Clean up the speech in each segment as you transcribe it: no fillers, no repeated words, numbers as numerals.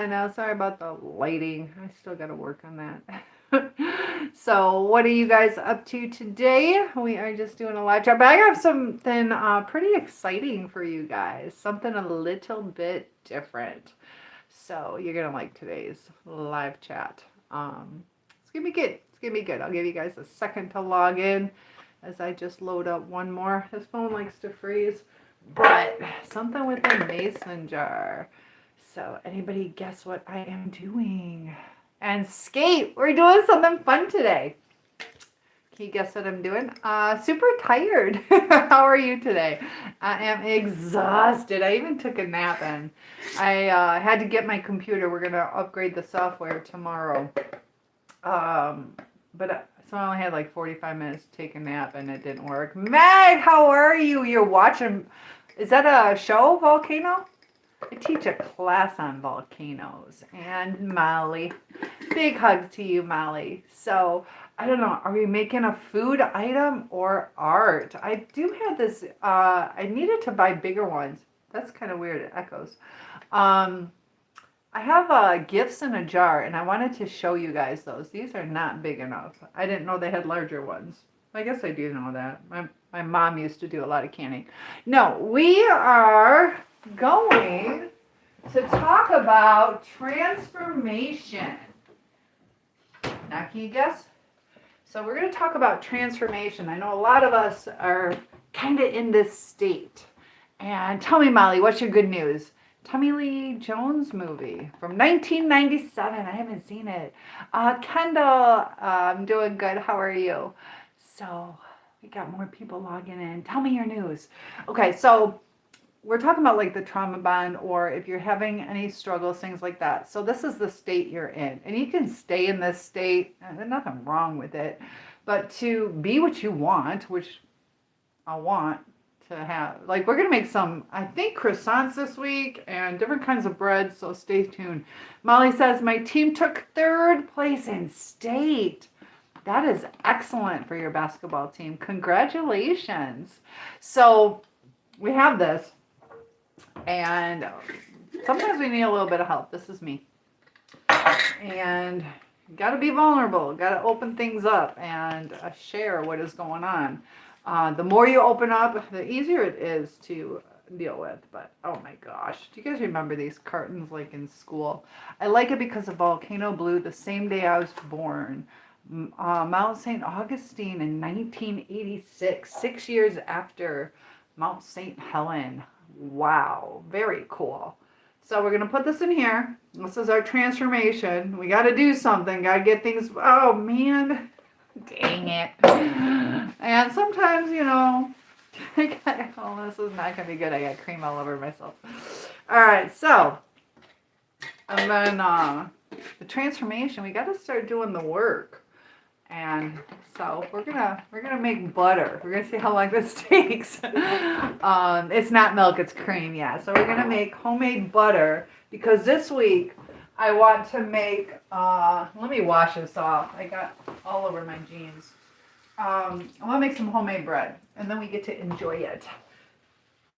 I know, sorry about the lighting. I still got to work on that. So, what are you guys up to today? We are just doing a live chat, but I have something pretty exciting for you guys. Something a little bit different. So, you're going to like today's live chat. It's going to be good. It's going to be good. I'll give you guys a second to log in as I just load up one more. This phone likes to freeze, but something with the mason jar. So, anybody guess what I am doing? And skate. We're doing something fun today. Can you guess what I'm doing? Super tired. How are you today? I am exhausted. I even took a nap and I had to get my computer. We're going to upgrade the software tomorrow. So I only had like 45 minutes to take a nap and it didn't work. Meg, how are you? You're watching. Is that a show, Volcano? I teach a class on volcanoes. And Molly. Big hugs to you, Molly. So, I don't know. Are we making a food item or art? I do have this. I needed to buy bigger ones. That's kind of weird. It echoes. I have gifts in a jar, and I wanted to show you guys those. These are not big enough. I didn't know they had larger ones. I guess I do know that. My mom used to do a lot of canning. No, we are going to talk about transformation. Now, can you guess? So we're going to talk about transformation. I know a lot of us are kind of in this state. And tell me, Molly, what's your good news? Tommy Lee Jones movie from 1997. I haven't seen it. Kendall, I'm doing good. How are you? So we got more people logging in. Tell me your news. Okay, so we're talking about like the trauma bond, or if you're having any struggles, things like that. So this is the state you're in, and you can stay in this state, and there's nothing wrong with it, but to be what you want, which I want to have, like, we're gonna make some, I think, croissants this week and different kinds of bread, so stay tuned. Molly says my team took 3rd place in state. That is excellent for your basketball team. Congratulations. So we have this. And sometimes we need a little bit of help. This is me. And you got to be vulnerable. Got to open things up and share what is going on. The more you open up, the easier it is to deal with. But oh my gosh, do you guys remember these cartons like in school? I like it because the volcano blew the same day I was born. Mount St. Augustine in 1986, 6 years after Mount St. Helen. Wow, very cool. So we're going to put this in here. This is our transformation. We got to do something. Got to get things. Oh, man. Dang it. And sometimes, you know, oh, this is not going to be good. I got cream all over myself. All right, so. And then the transformation, we got to start doing the work. And so we're gonna make butter. We're gonna see how long this takes. It's not milk, it's cream, yeah. So we're gonna make homemade butter because this week I want to make. Let me wash this off. I got all over my jeans. I want to make some homemade bread, and then we get to enjoy it.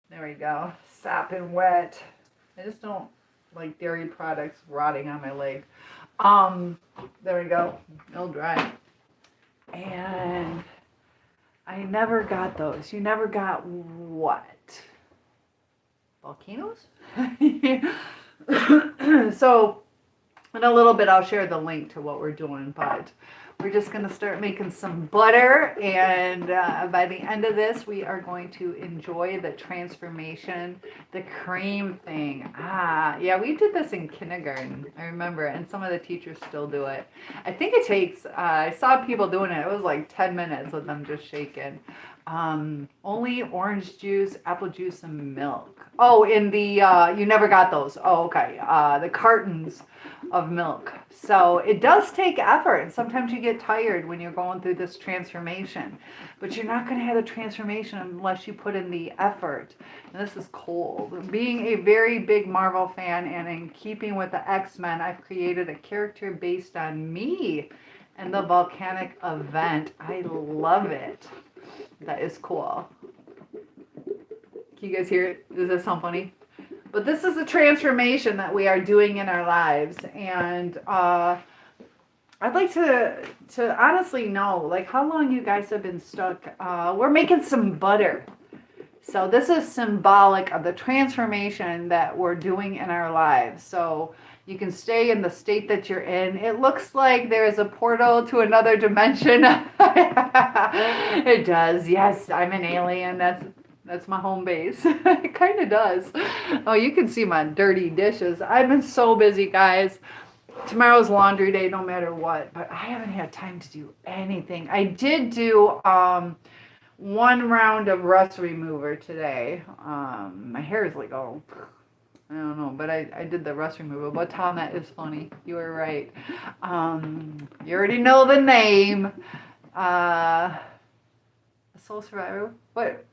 There we go, sopping wet. I just don't like dairy products rotting on my leg. There we go, it'll dry. And I never got those. You never got what? Volcanoes? So in a little bit I'll share the link to what we're doing, but we're just going to start making some butter, and by the end of this we are going to enjoy the transformation, the cream thing. Yeah, we did this in kindergarten, I remember, and some of the teachers still do it. I think it takes, I saw people doing it, it was like 10 minutes with them just shaking. Only orange juice, apple juice, and milk. Oh, in the, you never got those. Oh, okay. The cartons of milk. So it does take effort. And sometimes you get tired when you're going through this transformation. But you're not going to have the transformation unless you put in the effort. And this is cold. Being a very big Marvel fan and in keeping with the X-Men, I've created a character based on me and the volcanic event. I love it. That is cool. Can you guys hear it? Does that sound funny? But this is a transformation that we are doing in our lives. And I'd like to honestly know, like, how long you guys have been stuck. We're making some butter. So this is symbolic of the transformation that we're doing in our lives. So you can stay in the state that you're in. It looks like there is a portal to another dimension. It does. Yes, I'm an alien. That's my home base. It kind of does. Oh, you can see my dirty dishes. I've been so busy, guys. Tomorrow's laundry day, no matter what. But I haven't had time to do anything. I did do one round of rust remover today. My hair is like, oh, I don't know, but I did the rust removal. But Tom, that is funny. You were right. You already know the name. Soulsurvivor. What?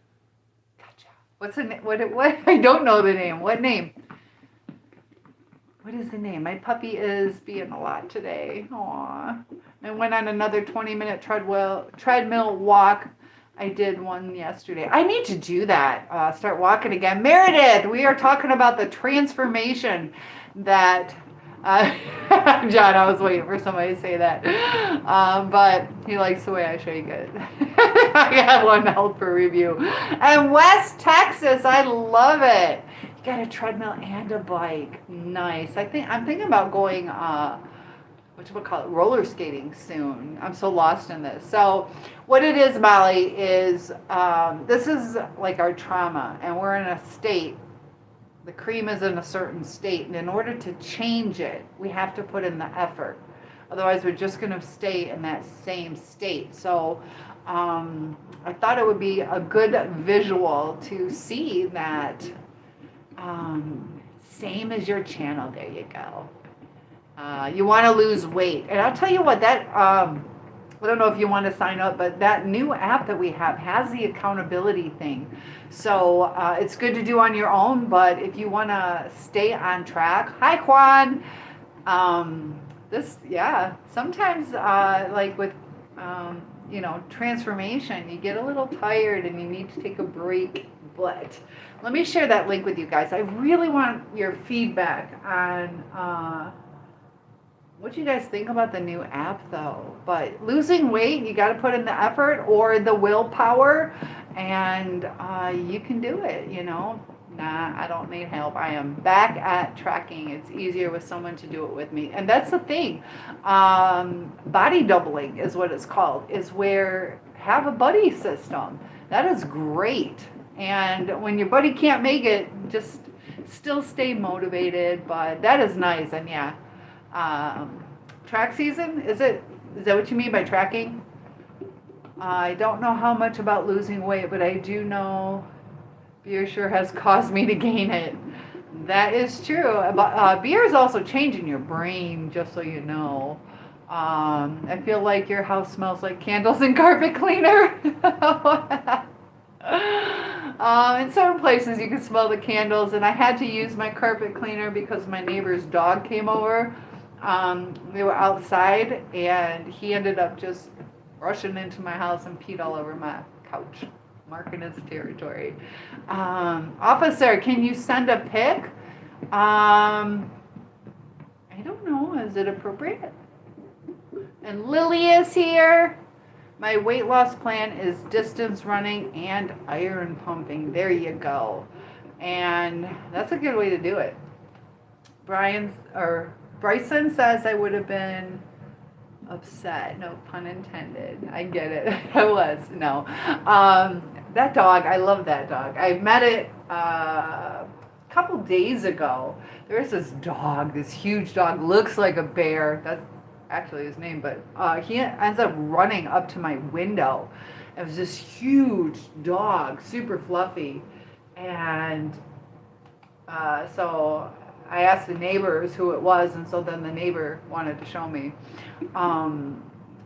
Gotcha. What's the name? What? I don't know the name. What name? What is the name? My puppy is being a lot today. Aww. I went on another 20-minute treadmill walk. I did one yesterday. I need to do that. Start walking again. Meredith, we are talking about the transformation that, John, I was waiting for somebody to say that. But he likes the way I shake it. I got one helper review. And West Texas, I love it. You got a treadmill and a bike. Nice. I'm thinking about going, roller skating soon. I'm so lost in this. So what it is, Molly, is this is like our trauma, and we're in a state. The cream is in a certain state, and in order to change it, we have to put in the effort. Otherwise, we're just going to stay in that same state. So I thought it would be a good visual to see that same as your channel. There you go. You want to lose weight. And I'll tell you what, that, I don't know if you want to sign up, but that new app that we have has the accountability thing. So it's good to do on your own, but if you want to stay on track, hi Juan. Sometimes like with, transformation, you get a little tired and you need to take a break. But let me share that link with you guys. I really want your feedback on, what do you guys think about the new app, though? But losing weight, you got to put in the effort or the willpower, and you can do it, Nah, I don't need help. I am back at tracking. It's easier with someone to do it with me. And that's the thing. Body doubling is what it's called, is where have a buddy system. That is great. And when your buddy can't make it, just still stay motivated. But that is nice. And yeah. Track season? Is that what you mean by tracking? I don't know how much about losing weight, but I do know beer sure has caused me to gain it. That is true. Beer is also changing your brain, just so you know. I feel like your house smells like candles and carpet cleaner. In certain places you can smell the candles, and I had to use my carpet cleaner because my neighbor's dog came over. We were outside, and he ended up just rushing into my house and peed all over my couch, marking his territory. Officer, can you send a pic? I don't know. Is it appropriate? And Lily is here. My weight loss plan is distance running and iron pumping. There you go. And that's a good way to do it. Bryson says I would have been upset. No pun intended. I get it. I was. No. That dog, I love that dog. I met it a couple days ago. There's this dog, this huge dog, looks like a bear. That's actually his name, but he ends up running up to my window. It was this huge dog, super fluffy. And so I asked the neighbors who it was, and so then the neighbor wanted to show me.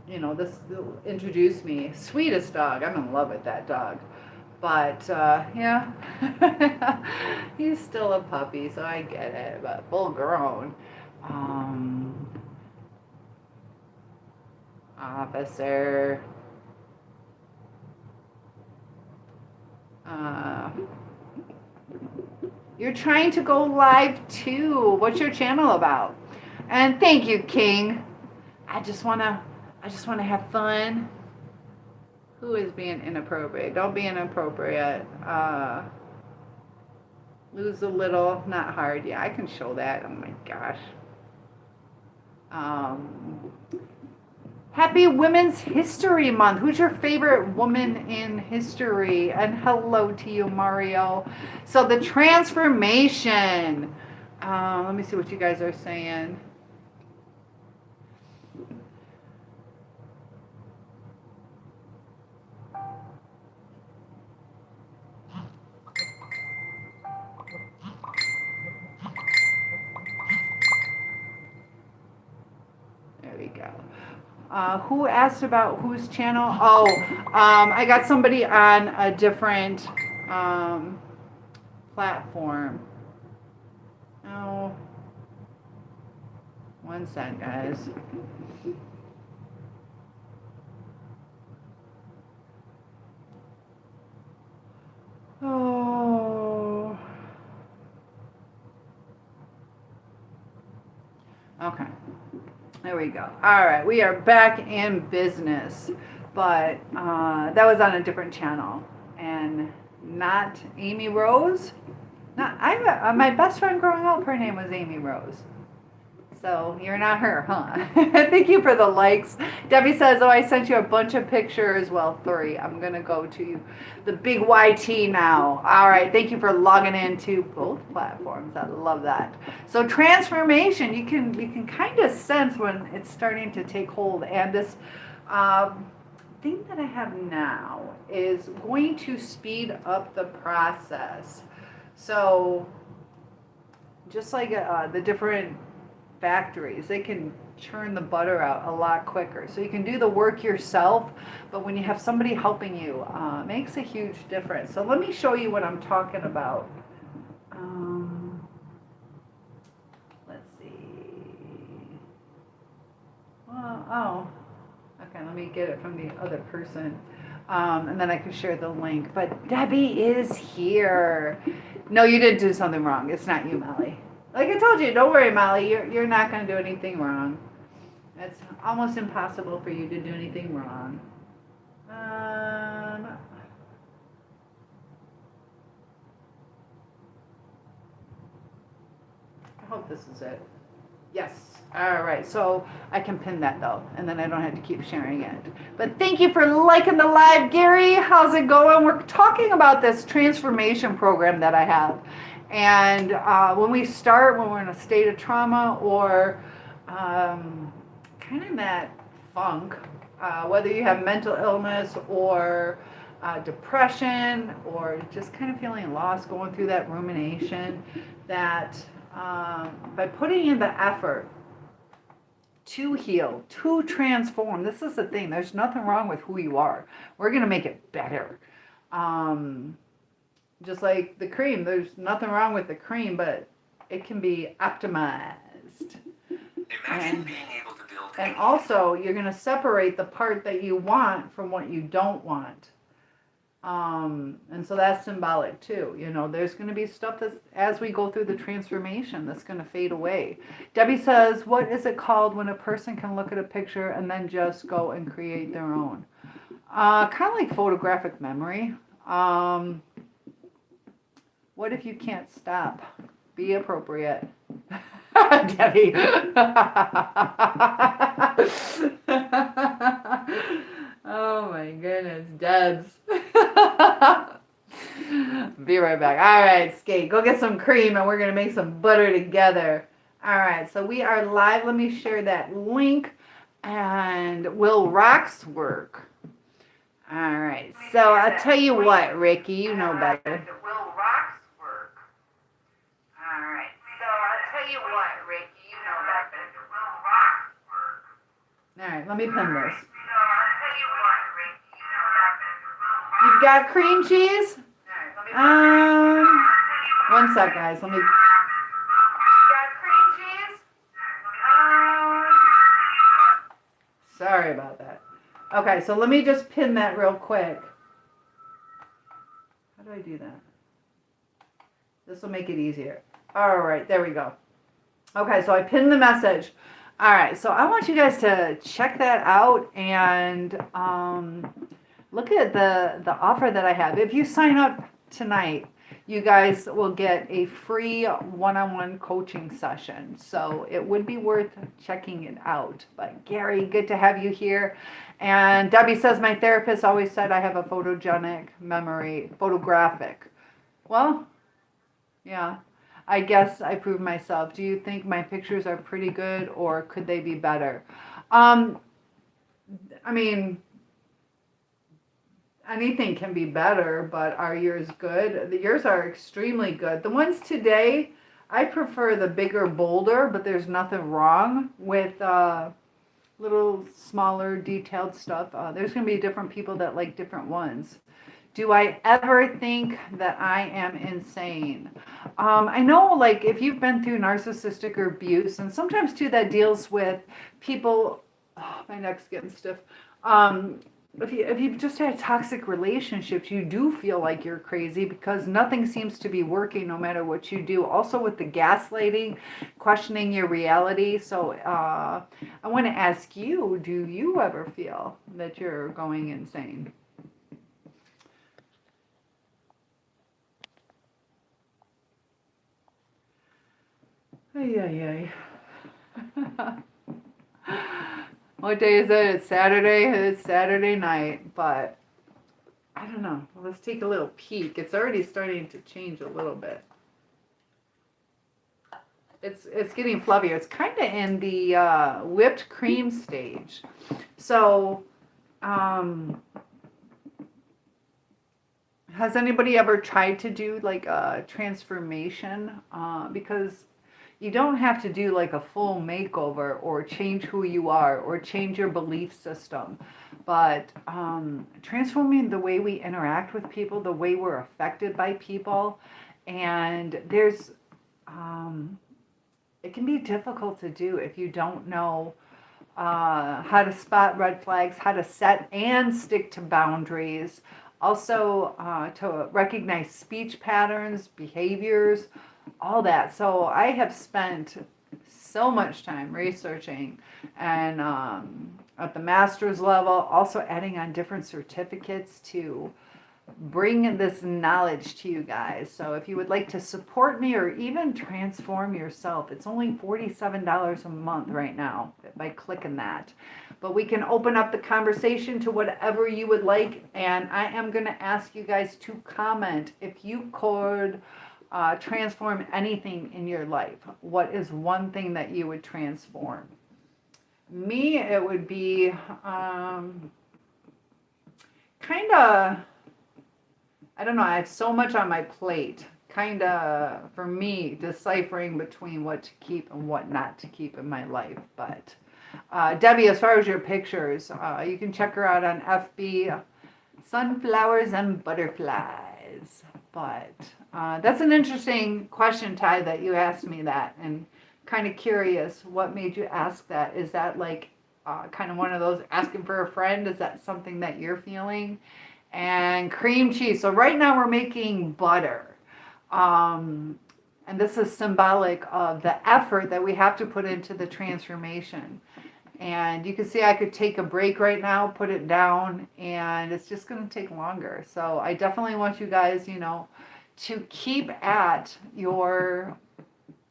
This introduced me. Sweetest dog. I'm in love with that dog. But, yeah, he's still a puppy, so I get it, but full grown. Officer. You're trying to go live too. What's your channel about? And thank you, King. I just wanna have fun. Who is being inappropriate? Don't be inappropriate. Lose a little, not hard. Yeah, I can show that. Oh my gosh. Happy Women's History Month. Who's your favorite woman in history? And hello to you, Mario. So the transformation. Let me see what you guys are saying. There we go. Who asked about whose channel? Oh, I got somebody on a different platform. Oh, one sec, guys. Oh. Okay. There we go. All right, we are back in business, but that was on a different channel, and not Amy Rose. Not my best friend growing up. Her name was Amy Rose. So you're not her, huh? Thank you for the likes. Debbie says, "Oh, I sent you a bunch of pictures." Well, 3. I'm gonna go to the big YT now. All right. Thank you for logging into both platforms. I love that. So transformation, you can kind of sense when it's starting to take hold, and this thing that I have now is going to speed up the process. So just like the different factories, they can churn the butter out a lot quicker. So you can do the work yourself, but when you have somebody helping you, it makes a huge difference. So let me show you what I'm talking about. Let's see. Oh, okay, let me get it from the other person. And then I can share the link. But Debbie is here. No, you didn't do something wrong. It's not you, Molly. Like I told you, don't worry, Molly. You're not going to do anything wrong. It's almost impossible for you to do anything wrong. I hope this is it. Yes. All right. So I can pin that though, and then I don't have to keep sharing it. But thank you for liking the live, Gary. How's it going? We're talking about this transformation program that I have. And when we're in a state of trauma or kind of that funk, whether you have mental illness or depression or just kind of feeling lost, going through that rumination, that by putting in the effort to heal, to transform, this is the thing, there's nothing wrong with who you are. We're going to make it better. Just like the cream, there's nothing wrong with the cream, but it can be optimized. Imagine being able to build. And also, you're going to separate the part that you want from what you don't want. And so that's symbolic too. You know, there's going to be stuff that, as we go through the transformation, that's going to fade away. Debbie says, what is it called when a person can look at a picture and then just go and create their own? Kind of like photographic memory. What if you can't stop? Be appropriate. Debbie. Oh my goodness, Debs. Be right back. All right, Skate, go get some cream and we're going to make some butter together. All right, so we are live. Let me share that link. And will rocks work? All right, so I'll tell you what, Ricky, you know better. Will rocks work? All right, so I'll tell you what, Ricky, you know better. Will rocks work? All right, let me pin this. You've got cream cheese? One sec, guys. Let me. Got cream cheese? Sorry about that. Okay, so let me just pin that real quick. How do I do that? This will make it easier. All right, there we go. Okay, so I pinned the message. All right, so I want you guys to check that out and look at the offer that I have. If you sign up tonight, you guys will get a free one-on-one coaching session. So it would be worth checking it out. But Gary, good to have you here. And Debbie says, my therapist always said I have a photogenic memory, photographic. Well, yeah, I guess I proved myself. Do you think my pictures are pretty good or could they be better? I mean, anything can be better, but are yours good? Yours are extremely good. The ones today, I prefer the bigger, bolder, but there's nothing wrong with little smaller, detailed stuff. There's going to be different people that like different ones. Do I ever think that I am insane? I know, like, if you've been through narcissistic abuse, and sometimes too that deals with people, my neck's getting stiff. If you've just had toxic relationships, you do feel like you're crazy because nothing seems to be working no matter what you do. Also with the gaslighting, questioning your reality. So I want to ask you, do you ever feel that you're going insane? Ay, ay, ay. What day is it? It's Saturday. It's Saturday night, but I don't know. Let's take a little peek. It's already starting to change a little bit. It's getting fluffier. It's kind of in the whipped cream stage. So, has anybody ever tried to do like a transformation? Because you don't have to do like a full makeover or change who you are or change your belief system. But transforming the way we interact with people, the way we're affected by people, and there's, it can be difficult to do if you don't know how to spot red flags, how to set and stick to boundaries, also to recognize speech patterns, behaviors, all that. So I have spent so much time researching and at the master's level, also adding on different certificates to bring this knowledge to you guys. So if you would like to support me or even transform yourself, it's only $47 a month right now by clicking that. But we can open up the conversation to whatever you would like. And I am going to ask you guys to comment if you could transform anything in your life. What is one thing that you would transform? Me, it would be kind of, I don't know, I have so much on my plate. Kind of, for me, deciphering between what to keep and what not to keep in my life. But Debbie, as far as your pictures, you can check her out on FB, Sunflowers and Butterflies. But that's an interesting question, Ty, that you asked me that, and kind of curious what made you ask that. Is that like kind of one of those asking for a friend? Is that something that you're feeling? And cream cheese. So right now we're making butter. And this is symbolic of the effort that we have to put into the transformation. And you can see I could take a break right now, put it down, and it's just going to take longer. So I definitely want you guys, you know, to keep at your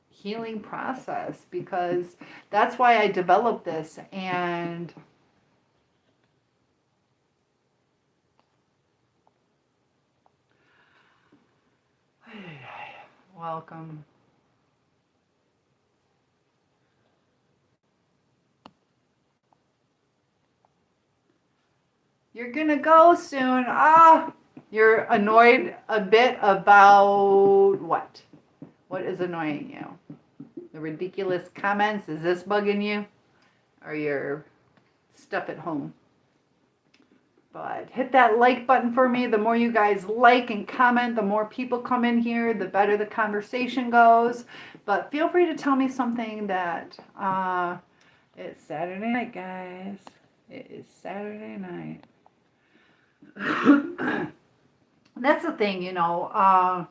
healing process, because that's why I developed this. And welcome. You're gonna go soon. You're annoyed a bit about what? What is annoying you? The ridiculous comments? Is this bugging you? Or your stuff at home? But hit that like button for me. The more you guys like and comment, the more people come in here, the better the conversation goes. But feel free to tell me something that it's Saturday night, guys. It is Saturday night. That's the thing, you know.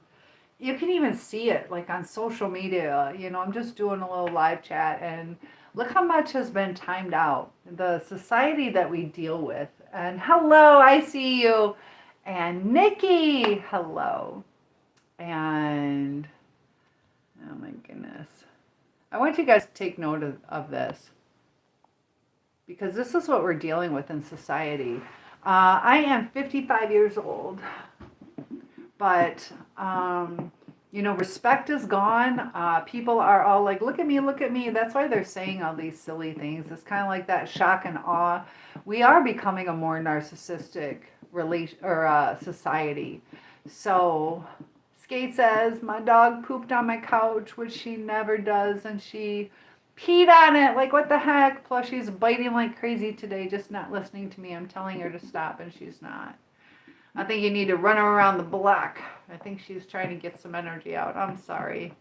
you can even see it like on social media. You know, I'm just doing a little live chat and look how much has been timed out. The society that we deal with. And hello, I see you. And Nikki, hello. And oh my goodness. I want you guys to take note of this because this is what we're dealing with in society. I am 55 years old, but you know, respect is gone. People are all like, look at me, look at me. That's why they're saying all these silly things. It's kind of like that shock and awe. We are becoming a more narcissistic society. So Skate says, my dog pooped on my couch, which she never does, and she peed on it. Like, what the heck? Plus, she's biting like crazy today, just not listening to me. I'm telling her to stop, and she's not. I think you need to run her around the block. I think she's trying to get some energy out. I'm sorry.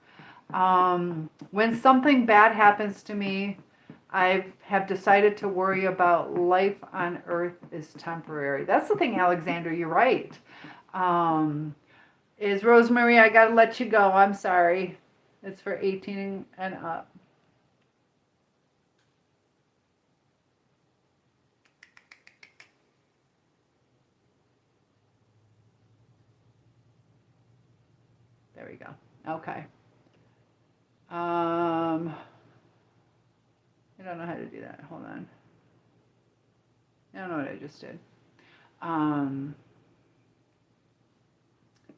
When something bad happens to me, I have decided to worry about life on earth is temporary. That's the thing, Alexander. You're right. Is Rosemary, I got to let you go. I'm sorry. It's for 18 and up. There we go. Okay. I don't know how to do that. Hold on. I don't know what I just did.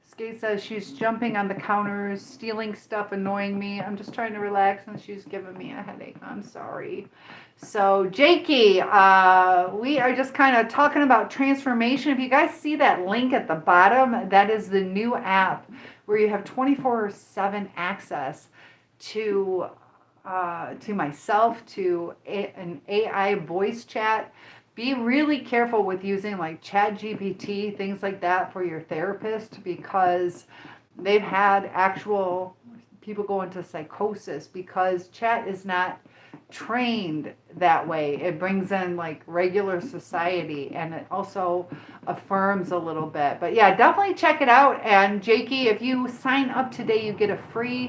Skate says she's jumping on the counters, stealing stuff, annoying me. I'm just trying to relax and she's giving me a headache. I'm sorry. So, Jakey, we are just kind of talking about transformation. If you guys see that link at the bottom, that is the new app where you have 24/7 access to myself, to an AI voice chat. Be really careful with using like ChatGPT, things like that for your therapist, because they've had actual people go into psychosis because chat is not trained that way. It brings in like regular society and it also affirms a little bit. But yeah, definitely check it out. And Jakey, if you sign up today, you get a free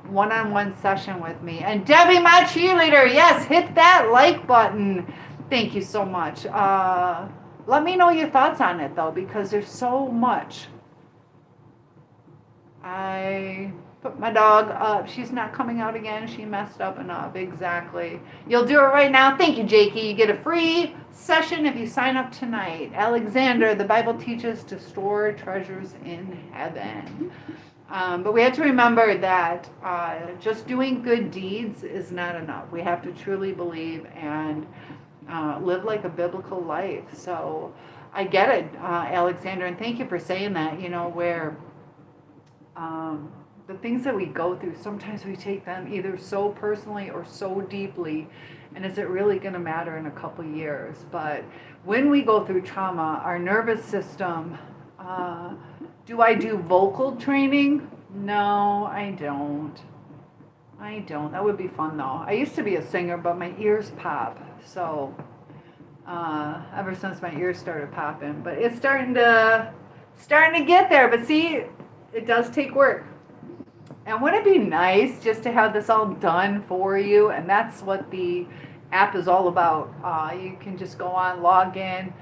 one-on-one session with me. And Debbie, my cheerleader, yes, hit that like button. Thank you so much. Let me know your thoughts on it though, because there's so much. I put my dog up. She's not coming out again. She messed up enough. Exactly. You'll do it right now. Thank you, Jakey. You get a free session if you sign up tonight. Alexander, the Bible teaches to store treasures in heaven. But we have to remember that just doing good deeds is not enough. We have to truly believe and live like a biblical life. So I get it, Alexander, and thank you for saying that, you know, where the things that we go through, sometimes we take them either so personally or so deeply, and is it really going to matter in a couple years? But when we go through trauma, our nervous system, do I do vocal training? No, I don't. That would be fun though. I used to be a singer, but my ears pop. So ever since my ears started popping, but it's starting to get there. But see, it does take work. And wouldn't it be nice just to have this all done for you? And that's what the app is all about. You can just go on, log in.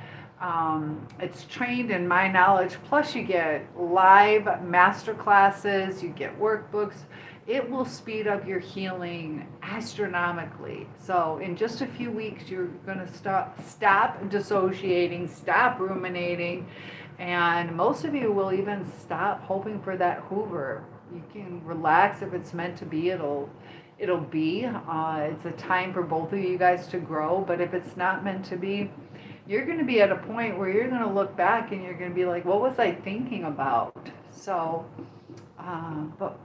It's trained in my knowledge. Plus you get live master classes, you get workbooks. It will speed up your healing astronomically. So in just a few weeks, you're going to stop dissociating, stop ruminating, and most of you will even stop hoping for that Hoover. You can relax. If it's meant to be, it'll be. It's a time for both of you guys to grow, but if it's not meant to be, you're going to be at a point where you're going to look back and you're going to be like, what was I thinking about? So, but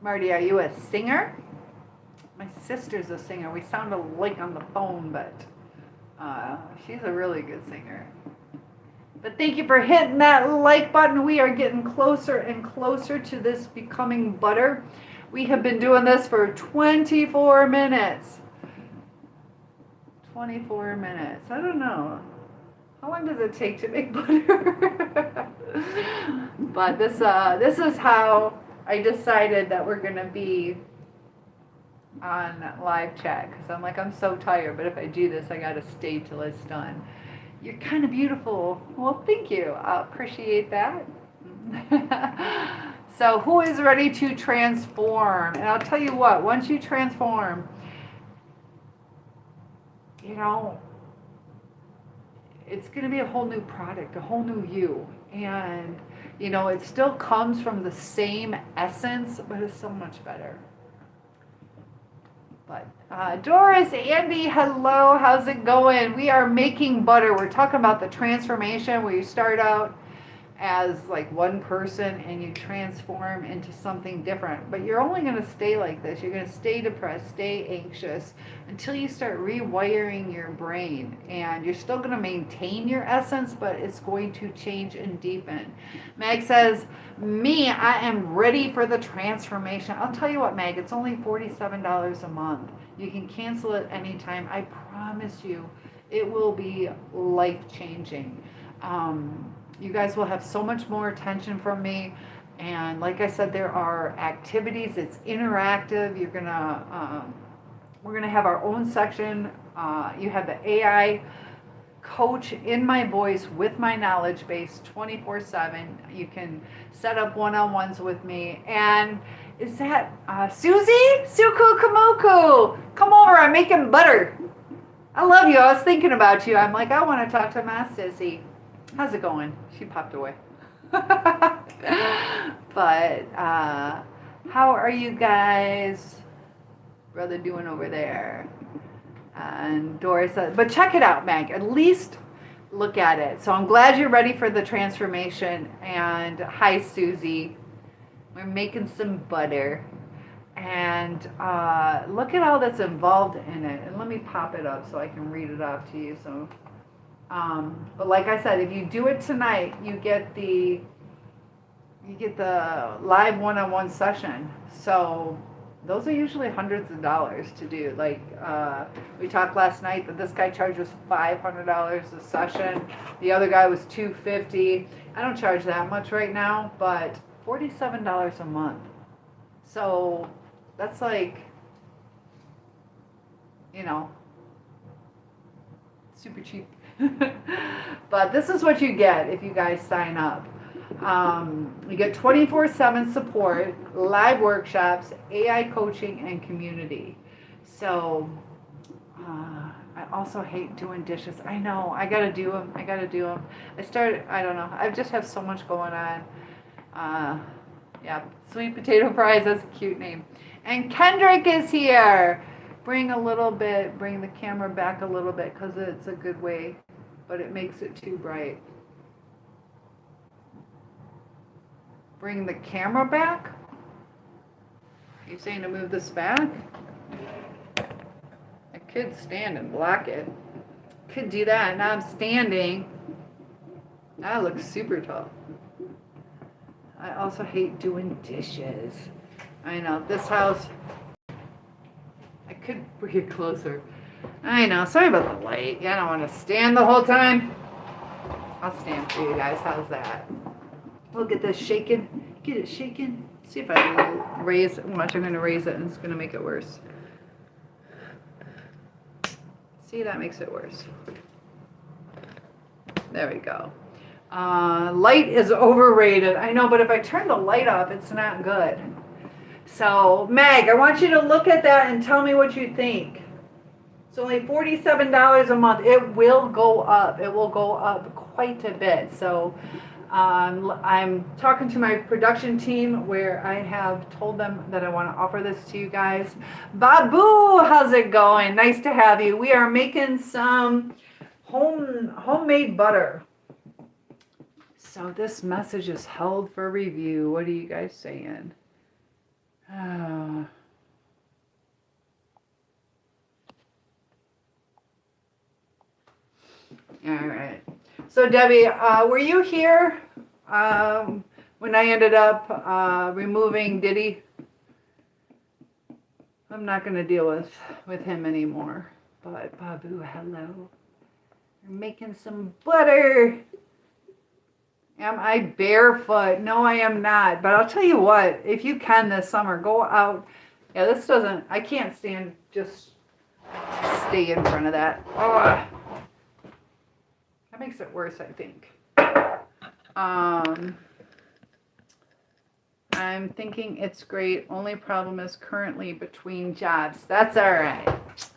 Marty, are you a singer? My sister's a singer. We sound alike on the phone, but she's a really good singer. But thank you for hitting that like button. We are getting closer and closer to this becoming butter. We have been doing this for 24 minutes. 24 minutes. I don't know. How long does it take to make butter? But this is how I decided that we're gonna be on live chat, because I'm like, I'm so tired, but if I do this, I gotta stay till it's done. You're kind of beautiful. Well, thank you. I appreciate that. So who is ready to transform? And I'll tell you what, once you transform, you know, it's going to be a whole new product, a whole new you. And, you know, it still comes from the same essence, but it's so much better. But Doris, Andy, hello, how's it going? We are making butter. We're talking about the transformation where you start out as like one person and you transform into something different. But you're only going to stay like this. You're going to stay depressed, stay anxious until you start rewiring your brain. And you're still going to maintain your essence, but it's going to change and deepen. Meg says, me, I am ready for the transformation. I'll tell you what, Meg, it's only $47 a month. You can cancel it anytime. I promise you, it will be life-changing. You guys will have so much more attention from me. And like I said, there are activities. It's interactive. We're gonna have our own section. You have the AI coach in my voice with my knowledge base 24/7. You can set up one-on-ones with me. And is that Susie? Suku Kamuku. Come over. I'm making butter. I love you. I was thinking about you. I'm like, I want to talk to my sissy. How's it going? She popped away. But how are you guys, brother, doing over there? And Doris said, but check it out, Meg. At least look at it. So I'm glad you're ready for the transformation. And hi, Susie. We're making some butter. And look at all that's involved in it. And let me pop it up so I can read it off to you. So. But like I said, if you do it tonight, you get the live one-on-one session. So those are usually hundreds of dollars to do. Like we talked last night that this guy charges $500 a session. The other guy was $250. I don't charge that much right now, but $47 a month. So that's like, you know, super cheap. But this is what you get if you guys sign up. You get 24/7 support, live workshops, AI coaching, and community. So I also hate doing dishes. I know, I gotta do them. I don't know. I just have so much going on. Yeah, sweet potato fries, that's a cute name. And Kendrick is here. Bring the camera back a little bit because it's a good way, but it makes it too bright. Bring the camera back? Are you saying to move this back? I could stand and block it. Could do that. Now I'm standing. That looks super tall. I also hate doing dishes. I know, this house, I could bring it closer. I know, sorry about the light. Yeah, I don't want to stand the whole time. I'll stand for you guys. How's that? Look at this shaking. Get it shaking. See if I can raise it. Watch, I'm going to raise it and it's going to make it worse. See, that makes it worse. There we go. Light is overrated. I know, but if I turn the light off, it's not good. So, Meg, I want you to look at that and tell me what you think. It's only $47 a month. It will go up. It will go up quite a bit. So, I'm talking to my production team where I have told them that I want to offer this to you guys. Babu, how's it going? Nice to have you. We are making some homemade butter. So this message is held for review. What are you guys saying? All right. So Debbie, were you here when I ended up removing Diddy? I'm not going to deal with him anymore. But Babu, hello. I'm making some butter. Am I barefoot? No, I am not. But I'll tell you what, if you can this summer, go out. Yeah, this doesn't, I can't stand, just stay in front of that. Ugh. That makes it worse, I think. I'm thinking it's great. Only problem is currently between jobs. That's all right.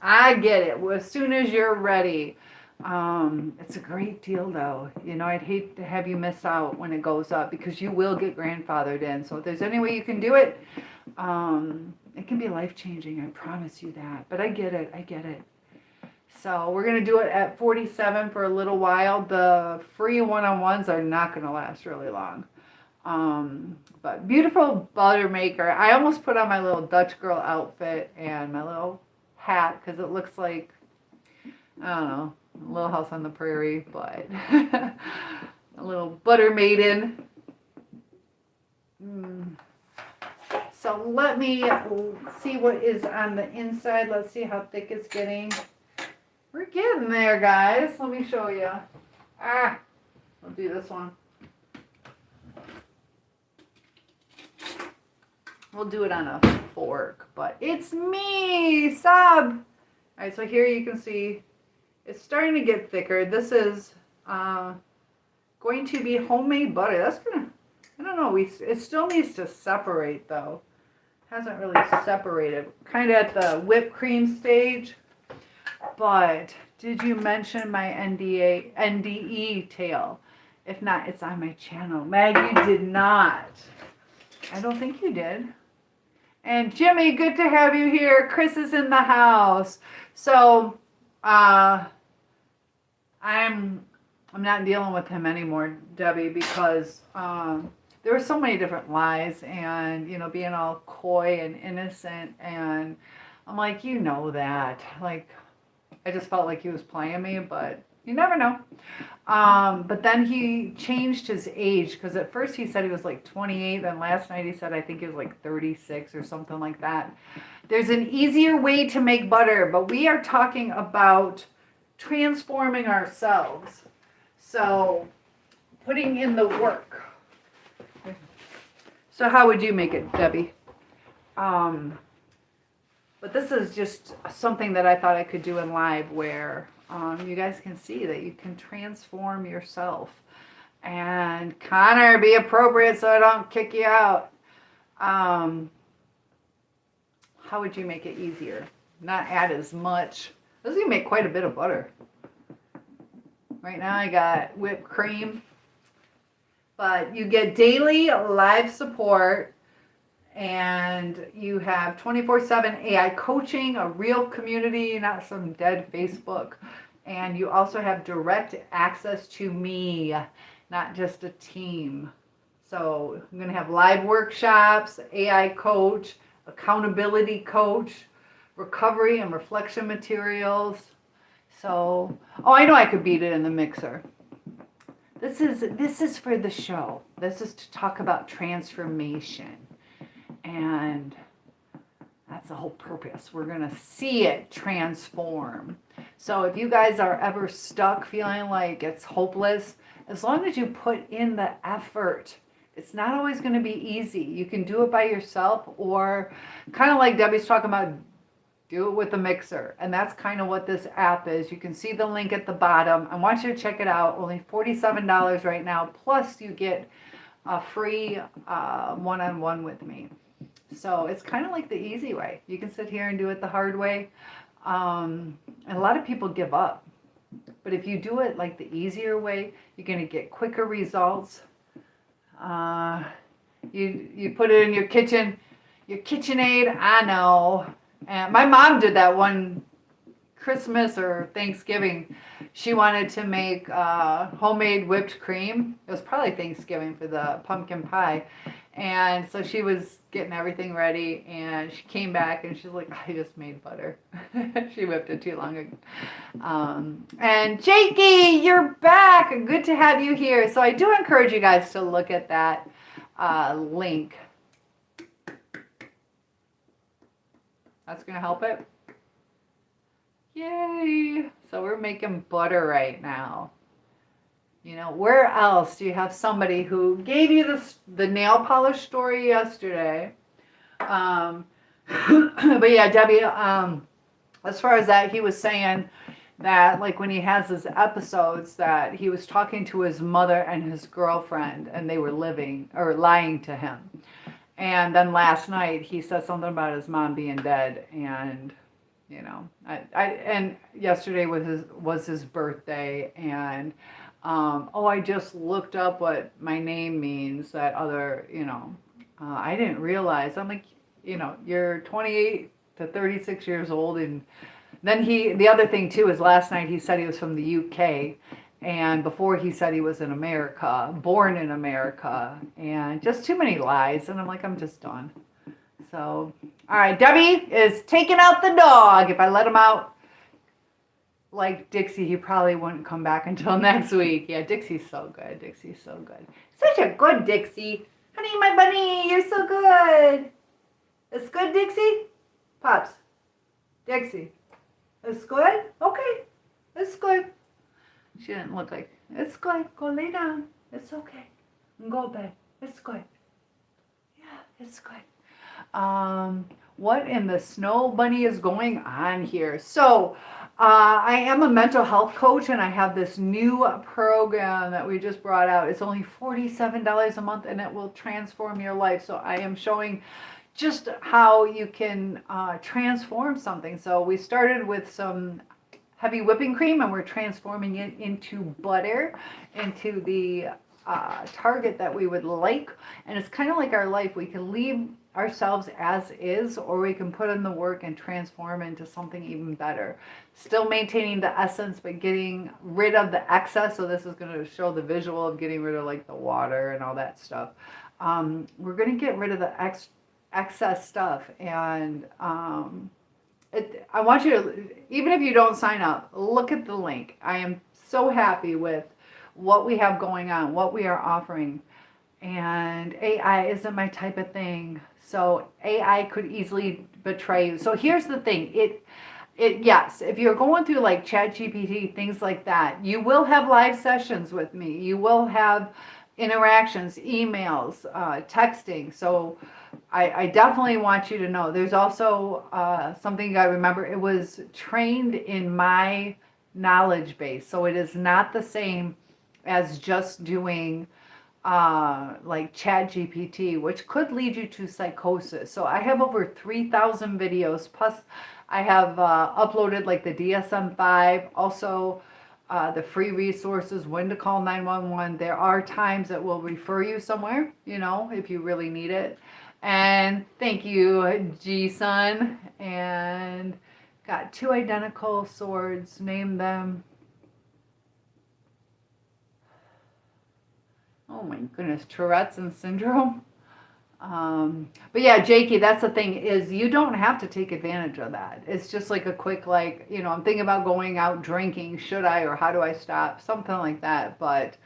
I get it. Well, as soon as you're ready. It's a great deal though. You know, I'd hate to have you miss out when it goes up because you will get grandfathered in. So if there's any way you can do it, it can be life-changing. I promise you that. But I get it. I get it. So we're going to do it at 47 for a little while. The free one-on-ones are not going to last really long. But beautiful butter maker. I almost put on my little Dutch girl outfit and my little hat because it looks like, I don't know, a Little House on the Prairie, but a little butter maiden. So let me see what is on the inside. Let's see how thick it's getting. We're getting there, guys. Let me show you. I'll do this one. We'll do it on a fork, but it's me, Sub. All right, so here you can see it's starting to get thicker. This is going to be homemade butter. That's gonna, I don't know, it still needs to separate though. Hasn't really separated. Kind of at the whipped cream stage. But did you mention my NDE tale? If not, it's on my channel. Meg, you did not. I don't think you did. And Jimmy, good to have you here. Chris is in the house. So, I'm not dealing with him anymore, Debbie, because there were so many different lies and, you know, being all coy and innocent. And I'm like, you know that. Like, I just felt like he was playing me, but you never know. But then he changed his age because at first he said he was like 28. Then last night he said I think he was like 36 or something like that. There's an easier way to make butter, but we are talking about transforming ourselves. So putting in the work. So how would you make it, Debbie? But this is just something that I thought I could do in live where you guys can see that you can transform yourself. And Connor, be appropriate so I don't kick you out. How would you make it easier? Not add as much. This is going to make quite a bit of butter. Right now I got whipped cream. But you get daily live support. And you have 24/7 AI coaching, a real community, not some dead Facebook. And you also have direct access to me, not just a team. So I'm going to have live workshops, AI coach, accountability coach, recovery and reflection materials. So, oh, I know I could beat it in the mixer. This is for the show. This is to talk about transformation. And that's the whole purpose. We're going to see it transform. So if you guys are ever stuck feeling like it's hopeless, as long as you put in the effort, it's not always going to be easy. You can do it by yourself or kind of like Debbie's talking about, do it with a mixer. And that's kind of what this app is. You can see the link at the bottom. I want you to check it out. Only $47 right now. Plus you get a free one-on-one with me. So it's kind of like the easy way. You can sit here and do it the hard way. And a lot of people give up. But if you do it like the easier way, you're going to get quicker results. You put it in your kitchen, your KitchenAid, I know. And my mom did that one Christmas or Thanksgiving. She wanted to make homemade whipped cream. It was probably Thanksgiving for the pumpkin pie. And so she was getting everything ready and she came back and she's like, I just made butter. She whipped it too long ago. And Jakey, you're back. Good to have you here. So I do encourage you guys to look at that link. That's going to help it. Yay! So we're making butter right now. You know, where else do you have somebody who gave you the nail polish story yesterday? But yeah, Debbie, as far as that, he was saying that like when he has his episodes that he was talking to his mother and his girlfriend and they were living or lying to him. And then last night he said something about his mom being dead, and you know, and yesterday was his birthday, and I just looked up what my name means. That other, you know, I didn't realize. I'm like, you know, you're 28 to 36 years old, and then the other thing too is last night he said he was from the UK, and before he said he was in America, born in America, and just too many lies, and I'm like, I'm just done. So, all right, Debbie is taking out the dog. If I let him out like Dixie, he probably wouldn't come back until next week. Yeah, Dixie's so good. Dixie's so good. Such a good Dixie. Honey, my bunny, you're so good. It's good, Dixie? Pops. Dixie. It's good? Okay. It's good. She didn't look like, it's good. Go lay down. It's okay. Go bed. It's good. Yeah, it's good. What in the snow bunny is going on here? So, I am a mental health coach, and I have this new program that we just brought out. It's only $47 a month, and it will transform your life. So I am showing just how you can transform something. So we started with some heavy whipping cream, and we're transforming it into butter, into the target that we would like. And it's kind of like our life. We can leave ourselves as is, or we can put in the work and transform into something even better. Still maintaining the essence, but getting rid of the excess. So this is going to show the visual of getting rid of like the water and all that stuff. We're going to get rid of the excess stuff. And I want you to, even if you don't sign up, look at the link. I am so happy with what we have going on, what we are offering. And AI isn't my type of thing. So AI could easily betray you. So here's the thing. Yes, if you're going through like ChatGPT, things like that, you will have live sessions with me. You will have interactions, emails, texting. So I definitely want you to know. There's also something you got to remember. It was trained in my knowledge base. So it is not the same as just doing like ChatGPT, which could lead you to psychosis. So I have over 3,000 videos, plus I have uploaded like the DSM-5, also the free resources, when to call 911. There are times that will refer you somewhere, you know, if you really need it. And thank you, G-Sun. And got 2 identical swords, name them. Oh my goodness, Tourette's and syndrome. But yeah, Jakey, that's the thing, is you don't have to take advantage of that. It's just like a quick, like, you know, I'm thinking about going out drinking. Should I, or how do I stop? Something like that. But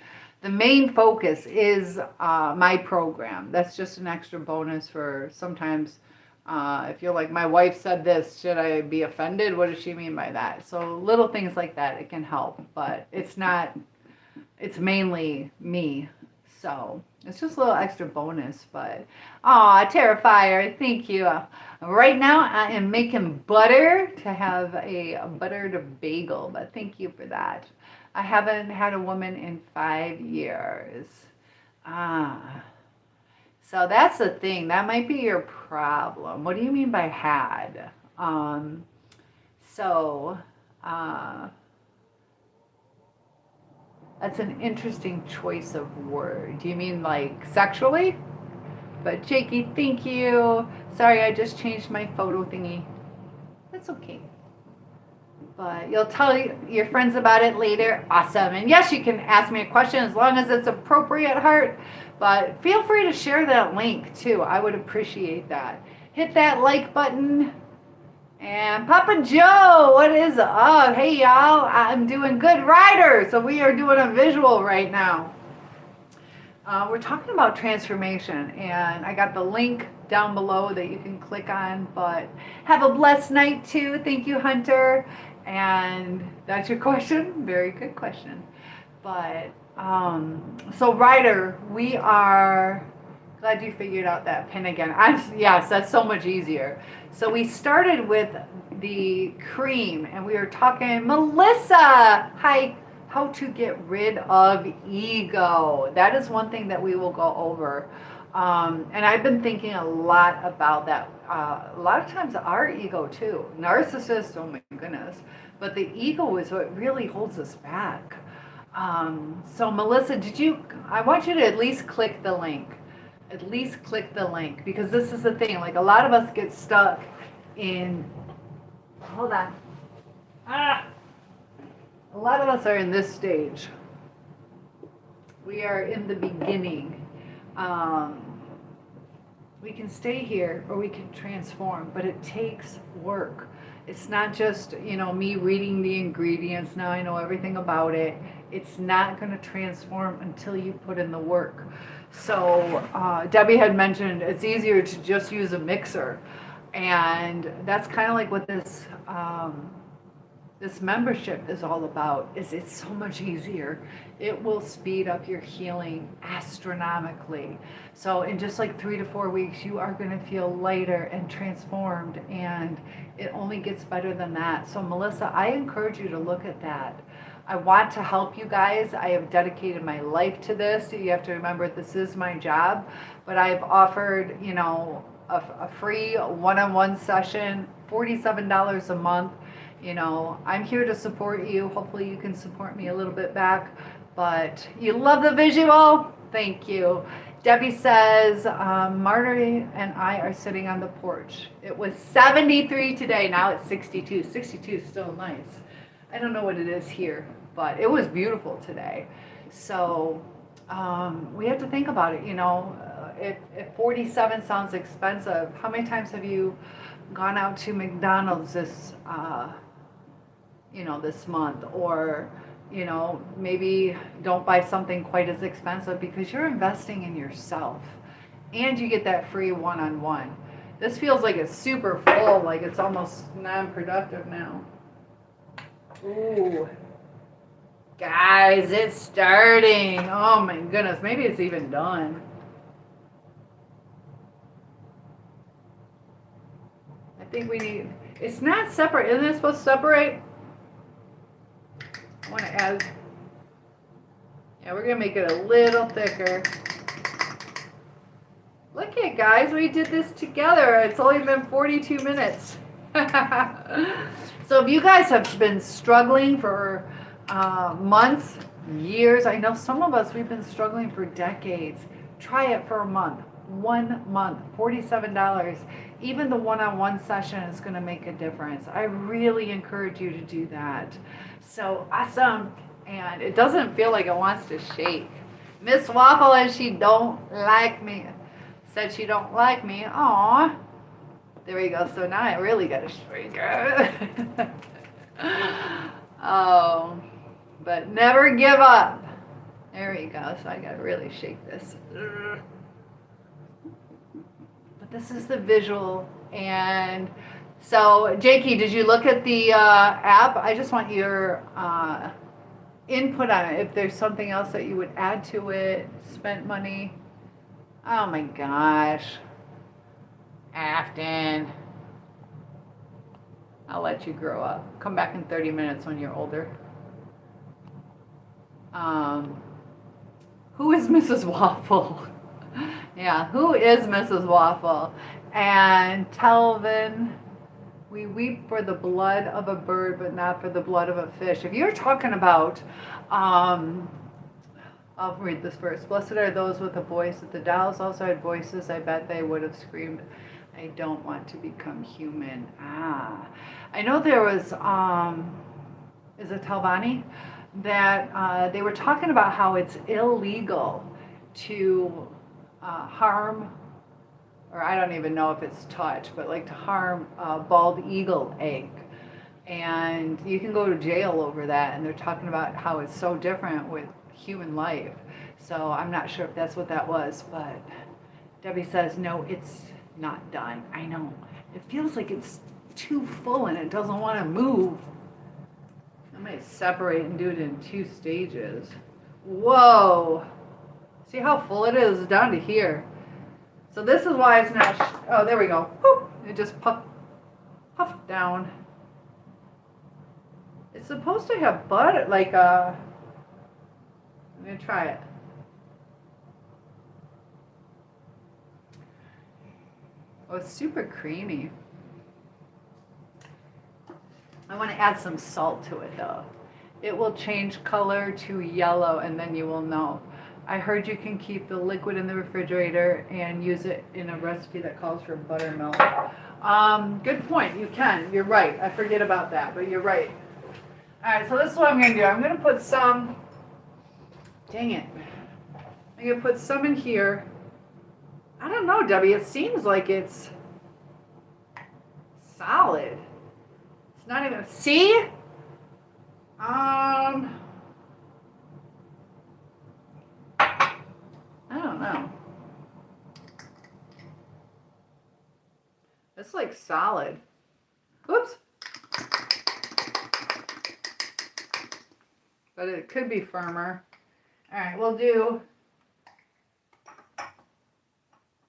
the main focus is my program. That's just an extra bonus for sometimes if you're like, my wife said this, should I be offended? What does she mean by that? So little things like that, it can help. But it's not, it's mainly me. So it's just a little extra bonus, but Terrifier, thank you. Right now I am making butter to have a buttered bagel, but thank you for that. I haven't had a woman in 5 years. So that's the thing. That might be your problem. What do you mean by had? That's an interesting choice of word. Do you mean like sexually? But Jakey, thank you. Sorry, I just changed my photo thingy. That's okay. But you'll tell your friends about it later. Awesome. And yes, you can ask me a question as long as it's appropriate, heart. But feel free to share that link too. I would appreciate that. Hit that like button. And Papa Joe, what is up? Hey, y'all. I'm doing good, Ryder. So we are doing a visual right now. We're talking about transformation, and I got the link down below that you can click on. But have a blessed night, too. Thank you, Hunter. And that's your question? Very good question. But, so Ryder, we are glad you figured out that pin again. Yes, that's so much easier. So we started with the cream and we were talking, Melissa, hi, how to get rid of ego. That is one thing that we will go over. And I've been thinking a lot about that. A lot of times our ego too. Narcissist, oh my goodness. But the ego is what really holds us back. So Melissa, I want you to at least click the link. At least click the link, because this is the thing. Like, a lot of us get stuck in, hold on. A lot of us are in this stage. We are in the beginning. We can stay here or we can transform, but it takes work. It's not just, me reading the ingredients. Now I know everything about it. It's not going to transform until you put in the work. So Debbie had mentioned it's easier to just use a mixer. And that's kind of like what this membership is all about. It's so much easier. It will speed up your healing astronomically. So in just like 3 to 4 weeks, you are going to feel lighter and transformed, and it only gets better than that. So Melissa, I encourage you to look at that. I want to help you guys. I have dedicated my life to this. You have to remember, this is my job, but I've offered, a free one-on-one session, $47 a month. I'm here to support you. Hopefully you can support me a little bit back, but you love the visual? Thank you. Debbie says, Marty and I are sitting on the porch. It was 73 today. Now it's 62. 62 is still nice. I don't know what it is here, but it was beautiful today. So we have to think about it. If 47 sounds expensive, how many times have you gone out to McDonald's this month? Or maybe don't buy something quite as expensive, because you're investing in yourself and you get that free one-on-one. This feels like it's super full, like it's almost non-productive now. Ooh, guys, it's starting. Oh my goodness, maybe it's even done. I think we need, it's not separate. Isn't it supposed to separate? I want to add, yeah, we're going to make it a little thicker. Look at, guys, we did this together. It's only been 42 minutes. So if you guys have been struggling for months, years, I know some of us, we've been struggling for decades. Try it for a month. 1 month, $47. Even the one-on-one session is going to make a difference. I really encourage you to do that. So awesome. And it doesn't feel like it wants to shake. Miss Waffle, and she don't like me. Said she don't like me. Aw. There we go. So now I really got to shrink it. Oh, but never give up. There we go. So I got to really shake this. But this is the visual. And so, Jakey, did you look at the app? I just want your input on it. If there's something else that you would add to it, spent money. Oh my gosh. Afton. I'll let you grow up. Come back in 30 minutes when you're older. Who is Mrs. Waffle? Yeah, who is Mrs. Waffle? And Telvin, we weep for the blood of a bird, but not for the blood of a fish. If you're talking about, I'll read this first. Blessed are those with a voice. If the dolls also had voices, I bet they would have screamed, I don't want to become human. I know there was, is it Talvani? That they were talking about how it's illegal to harm, or I don't even know if it's touch, but like to harm a bald eagle egg. And you can go to jail over that, and they're talking about how it's so different with human life. So I'm not sure if that's what that was, but Debbie says, no, it's not done. I know. It feels like it's too full and it doesn't want to move. I might separate and do it in 2 stages. Whoa! See how full it is down to here. So this is why it's not, oh, there we go. Whoop. It just puffed down. It's supposed to have butter, like I'm gonna try it. Oh, it's super creamy. I want to add some salt to it though. It will change color to yellow and then you will know. I heard you can keep the liquid in the refrigerator and use it in a recipe that calls for buttermilk. Good point. You can. You're right. I forget about that, but you're right. All right, so this is what I'm going to do. I'm going to put some, dang it. I'm going to put some in here. I don't know, Debbie. It seems like it's solid. It's not even, see? I don't know. It's like solid. Oops. But it could be firmer. All right, we'll do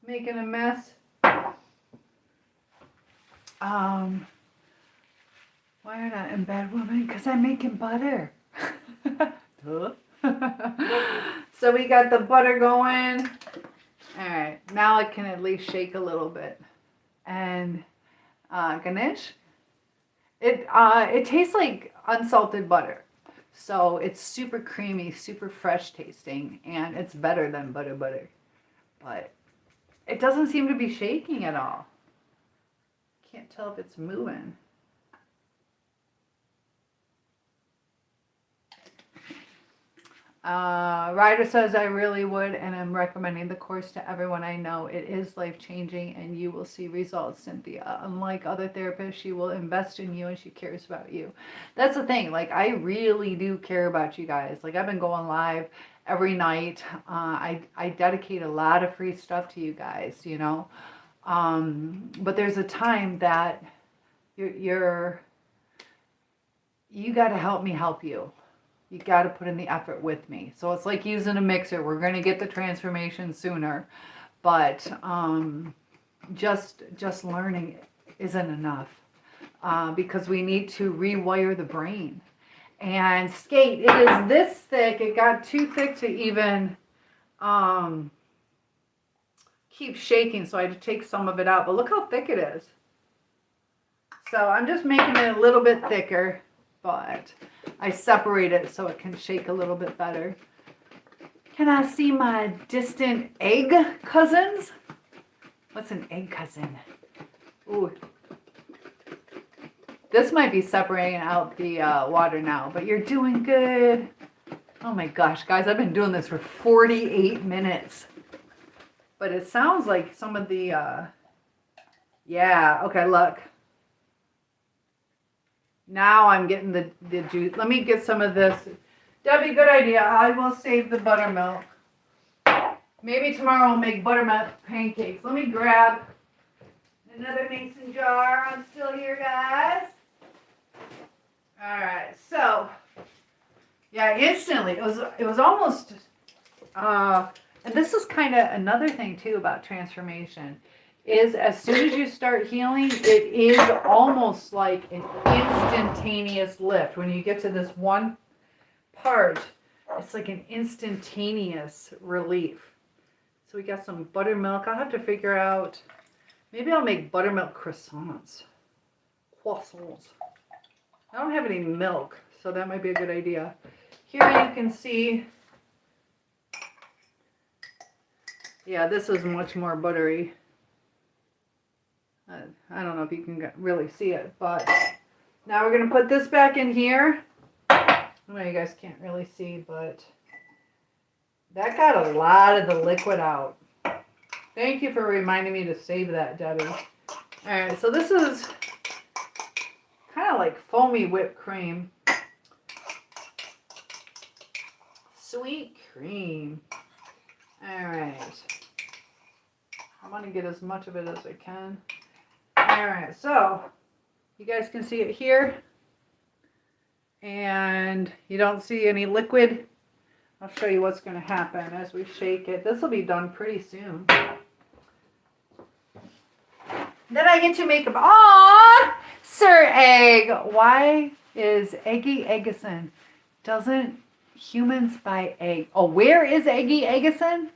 making a mess. Why are not in bed, woman? Because I'm making butter. So we got the butter going. All right, now I can at least shake a little bit. And Ganesh, it tastes like unsalted butter. So it's super creamy, super fresh tasting, and it's better than butter. But it doesn't seem to be shaking at all. Can't tell if it's moving. Ryder says, I really would, and I'm recommending the course to everyone I know. It is life-changing, and you will see results, Cynthia. Unlike other therapists, she will invest in you, and she cares about you. That's the thing. Like, I really do care about you guys. Like, I've been going live every night. I dedicate a lot of free stuff to you guys, you know. But there's a time that you got to help me help you. You got to put in the effort with me. So it's like using a mixer. We're going to get the transformation sooner. But just learning isn't enough. Because we need to rewire the brain. And Skate, it is this thick. It got too thick to even keep shaking. So I had to take some of it out. But look how thick it is. So I'm just making it a little bit thicker. But I separate it so it can shake a little bit better. Can I see my distant egg cousins? What's an egg cousin? Ooh. This might be separating out the water now, but you're doing good. Oh my gosh, guys, I've been doing this for 48 minutes. But it sounds like some of the, yeah, okay, look. Now I'm getting the juice. Let me get some of this. Debbie, good idea. I will save the buttermilk. Maybe tomorrow I'll make buttermilk pancakes. Let me grab another mason jar. I'm still here, guys. All right, so yeah, instantly it was almost. And this is kind of another thing too about transformation. Is as soon as you start healing, it is almost like an instantaneous lift. When you get to this one part, it's like an instantaneous relief. So we got some buttermilk. I'll have to figure out, maybe I'll make buttermilk croissants. I don't have any milk, so that might be a good idea. Here you can see, yeah, this is much more buttery. I don't know if you can really see it, but now we're going to put this back in here. I know you guys can't really see, but that got a lot of the liquid out. Thank you for reminding me to save that, Debbie. All right, so this is kind of like foamy whipped cream. Sweet cream. All right. I want to get as much of it as I can. All right, so you guys can see it here. and you don't see any liquid, I'll show you what's going to happen as we shake it. This will be done pretty soon. Then I get to make them. Aww, Sir Egg. Why is Eggy Eggison? Doesn't humans buy egg? Oh, where is Eggy Eggison?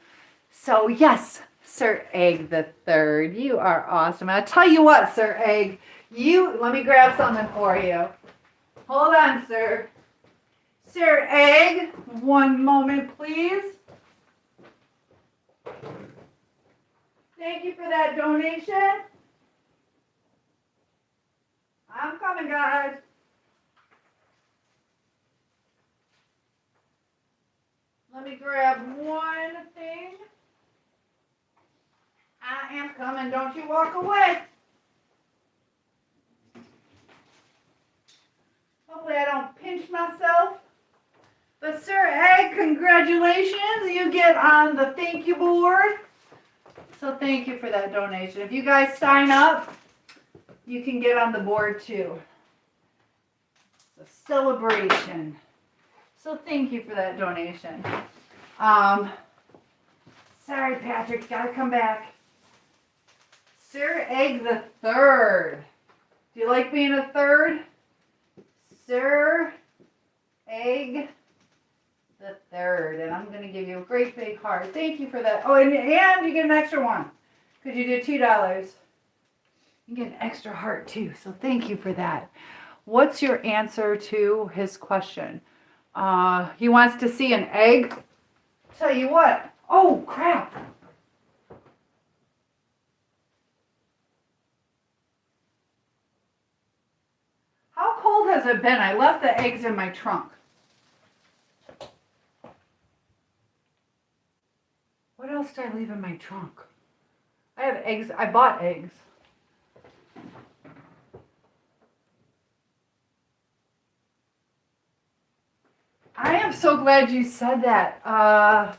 So yes, Sir Egg the Third. You are awesome. I'll tell you what, Sir Egg. Let me grab something for you. Hold on, sir. Sir Egg, one moment, please. Thank you for that donation. I'm coming, guys. Let me grab one thing. I am coming. Don't you walk away. Hopefully I don't pinch myself. But Sir Egg, congratulations. You get on the thank you board. So thank you for that donation. If you guys sign up, you can get on the board too. It's a celebration. So thank you for that donation. Sorry, Patrick, gotta come back. Sir Egg the Third. Do you like being a third? Sir Egg the Third. And I'm gonna give you a great big heart. Thank you for that. Oh, and you get an extra one because you did $2. You get an extra heart too. So thank you for that. What's your answer to his question? He wants to see an egg. Tell you what. Oh, crap. How cold has it been? I left the eggs in my trunk. What else did I leave in my trunk? I have eggs. I bought eggs. I am so glad you said that. I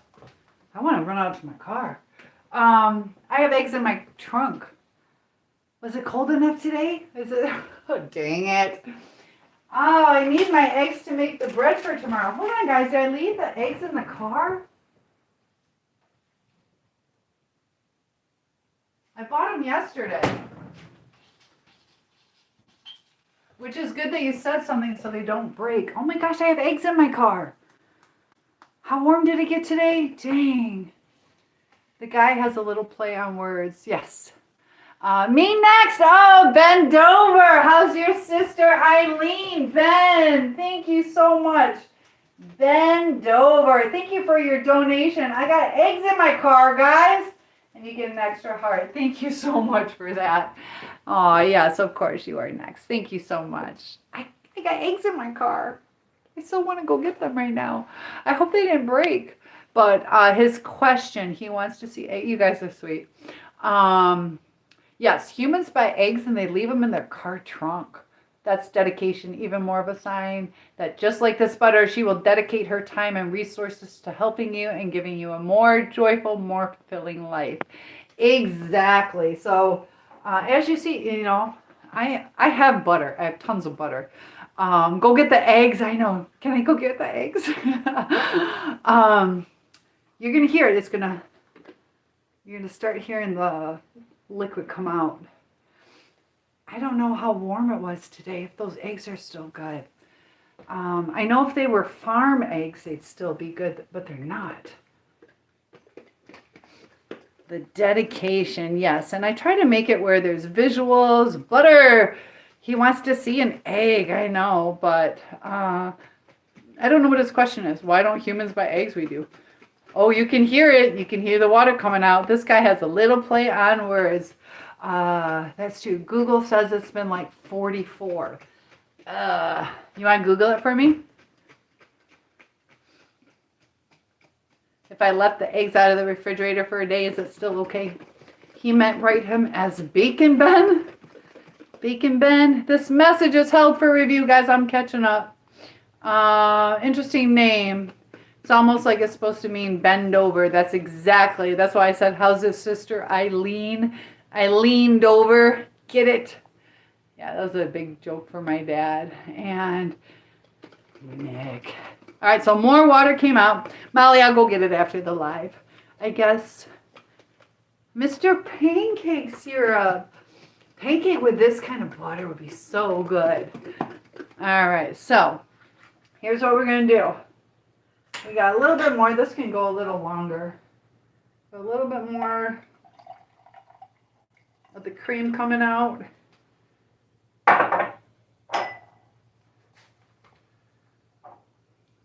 want to run out to my car. I have eggs in my trunk. Was it cold enough today? Is it? Oh, dang it. Oh, I need my eggs to make the bread for tomorrow. Hold on, guys. Did I leave the eggs in the car? I bought them yesterday. Which is good that you said something so they don't break. Oh my gosh, I have eggs in my car. How warm did it get today? Dang. The guy has a little play on words. Yes. Me next. Oh, Ben Dover. How's your sister Eileen? Ben, thank you so much. Ben Dover, thank you for your donation. I got eggs in my car, guys. And you get an extra heart. Thank you so much for that. Oh, yes, of course you are next. Thank you so much. I got eggs in my car. I still want to go get them right now. I hope they didn't break. But his question, he wants to see, you guys are sweet. Yes, humans buy eggs and they leave them in their car trunk. That's dedication, even more of a sign that just like this butter, she will dedicate her time and resources to helping you and giving you a more joyful, more fulfilling life. Exactly. So as you see, you know, I have butter. I have tons of butter. Go get the eggs. I know. Can I go get the eggs? You're going to hear it. You're going to start hearing the liquid come out. I don't know how warm it was today, if those eggs are still good. I know if they were farm eggs, they'd still be good, but they're not. The dedication, yes. And I try to make it where there's visuals, butter. He wants to see an egg, I know, but I don't know what his question is. Why don't humans buy eggs? We do. Oh, you can hear it. You can hear the water coming out. This guy has a little play on words. That's true. Google says it's been like 44. You want to Google it for me? If I left the eggs out of the refrigerator for a day, is it still okay? He meant write him as Bacon Ben. Bacon Ben. This message is held for review, guys. I'm catching up. Interesting name. It's almost like it's supposed to mean bend over. That's why I said, how's his sister Eileen? I leaned over. Get it? Yeah, that was a big joke for my dad. And Nick. All right, so more water came out. Molly, I'll go get it after the live. I guess Mr. Pancake Syrup. Pancake with this kind of butter would be so good. All right, so here's what we're going to do. We got a little bit more. This can go a little longer. A little bit more of the cream coming out. A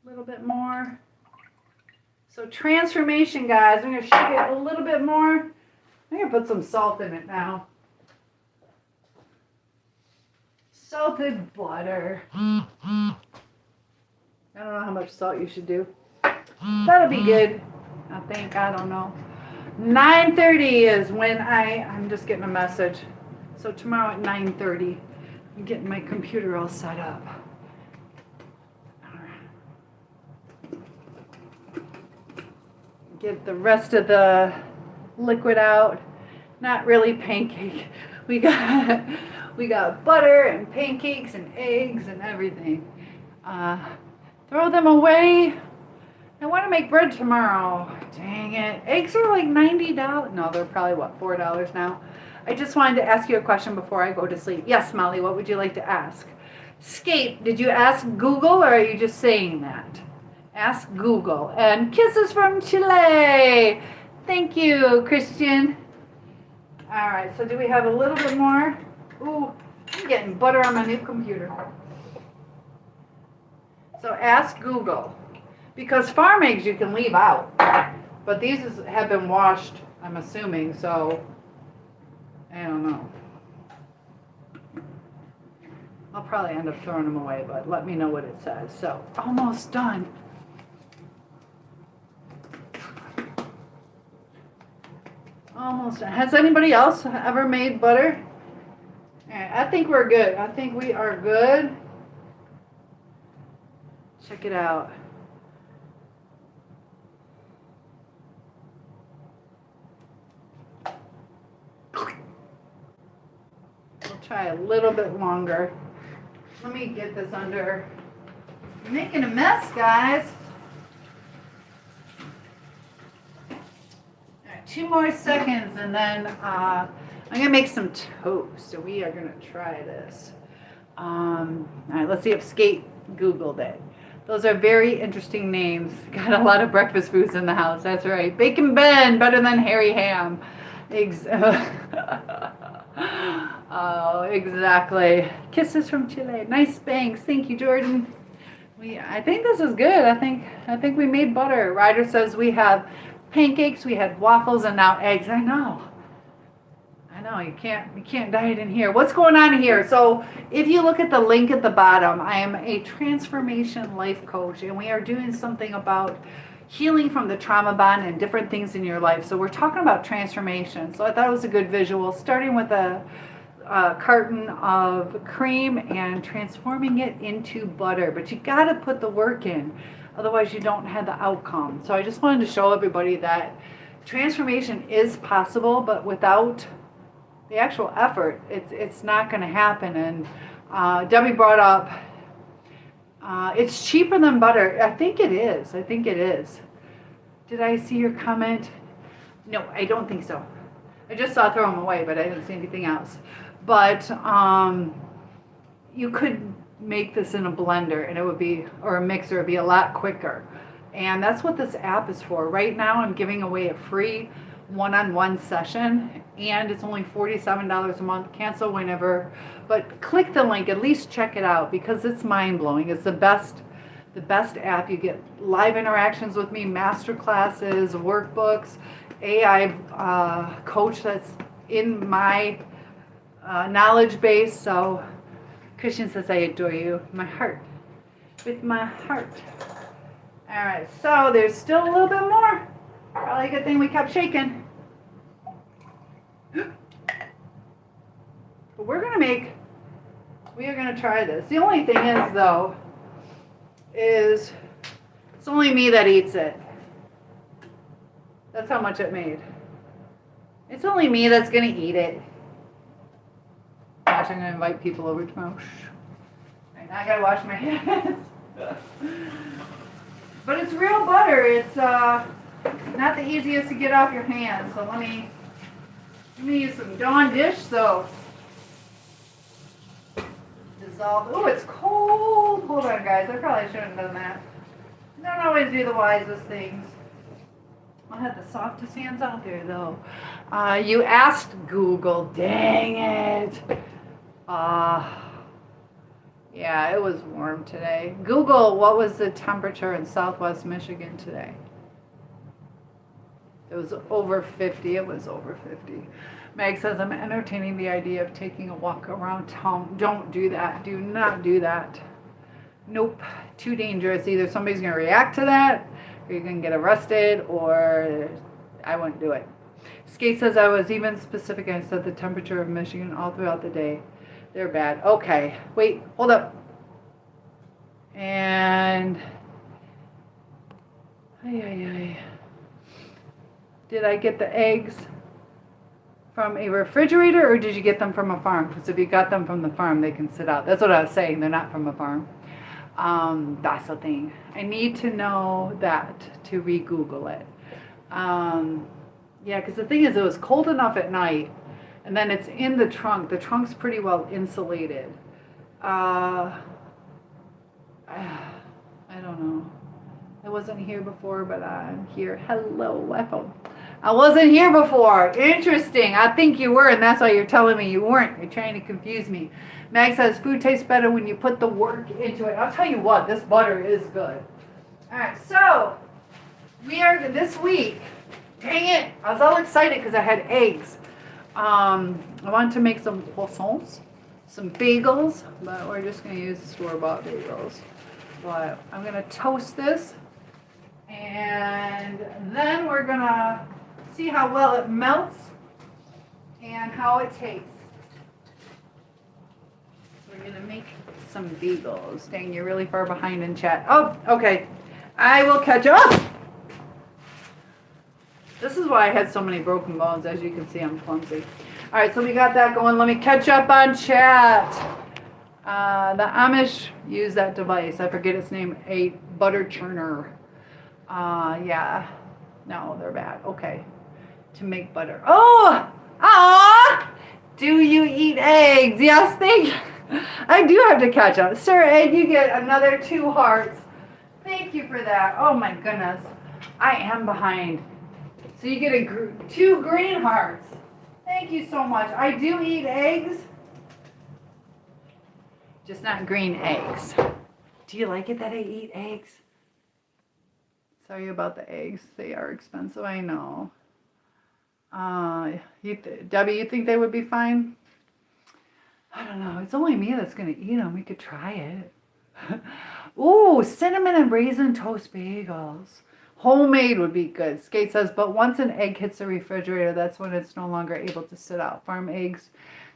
little bit more. So transformation, guys. I'm going to shake it a little bit more. I'm going to put some salt in it now. Salted butter. I don't know how much salt you should do. That'll be good. I think. I don't know. 9:30 is when I'm just getting a message. So tomorrow at 9:30, I'm getting my computer all set up. Get the rest of the liquid out. Not really pancake. We got butter and pancakes and eggs and everything. Throw them away. I want to make bread tomorrow. Dang it. Eggs are like $90. No, they're probably, what, $4 now? I just wanted to ask you a question before I go to sleep. Yes, Molly, what would you like to ask? Skate, did you ask Google or are you just saying that? Ask Google. And kisses from Chile. Thank you, Christian. All right, so do we have a little bit more? Ooh, I'm getting butter on my new computer. So ask Google. Because farm eggs you can leave out. But these have been washed, I'm assuming, so I don't know. I'll probably end up throwing them away, but let me know what it says. So, almost done. Almost done. Has anybody else ever made butter? I think we're good. I think we are good. Check it out. We'll try a little bit longer. Let me get this under. I'm making a mess, guys. All right, 2 more seconds and then I'm going to make some toast. So we are going to try this. All right, let's see if Skate Googled it. Those are very interesting names. Got a lot of breakfast foods in the house. That's right. Bacon Ben, better than Harry Ham. Oh, exactly. Kisses from Chile. Nice bangs. Thank you, Jordan. I think this is good. I think we made butter. Ryder says we have pancakes, we had waffles, and now eggs. I know. You can't diet in here. What's going on here? So if you look at the link at the bottom, I am a transformation life coach, and we are doing something about healing from the trauma bond and different things in your life. So we're talking about transformation. So I thought it was a good visual, starting with a carton of cream and transforming it into butter. But you got to put the work in, otherwise you don't have the outcome. So I just wanted to show everybody that transformation is possible, but without the actual effort, it's not going to happen. And Debbie brought up, it's cheaper than butter. I think it is. Did I see your comment? No, I don't think so. I just saw throw them away, but I didn't see anything else. But you could make this in a blender, and it would be, or a mixer, it'd be a lot quicker. And that's what this app is for. Right now, I'm giving away a free one-on-one session, and it's only $47 a month. Cancel whenever, but click the link. At least check it out because it's mind-blowing. It's the best app. You get live interactions with me, master classes, workbooks, AI coach that's in my knowledge base. So Christian says, I adore you, my heart, with my heart. All right, so there's still a little bit more. Probably a good thing we kept shaking. But we are gonna try this. The only thing is though, it's only me that eats it. That's how much it made. It's only me that's gonna eat it. Gosh, I'm gonna invite people over tomorrow. Right, now I gotta wash my hands. But it's real butter. It's not the easiest to get off your hands. So let me use some Dawn dish soap. Dissolve. Oh, it's cold. Hold on, guys. I probably shouldn't have done that. I don't always do the wisest things. I had the softest hands out there, though. You asked Google. Dang it. Yeah, it was warm today. Google, what was the temperature in Southwest Michigan today? It was over 50. It was over 50. Meg says, I'm entertaining the idea of taking a walk around town. Don't do that. Do not do that. Nope. Too dangerous. Either somebody's going to react to that, or you're going to get arrested, or I wouldn't do it. Skate says, I was even specific. I said the temperature of Michigan all throughout the day. They're bad. Okay. Wait. Hold up. And... Did I get the eggs from a refrigerator, or did you get them from a farm? Because if you got them from the farm, they can sit out. That's what I was saying. They're not from a farm. That's the thing. I need to know that to re-Google it. Yeah, because the thing is, it was cold enough at night, and then it's in the trunk. The trunk's pretty well insulated. I don't know. I wasn't here before, but I'm here. Hello, welcome. I wasn't here before. Interesting. I think you were, and that's why you're telling me you weren't. You're trying to confuse me. Mag says food tastes better when you put the work into it. I'll tell you what, this butter is good. All right, so we are this week. Dang it! I was all excited because I had eggs. I wanted to make some croissants, some bagels, but we're just going to use store-bought bagels. But I'm going to toast this, and then we're going to see how well it melts and how it tastes. So we're going to make some bagels. Dang, you're really far behind in chat. Oh, okay. I will catch up. This is why I had so many broken bones. As you can see, I'm clumsy. All right, so we got that going. Let me catch up on chat. The Amish use that device. I forget its name. A butter churner. Yeah. No, they're bad. Okay. To make butter. Oh! Do you eat eggs? Yes, thank you. I do have to catch up. Sir Egg, you get another 2 hearts. Thank you for that. Oh my goodness. I am behind. So you get 2 green hearts. Thank you so much. I do eat eggs. Just not green eggs. Do you like it that I eat eggs? Sorry about the eggs. They are expensive, I know. Debbie, you think they would be fine? I don't know. It's only me that's going to eat them. We could try it. Ooh, cinnamon and raisin toast bagels. Homemade would be good. Skate says, but once an egg hits the refrigerator, that's when it's no longer able to sit out. Farm eggs,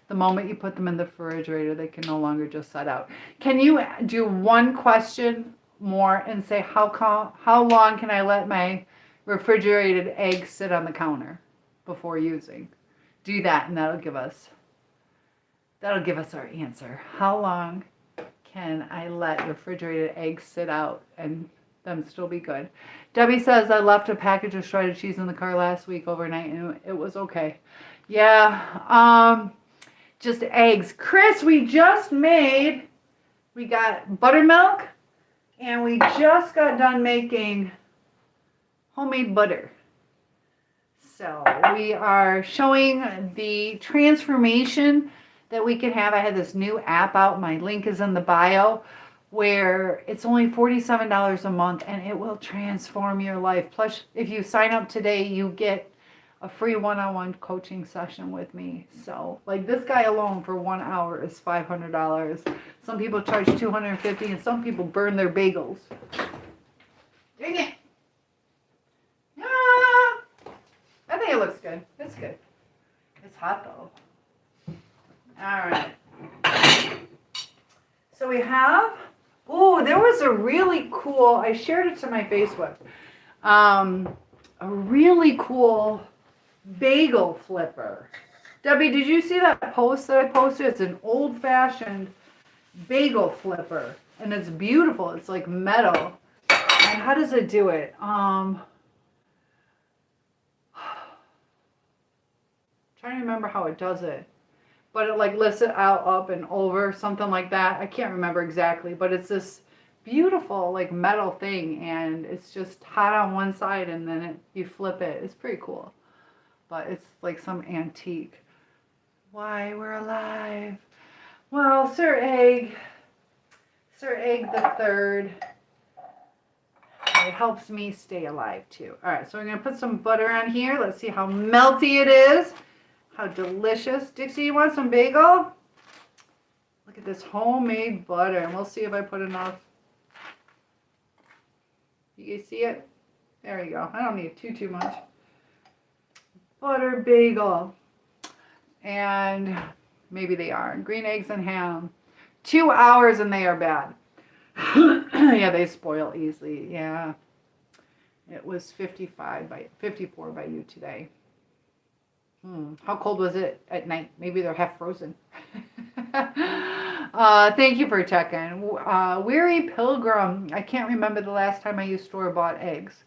the moment you put them in the refrigerator, they can no longer just sit out. Can you do one question more and say how long can I let my refrigerated eggs sit on the counter before using? Do that, and that'll give us our answer. How long can I let refrigerated eggs sit out and them still be good? Debbie says, I left a package of shredded cheese in the car last week overnight and it was okay. Yeah, just eggs. Chris, we got buttermilk and we just got done making homemade butter. So we are showing the transformation that we can have. I had this new app out. My link is in the bio, where it's only $47 a month and it will transform your life. Plus, if you sign up today, you get a free one-on-one coaching session with me. So, like this guy alone for 1 hour is $500. Some people charge $250 and some people burn their bagels. Dang it. Ah, I think it looks good. It's good. It's hot though. All right. So we have, there was a really cool, I shared it to my Facebook, a really cool bagel flipper. Debbie, did you see that post that I posted? It's an old-fashioned bagel flipper. and it's beautiful. It's like metal. And how does it do it? Trying to remember how it does it. But it like lifts it out, up and over, something like that. I can't remember exactly, but it's this beautiful like metal thing, and it's just hot on one side, and then you flip it. It's pretty cool, but it's like some antique. Why we're alive? Well, Sir Egg the Third, it helps me stay alive too. All right, so we're gonna put some butter on here. Let's see how melty it is. How delicious. Dixie, you want some bagel? Look at this homemade butter, and we'll see if I put enough. You guys see it? There we go. I don't need too much. Butter bagel. And maybe they are. Green eggs and ham. 2 hours and they are bad. Yeah, they spoil easily. Yeah. It was 54 by you today. How cold was it at night? Maybe they're half frozen. Thank you for checking. Weary Pilgrim. I can't remember the last time I used store-bought eggs.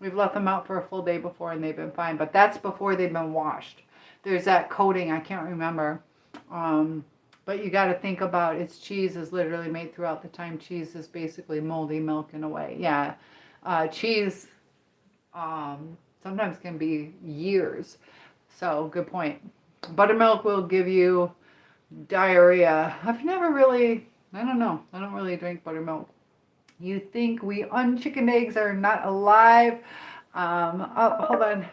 We've left them out for a full day before and they've been fine. But that's before they've been washed. There's that coating. I can't remember. But you got to think about its cheese is literally made throughout the time. Cheese is basically moldy milk in a way. Yeah. Cheese sometimes can be years. So, good point. Buttermilk will give you diarrhea. I've never really, I don't know. I don't really drink buttermilk. You think we unchickened eggs are not alive? Oh, hold on.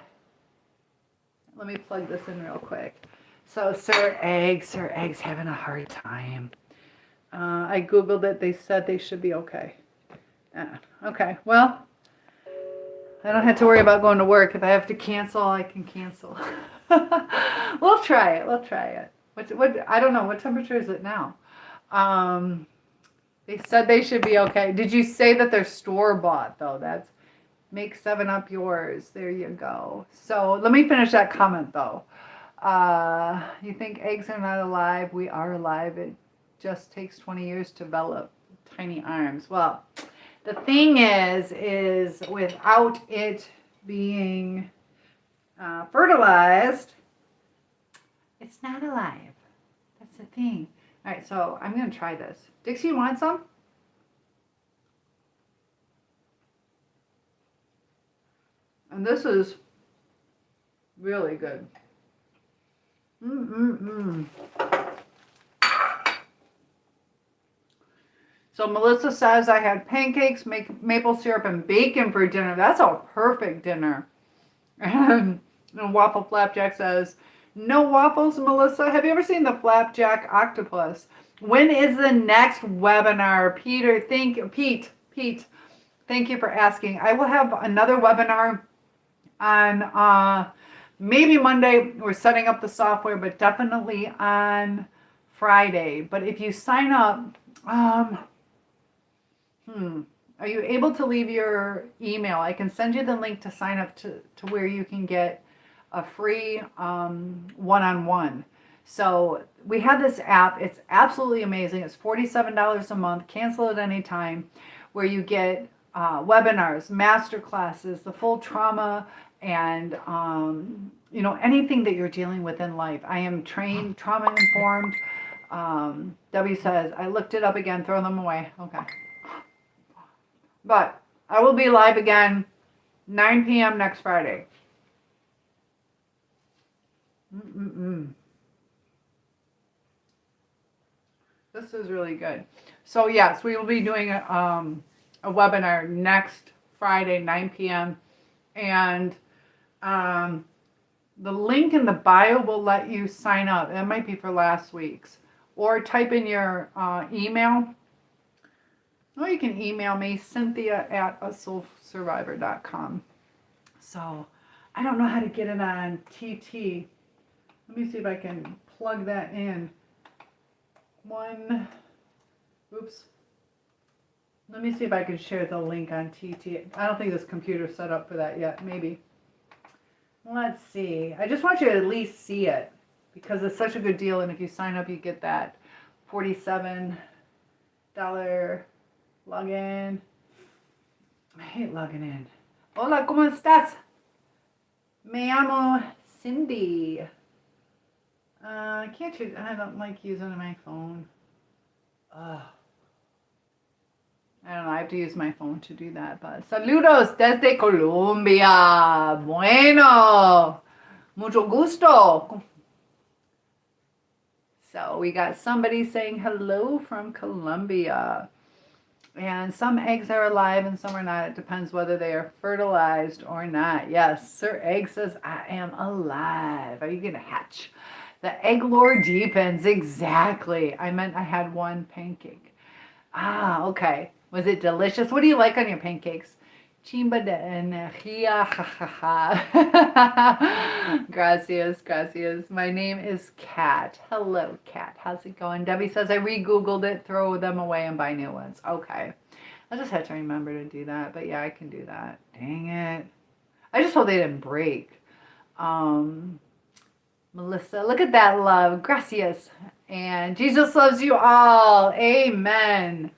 Let me plug this in real quick. So, Sir Egg's having a hard time. I Googled it. They said they should be okay. Okay, well, I don't have to worry about going to work. If I have to cancel, I can cancel. We'll try it. What? I don't know. What temperature is it now? They said they should be okay. Did you say that they're store-bought, though? That's make 7-Up yours. There you go. So let me finish that comment, though. You think eggs are not alive? We are alive. It just takes 20 years to develop tiny arms. Well, the thing is without it being fertilized, it's not alive. That's the thing. All right, so I'm going to try this. Dixie, you want some? And this is really good. So Melissa says I had pancakes, maple syrup, and bacon for dinner. That's a perfect dinner. And Waffle Flapjack says, no waffles, Melissa. Have you ever seen the Flapjack octopus? When is the next webinar? Pete, thank you for asking. I will have another webinar on maybe Monday. We're setting up the software, but definitely on Friday. But if you sign up, are you able to leave your email? I can send you the link to sign up to where you can get a free one-on-one. So we have this app. It's absolutely amazing. It's $47 a month. Cancel at any time, where you get webinars, master classes, the full trauma, and anything that you're dealing with in life. I am trained, trauma informed. Debbie says, I looked it up again. Throw them away. Okay. But I will be live again 9 p.m. next Friday. This is really good. So yes, we will be doing a webinar next Friday, 9 p.m. And the link in the bio will let you sign up. That might be for last week's. Or type in your email. Or you can email me, cynthia at asoulsurvivor.com. So I don't know how to get it on TT. Let me see if I can plug that in. Let me see if I can share the link on TT. I don't think this computer's set up for that yet. Maybe. Let's see. I just want you to at least see it, because it's such a good deal. And if you sign up, you get that $47 log in. I hate logging in. Hola, ¿cómo estás? Me llamo Cindy. I can't choose. I don't like using my phone. I don't know. I have to use my phone to do that. But saludos desde Colombia. Bueno. Mucho gusto. So we got somebody saying hello from Colombia. And some eggs are alive and some are not. It depends whether they are fertilized or not. Yes, Sir Egg says, I am alive. Are you going to hatch? The egg lore deepens. Exactly. I meant I had one pancake. Ah, okay. Was it delicious? What do you like on your pancakes? Chimba de energía. Gracias, gracias. My name is Kat. Hello, Kat. How's it going? Debbie says I re-Googled it, throw them away and buy new ones. Okay. I just had to remember to do that. But yeah, I can do that. Dang it. I just hope they didn't break. Melissa, look at that love. Gracias. And Jesus loves you all. Amen.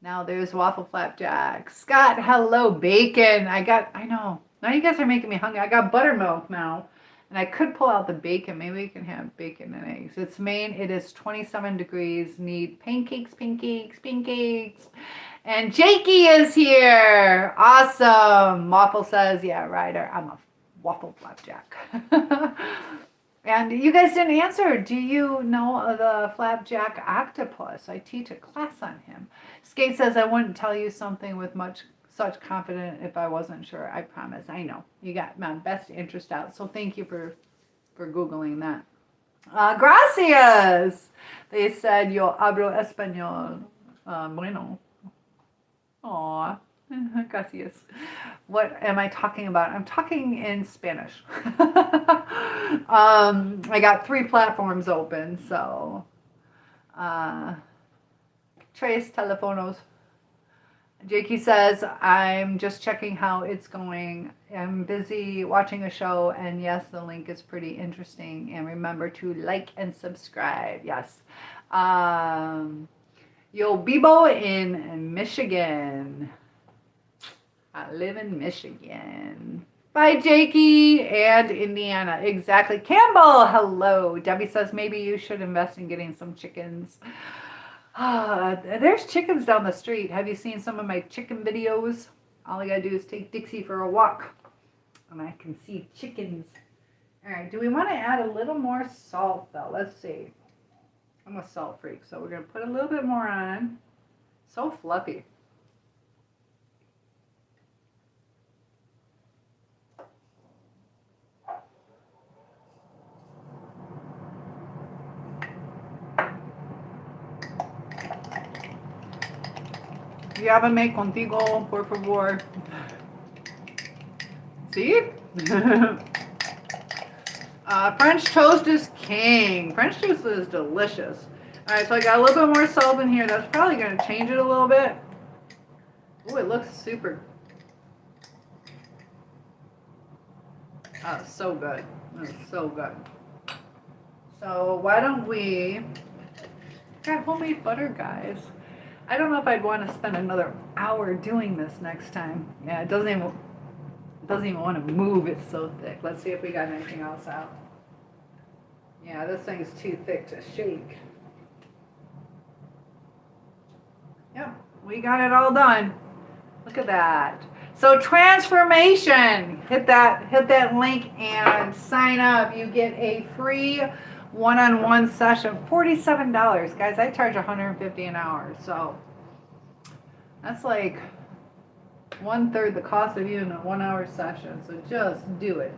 Now there's waffle flapjack. Scott, hello, bacon. I know. Now you guys are making me hungry. I got buttermilk now. And I could pull out the bacon. Maybe we can have bacon and eggs. It's Maine. It is 27 degrees. Need pancakes, pancakes, pancakes. And Jakey is here. Awesome. Waffle says, yeah, Ryder, I'm a waffle flapjack. And you guys didn't answer. Do you know the flapjack octopus? I teach a class on him. Skate says, I wouldn't tell you something with such confidence if I wasn't sure. I promise. I know. You got my best interest out. So thank you for Googling that. Gracias. They said, yo hablo español. Bueno. Aw. Gracias. What am I talking about? I'm talking in Spanish. I got 3 platforms open, so Tres Telefonos. Jakey says, I'm just checking how it's going. I'm busy watching a show, and yes, the link is pretty interesting. And remember to like and subscribe. Yes. Yo Bibo in Michigan. I live in Michigan. Bye, Jakey and Indiana. Exactly. Campbell, hello. Debbie says maybe you should invest in getting some chickens. There's chickens down the street. Have you seen some of my chicken videos? All I gotta do is take Dixie for a walk, and I can see chickens. All right. Do we want to add a little more salt, though? Let's see. I'm a salt freak, so we're gonna put a little bit more on. So fluffy. Llámame contigo, por favor. See? French toast is king. French toast is delicious. Alright, so I got a little bit more salt in here. That's probably going to change it a little bit. Oh, it looks super. Oh, so good. It's so good. So why don't we... Got homemade butter, guys. I don't know if I'd want to spend another hour doing this next time. Yeah, it doesn't even want to move. It's so thick. Let's see if we got anything else out. Yeah, this thing's too thick to shake. Yep, we got it all done. Look at that. So transformation. Hit that link and sign up. You get a free one-on-one session. $47, guys. I charge $150 an hour, so that's like 1/3 the cost of you in a 1-hour session. So just do it.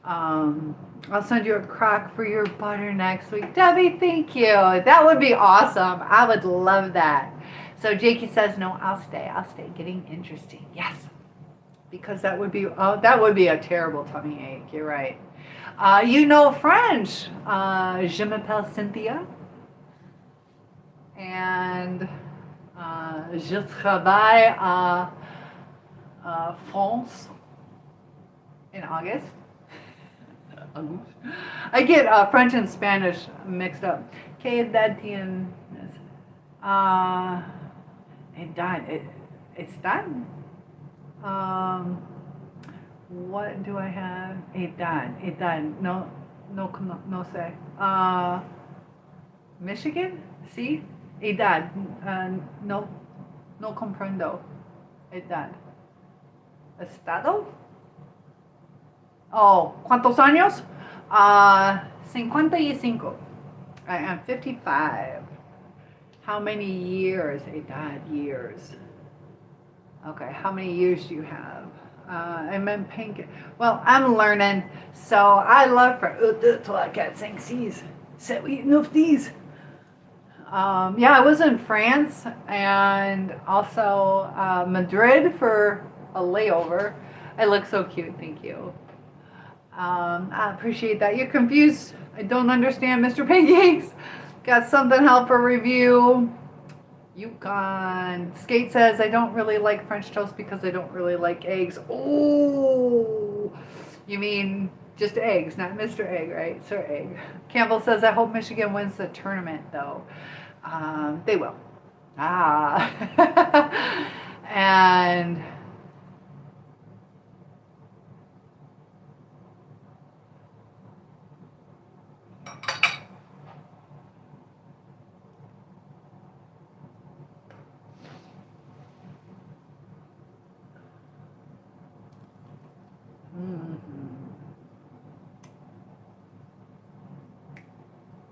I'll send you a crock for your butter next week. Debbie, thank you. That would be awesome. I would love that. So Jakey says, no, I'll stay. Getting interesting. Yes, because that would be a terrible tummy ache. You're right. You know French. Je m'appelle Cynthia. And je travaille à France in August. I get French and Spanish mixed up. Que that tienes? Uh, edad. It's done. Um, what do I have? Edad. Edad. No, no sé. Michigan? Sí. Edad. No, no comprendo. Edad. Estado? Oh, ¿cuántos años? 55. I am 55. How many years? Edad, years. Okay, how many years do you have? I'm in pink. Well, I'm learning, so I love for yeah, I was in France and also Madrid for a layover. I look so cute, thank you. I appreciate that. You're confused. I don't understand, Mr. Pancakes. Got something help for review. Yukon. Skate says, I don't really like French toast because I don't really like eggs. Oh, you mean just eggs, not Mr. Egg, right? Sir Egg. Campbell says, I hope Michigan wins the tournament, though. They will. Ah. And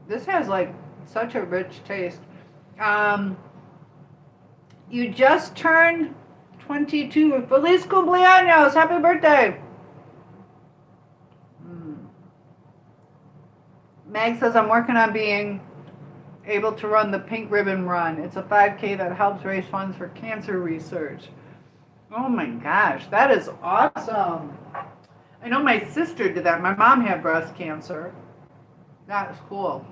this has like such a rich taste. You just turned 22. Feliz cumpleaños. Happy birthday. Mag says, I'm working on being able to run the Pink Ribbon Run. It's a 5K that helps raise funds for cancer research. Oh my gosh, that is awesome. I know my sister did that. My mom had breast cancer. That's cool.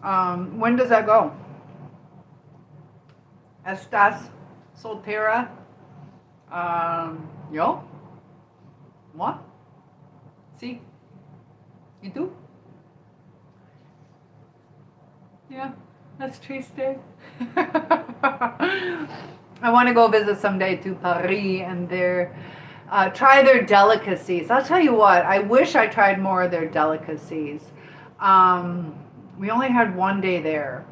When does that go? ¿Estás soltera? ¿Yo? ¿Moi? ¿Sí? ¿Y tú? Yeah, that's triste. I want to go visit someday to Paris and try their delicacies. I'll tell you what, I wish I tried more of their delicacies. We only had one day there,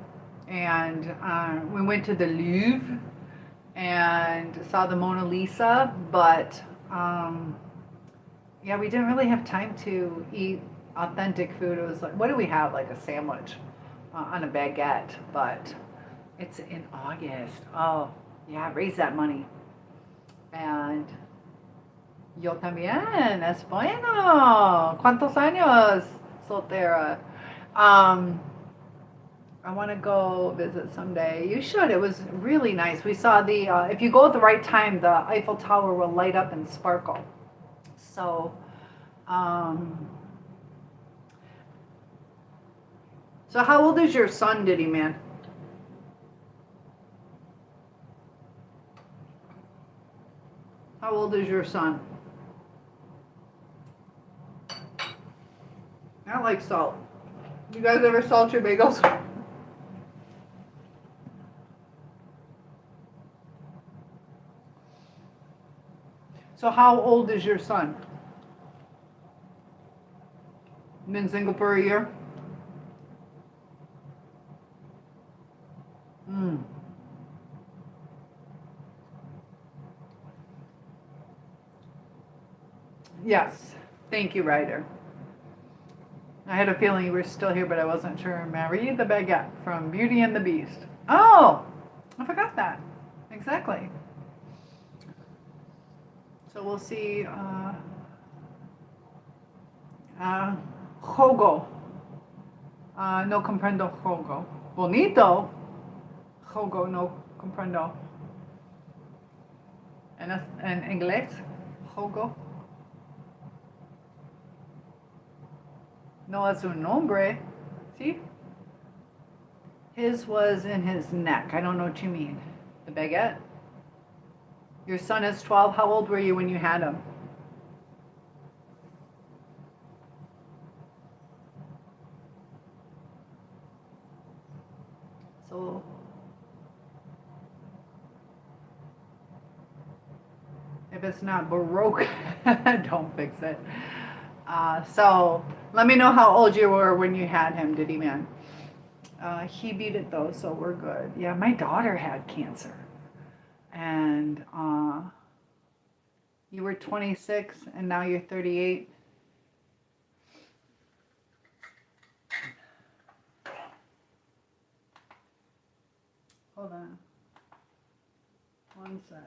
and we went to the Louvre and saw the Mona Lisa, but yeah, we didn't really have time to eat authentic food. It was like, what do we have? Like a sandwich on a baguette, but it's in August. Oh, yeah, raise that money. And yo también, es bueno. ¿Cuántos años soltera? I want to go visit someday. You should. It was really nice. We saw if you go at the right time, the Eiffel Tower will light up and sparkle. So, so how old is your son, Diddy Man? How old is your son? I like salt. You guys ever salt your bagels? So how old is your son? Been single for a year? Yes. Thank you, Ryder. I had a feeling you were still here, but I wasn't sure. Marie the Baguette from Beauty and the Beast. Oh, I forgot that. Exactly. So we'll see. Jogo. No comprendo jogo. Bonito. Jogo no comprendo. En inglés? Jogo. No es un nombre. See? His was in his neck. I don't know what you mean. The baguette? Your son is 12. How old were you when you had him? So if it's not Baroque, don't fix it. So let me know how old you were when you had him, Diddy Man. He beat it though, so we're good. Yeah, my daughter had cancer. And you were 26 and now you're 38. Hold on. One sec.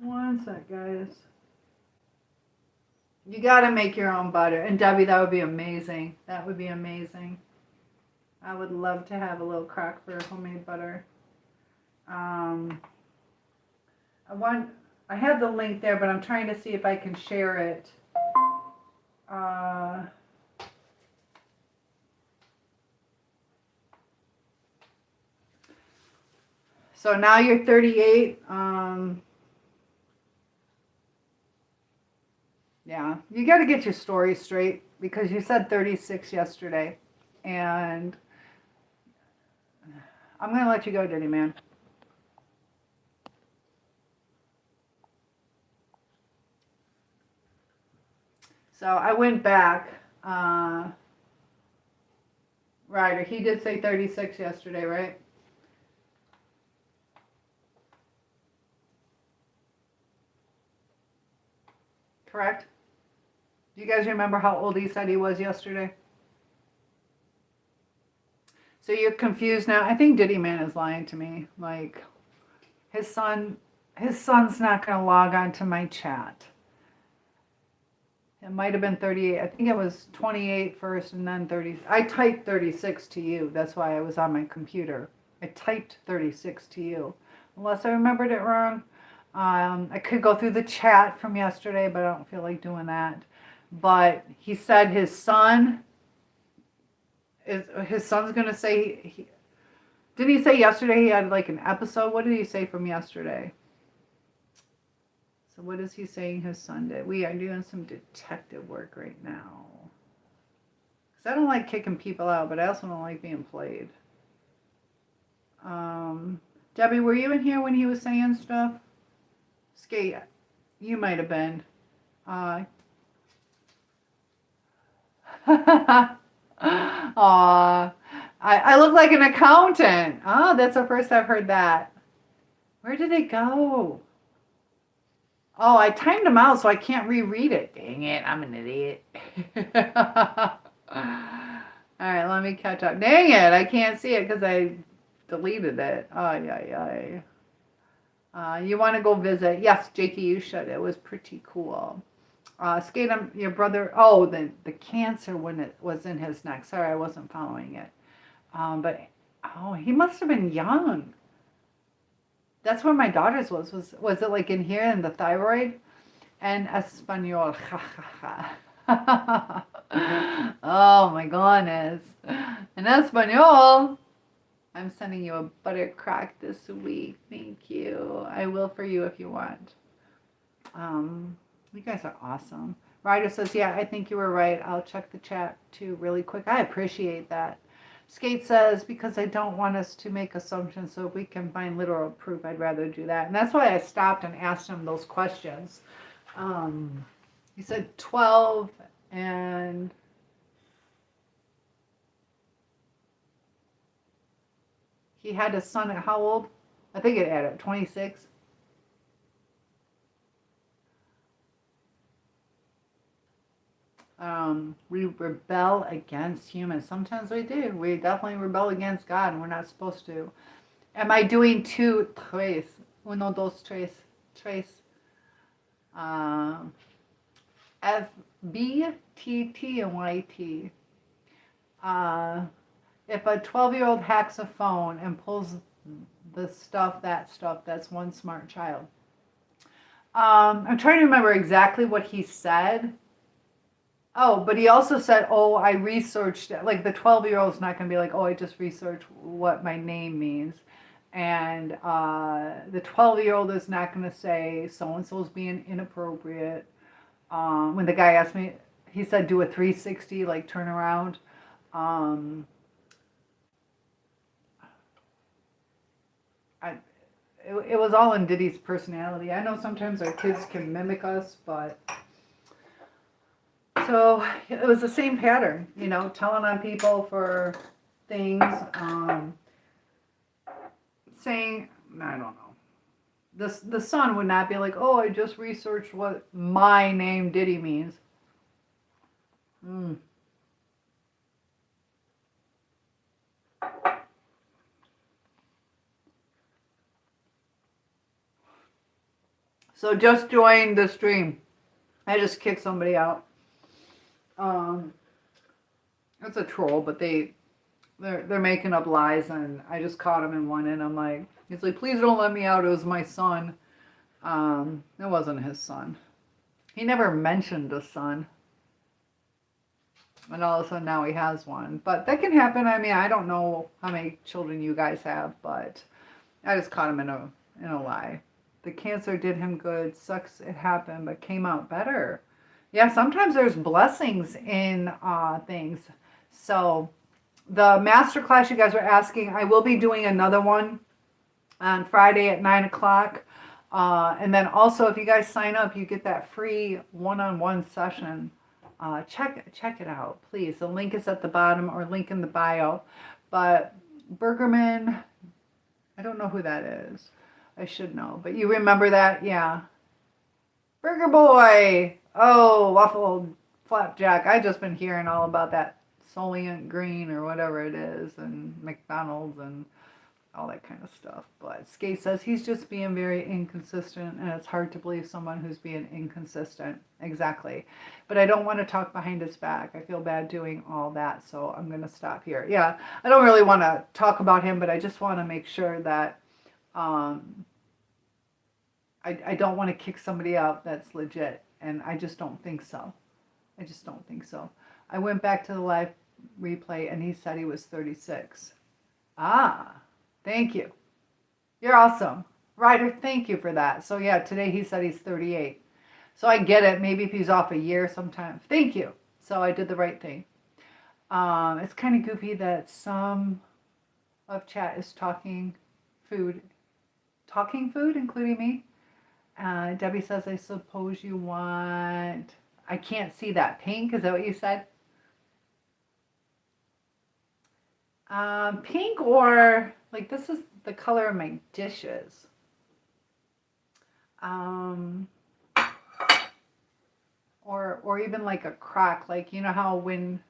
One sec, guys. You gotta make your own butter. And Debbie, that would be amazing. That would be amazing. I would love to have a little crack for homemade butter. I have the link there, but I'm trying to see if I can share it. So now you're 38. Yeah, you got to get your story straight because you said 36 yesterday. And I'm going to let you go, Diddy Man. So I went back. Ryder, he did say 36 yesterday, right? Correct? Do you guys remember how old he said he was yesterday? So you're confused now. I think Diddy Man is lying to me. Like his son's not going to log on to my chat. It might have been 38. I think it was 28 first and then 30. I typed 36 to you. That's why I was on my computer. I typed 36 to you. Unless I remembered it wrong. I could go through the chat from yesterday, but I don't feel like doing that. But he said his son's going to say, didn't he say yesterday he had like an episode? What did he say from yesterday? So what is he saying his son did? We are doing some detective work right now. Because I don't like kicking people out, but I also don't like being played. Debbie, were you in here when he was saying stuff? Skate, you might have been. Aw, I look like an accountant. Oh, that's the first I've heard that. Where did it go? Oh, I timed them out so I can't reread it. Dang it, I'm an idiot. All right, let me catch up. Dang it, I can't see it because I deleted it. You want to go visit? Yes, Jakey, you should. It was pretty cool. Skate, your brother. Oh, the cancer when it was in his neck. Sorry, I wasn't following it. But he must have been young. That's where my daughter's was. Was it like in here in the thyroid? En español. Oh my goodness. En español. I'm sending you a butter crack this week. Thank you. I will for you if you want. You guys are awesome. Ryder says, yeah, I think you were right. I'll check the chat too really quick. I appreciate that. Skate says, because I don't want us to make assumptions, so if we can find literal proof, I'd rather do that. And that's why I stopped and asked him those questions. He said 12 and... He had a son at how old? I think it added 26. We rebel against humans. Sometimes we do. We definitely rebel against God, and we're not supposed to. Am I doing two? Tres. Uno, dos, tres. Tres. FB, and YT. If a 12-year-old hacks a phone and pulls that's one smart child. I'm trying to remember exactly what he said. Oh, but he also said, oh, I researched it. Like the 12-year-old's not going to be like, oh, I just researched what my name means. And the 12-year-old is not going to say so-and-so's being inappropriate. When the guy asked me, he said do a 360, like turn around. Um, it was all in Diddy's personality. I know sometimes our kids can mimic us, but so it was the same pattern, you know, telling on people for things, saying, I don't know. The son would not be like, oh, I just researched what my name Diddy means. So just join the stream. I just kicked somebody out. It's a troll, but they're making up lies, and I just caught him in one, and I'm like, he's like, please don't let me out. It was my son. It wasn't his son. He never mentioned a son. And all of a sudden now he has one. But that can happen. I mean, I don't know how many children you guys have, but I just caught him in a lie. The cancer did him good. Sucks it happened, but came out better. Yeah, sometimes there's blessings in things. So the masterclass you guys were asking, I will be doing another one on Friday at 9 o'clock. And then also, if you guys sign up, you get that free one-on-one session. Check it out, please. The link is at the bottom or link in the bio. But Bergerman, I don't know who that is. I should know. But you remember that? Yeah. Burger Boy. Oh, Waffle Flapjack. I've just been hearing all about that Soylent Green or whatever it is, and McDonald's and all that kind of stuff. But Skate says he's just being very inconsistent, and it's hard to believe someone who's being inconsistent. Exactly. But I don't want to talk behind his back. I feel bad doing all that, so I'm going to stop here. Yeah, I don't really want to talk about him, but I just want to make sure that I don't want to kick somebody out that's legit, and I just don't think so. I just don't think so. I went back to the live replay, and he said he was 36. Ah, thank you. You're awesome. Ryder, thank you for that. So yeah, today he said he's 38. So I get it. Maybe if he's off a year sometime. Thank you. So I did the right thing. It's kind of goofy that some of chat is talking food, including me. Debbie says, I suppose you want, I can't see that pink. Is that what you said? Pink, or like this is the color of my dishes. Or even like a crack, like you know how when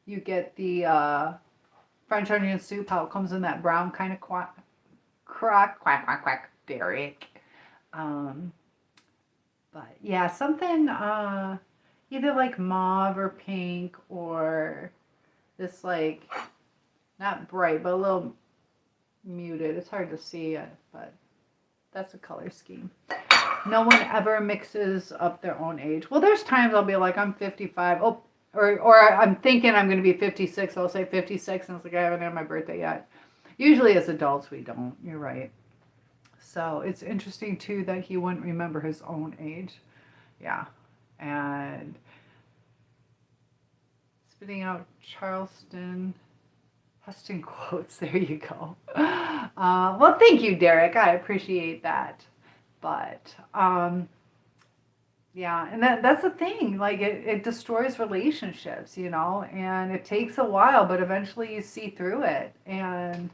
you get the French onion soup, how it comes in that brown kind of crack, quack, Derek. But yeah, something either like mauve or pink, or this like not bright but a little muted. It's hard to see it, but that's the color scheme. No one ever mixes up their own age. Well, there's times I'll be like, I'm 55. Oh, or I'm thinking I'm going to be 56. I'll say 56, and it's like I haven't had my birthday yet. Usually as adults we don't. You're right. So it's interesting too that he wouldn't remember his own age. Yeah. And spitting out Charleston Heston quotes. There you go. Well, thank you, Derek. I appreciate that. But yeah, and that's the thing. Like it destroys relationships, you know, and it takes a while, but eventually you see through it. And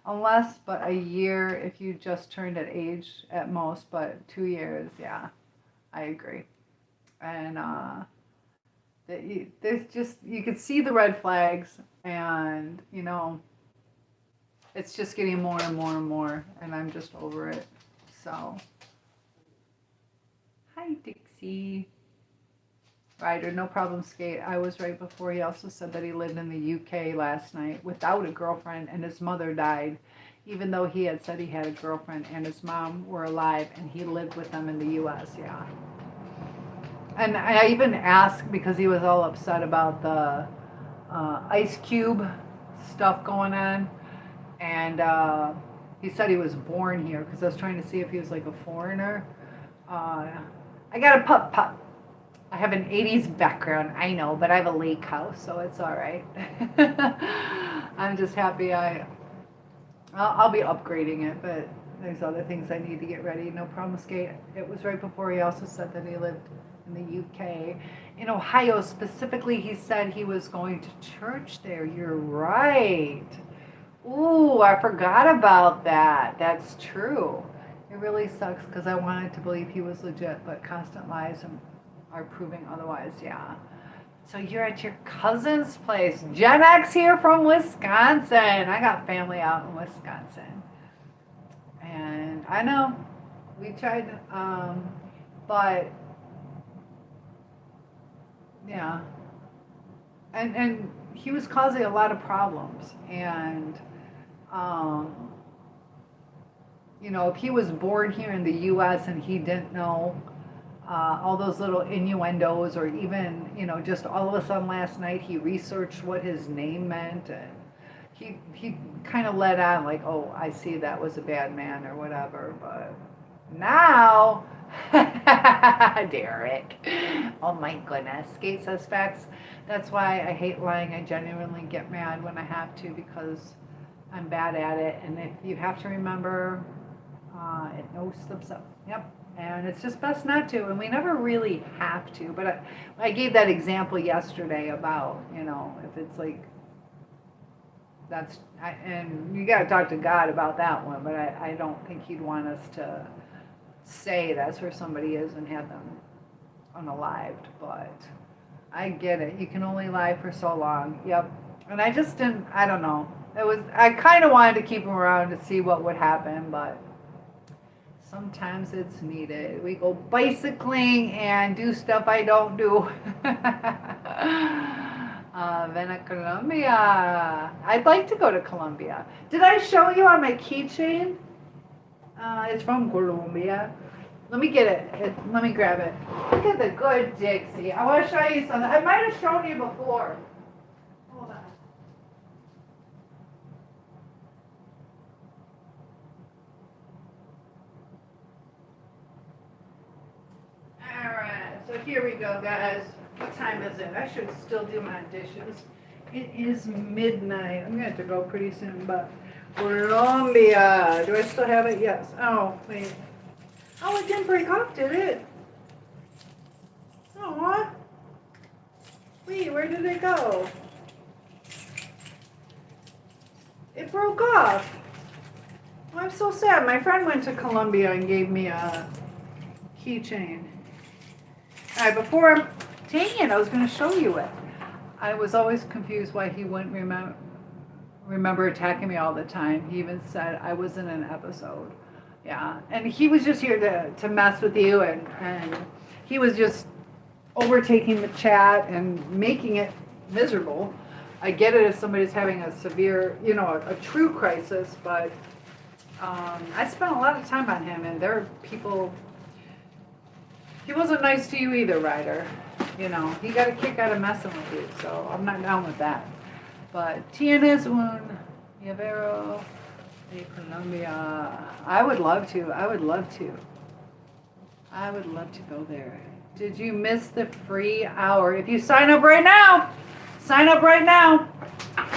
unless but a year if you just turned at age at most, but 2 years, yeah, I agree. And there's just, you can see the red flags, and you know, it's just getting more and more and more, and I'm just over it. So hi Dixie. Ryder, no problem, Skate. I was right before. He also said that he lived in the UK last night without a girlfriend, and his mother died, even though he had said he had a girlfriend and his mom were alive, and he lived with them in the US. Yeah. And I even asked, because he was all upset about the Ice Cube stuff going on, and he said he was born here, because I was trying to see if he was like a foreigner. I got a pup. I have an 80s background, I know, but I have a lake house, so it's all right. I'm just happy I'll be upgrading it, but there's other things I need to get ready. No Promise Gate. It was right before he also said that he lived in the UK. In Ohio specifically, he said he was going to church there. You're right. Ooh, I forgot about that. That's true. It really sucks because I wanted to believe he was legit, but constant lies are proving otherwise. Yeah. So you're at your cousin's place. Gen X here from Wisconsin. I got family out in Wisconsin. And I know we tried, but yeah. And he was causing a lot of problems. And, you know, if he was born here in the U.S. and he didn't know all those little innuendos, or even, you know, just all of a sudden last night he researched what his name meant, and he kind of let on like, oh, I see that was a bad man or whatever. But now, Derek, oh my goodness, Skate says facts. That's why I hate lying. I genuinely get mad when I have to because I'm bad at it. And if you have to remember, it no slips up. Yep. And it's just best not to, and we never really have to. But I gave that example yesterday about, you know, if it's like, and you got to talk to God about that one, but I don't think he'd want us to say that's where somebody is and have them unalived. But I get it. You can only lie for so long. Yep. And I just didn't, I don't know. I kind of wanted to keep him around to see what would happen, but sometimes it's needed. We go bicycling and do stuff I don't do. Then Colombia. I'd like to go to Colombia. Did I show you on my keychain? It's from Colombia. Let me get it. Let me grab it. Look at the good Dixie. I want to show you something. I might have shown you before. Hold on. Alright, so here we go, guys. What time is it? I should still do my dishes. It is midnight. I'm going to have to go pretty soon, but Colombia. Do I still have it? Yes. Oh, wait. Oh, it didn't break off, did it? Oh, wait, where did it go? It broke off. Oh, I'm so sad. My friend went to Colombia and gave me a keychain. All right, before I'm taking it, I was going to show you it. I was always confused why he wouldn't remember attacking me all the time. He even said I was in an episode. Yeah, and he was just here to mess with you, and he was just overtaking the chat and making it miserable. I get it if somebody's having a severe, you know, a true crisis, but I spent a lot of time on him, and there are people. He wasn't nice to you either, Ryder. You know, he got a kick out of messing with you, so I'm not down with that. But tienes un llavero de Colombia. I would love to. I would love to go there. Did you miss the free hour? If you sign up right now,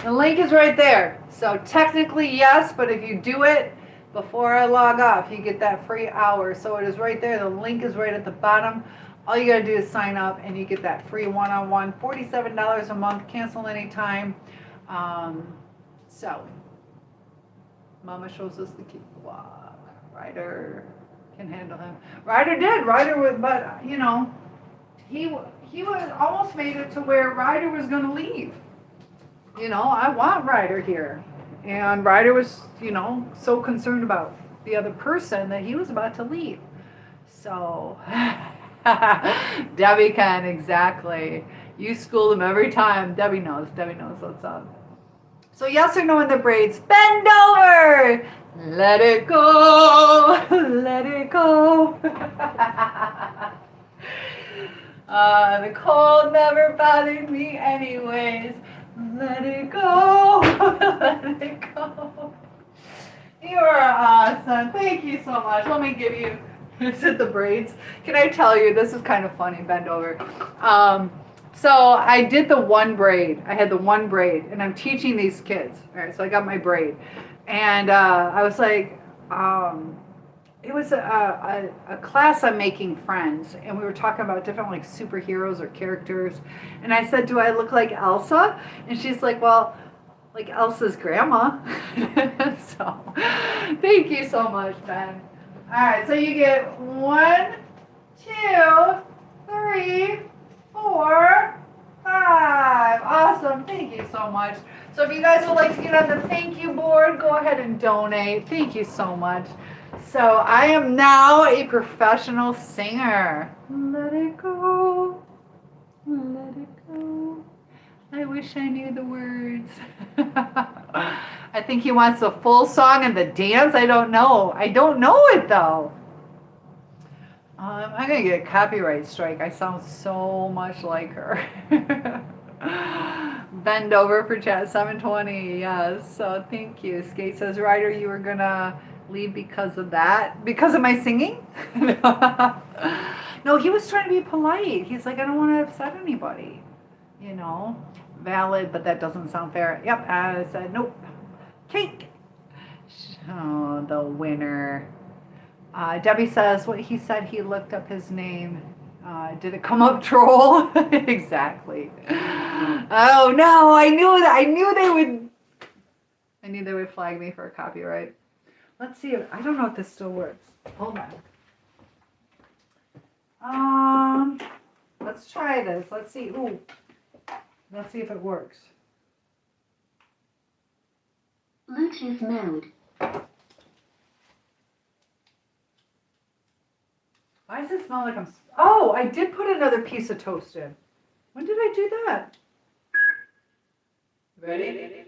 The link is right there. So technically, yes, but if you do it before I log off, you get that free hour. So it is right there. The link is right at the bottom. All you got to do is sign up and you get that free one-on-one, $47 a month, cancel anytime. So, Mama shows us the key. Wow, Ryder can handle him. Ryder did. Ryder was, but you know, he was almost made it to where Ryder was going to leave. You know, I want Ryder here. And Ryder was, you know, so concerned about the other person that he was about to leave. So, Debbie can, exactly. You school them every time. Debbie knows what's up. So yes or no in the braids. Bend over. Let it go. Let it go. The cold never bothered me anyways. Let it go. Let it go. You are awesome. Thank you so much. Let me give you Is it the braids? Can I tell you, this is kind of funny, bend over. So I did the one braid. I had the one braid, and I'm teaching these kids. All right, so I got my braid. And I was like, it was a class on making friends, and we were talking about different like superheroes or characters. And I said, do I look like Elsa? And she's like, well, like Elsa's grandma. So thank you so much, Ben. All right, so you get 1, 2, 3, 4, 5. Awesome. Thank you so much. So if you guys would like to get on the thank you board, go ahead and donate. Thank you so much. So I am now a professional singer. Let it go. Let it go. I wish I knew the words. I think he wants the full song and the dance. I don't know. I don't know it though. I'm going to get a copyright strike. I sound so much like her. Bend over for chat 720. Yes. So thank you. Skate says, Ryder, you were going to leave because of that? Because of my singing? No, he was trying to be polite. He's like, I don't want to upset anybody. You know, valid, but that doesn't sound fair. Yep. I said, nope. Cake. Oh, the winner. Debbie says, what he said, he looked up his name. Did it come up troll? Exactly. Oh no, I knew that. I knew they would flag me for a copyright. Let's see. I don't know if this still works. Hold on. Let's try this. Let's see. Ooh. Let's see if it works. Bluetooth mode. Why does it smell like I'm... Oh, I did put another piece of toast in. When did I do that? Ready?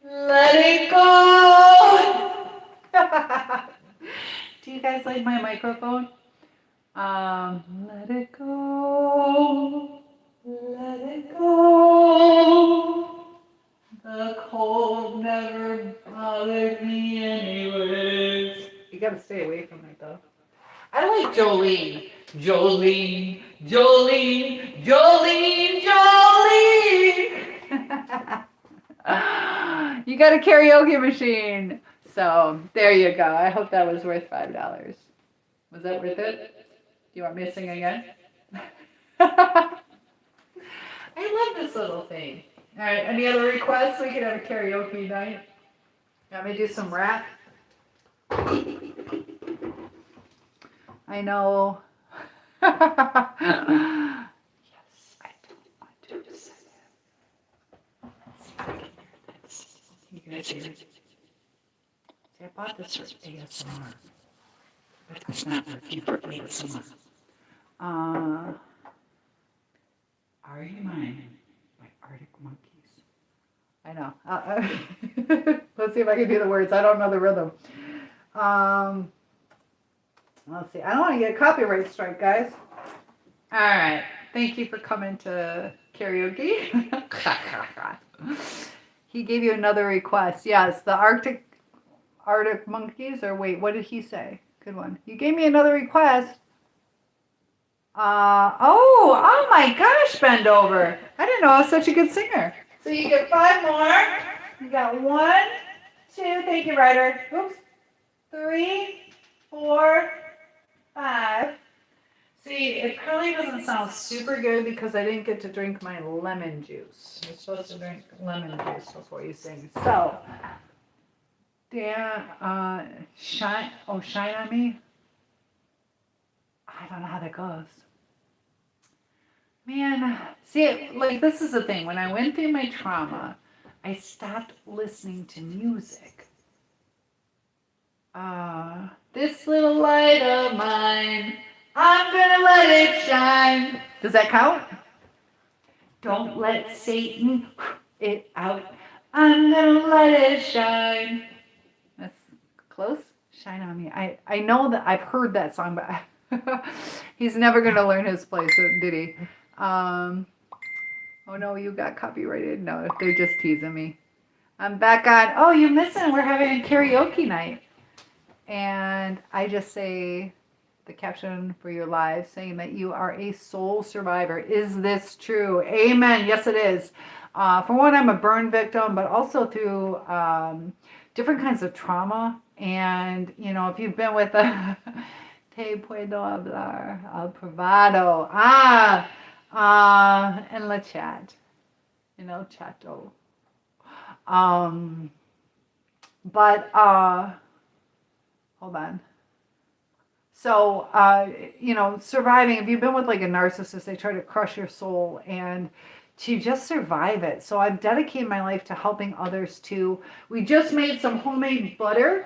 Let it go! Do you guys like my microphone? Let it go. Let it go. The cold never bothered me anyways. You gotta stay away from it though. I like Jolene. Jolene, Jolene, Jolene, Jolene. You got a karaoke machine. So there you go. I hope that was worth $5. Was that worth it? Do you want me to sing again? I love this little thing. All right, any other requests? We could have a karaoke night. Want me to do some rap? I know. Yes, I don't want to upset him. Let's see if I can hear this. You guys hear it? See, I bought this for ASMR. But it's not working for ASMR. Are You Mine by Arctic Monkeys. I know. Let's see if I can do the words. I don't know the rhythm. Let's see. I don't want to get a copyright strike, guys. All right. Thank you for coming to karaoke. He gave you another request. Yes, the Arctic Monkeys. Or wait, what did he say? Good one. You gave me another request. Oh my gosh, bend over. I didn't know I was such a good singer. So you get 5 more. You got 1, 2. Thank you, Ryder. Oops. 3, 4, 5. See, it probably doesn't sound super good because I didn't get to drink my lemon juice. You're supposed to drink lemon juice before you sing. So, shine on me. I don't know how that goes. Man, see, like this is the thing. When I went through my trauma, I stopped listening to music. This little light of mine, I'm gonna let it shine. Does that count? Don't let Satan it out. I'm gonna let it shine. That's close. Shine on me. I know that I've heard that song, but he's never gonna learn his place, did he? Oh no, you got copyrighted. No, they're just teasing me. I'm back on. Oh, you missing? We're having a karaoke night. And I just say, the caption for your live saying that you are a soul survivor. Is this true? Amen. Yes, it is. For one, I'm a burn victim, but also through different kinds of trauma. And, you know, if you've been with a te puedo hablar al privado. En la chat. En el chato. But hold on. So, you know, surviving, if you've been with like a narcissist, they try to crush your soul and to just survive it. So I've dedicated my life to helping others too. We just made some homemade butter.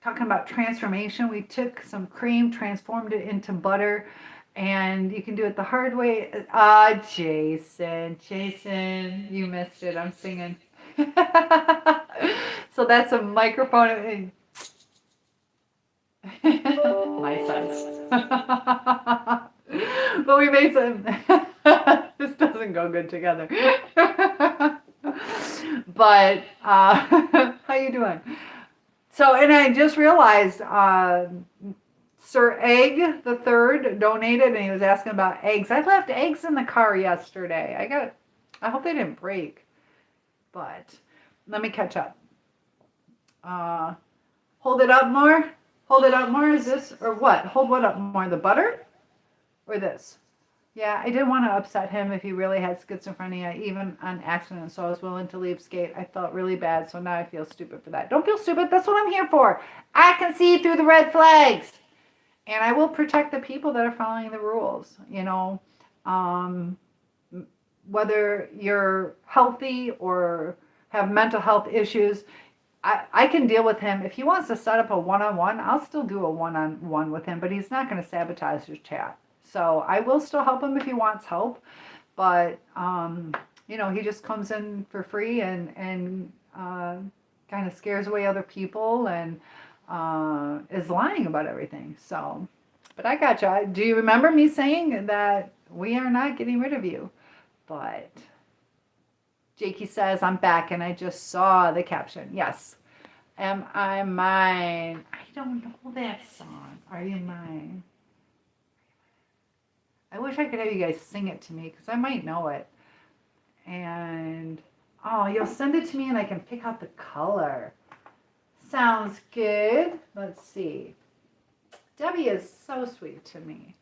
Talking about transformation, we took some cream, transformed it into butter, and you can do it the hard way. Jason, you missed it. I'm singing. So that's a microphone. My size. But we made some. This doesn't go good together. But how you doing? So, and I just realized Sir Egg the Third donated, and he was asking about eggs. I left eggs in the car yesterday. I hope they didn't break. But let me catch up. Hold it up more. Hold it up more. Is this or what? Hold what up more? The butter or this? Yeah, I didn't want to upset him if he really had schizophrenia, even on accident. So I was willing to leave skate. I felt really bad, so now I feel stupid for that. Don't feel stupid. That's what I'm here for. I can see through the red flags, and I will protect the people that are following the rules. You know, whether you're healthy or have mental health issues, I can deal with him. If he wants to set up a one-on-one, I'll still do a one-on-one with him, but he's not going to sabotage his chat. So I will still help him if he wants help, but you know, he just comes in for free and kind of scares away other people and is lying about everything. So, but I gotcha. Do you remember me saying that we are not getting rid of you? But Jakey says, I'm back and I just saw the caption. Yes. Am I mine? I don't know that song. Are you mine? I wish I could have you guys sing it to me because I might know it. And, oh, you'll send it to me and I can pick out the color. Sounds good. Let's see. Debbie is so sweet to me.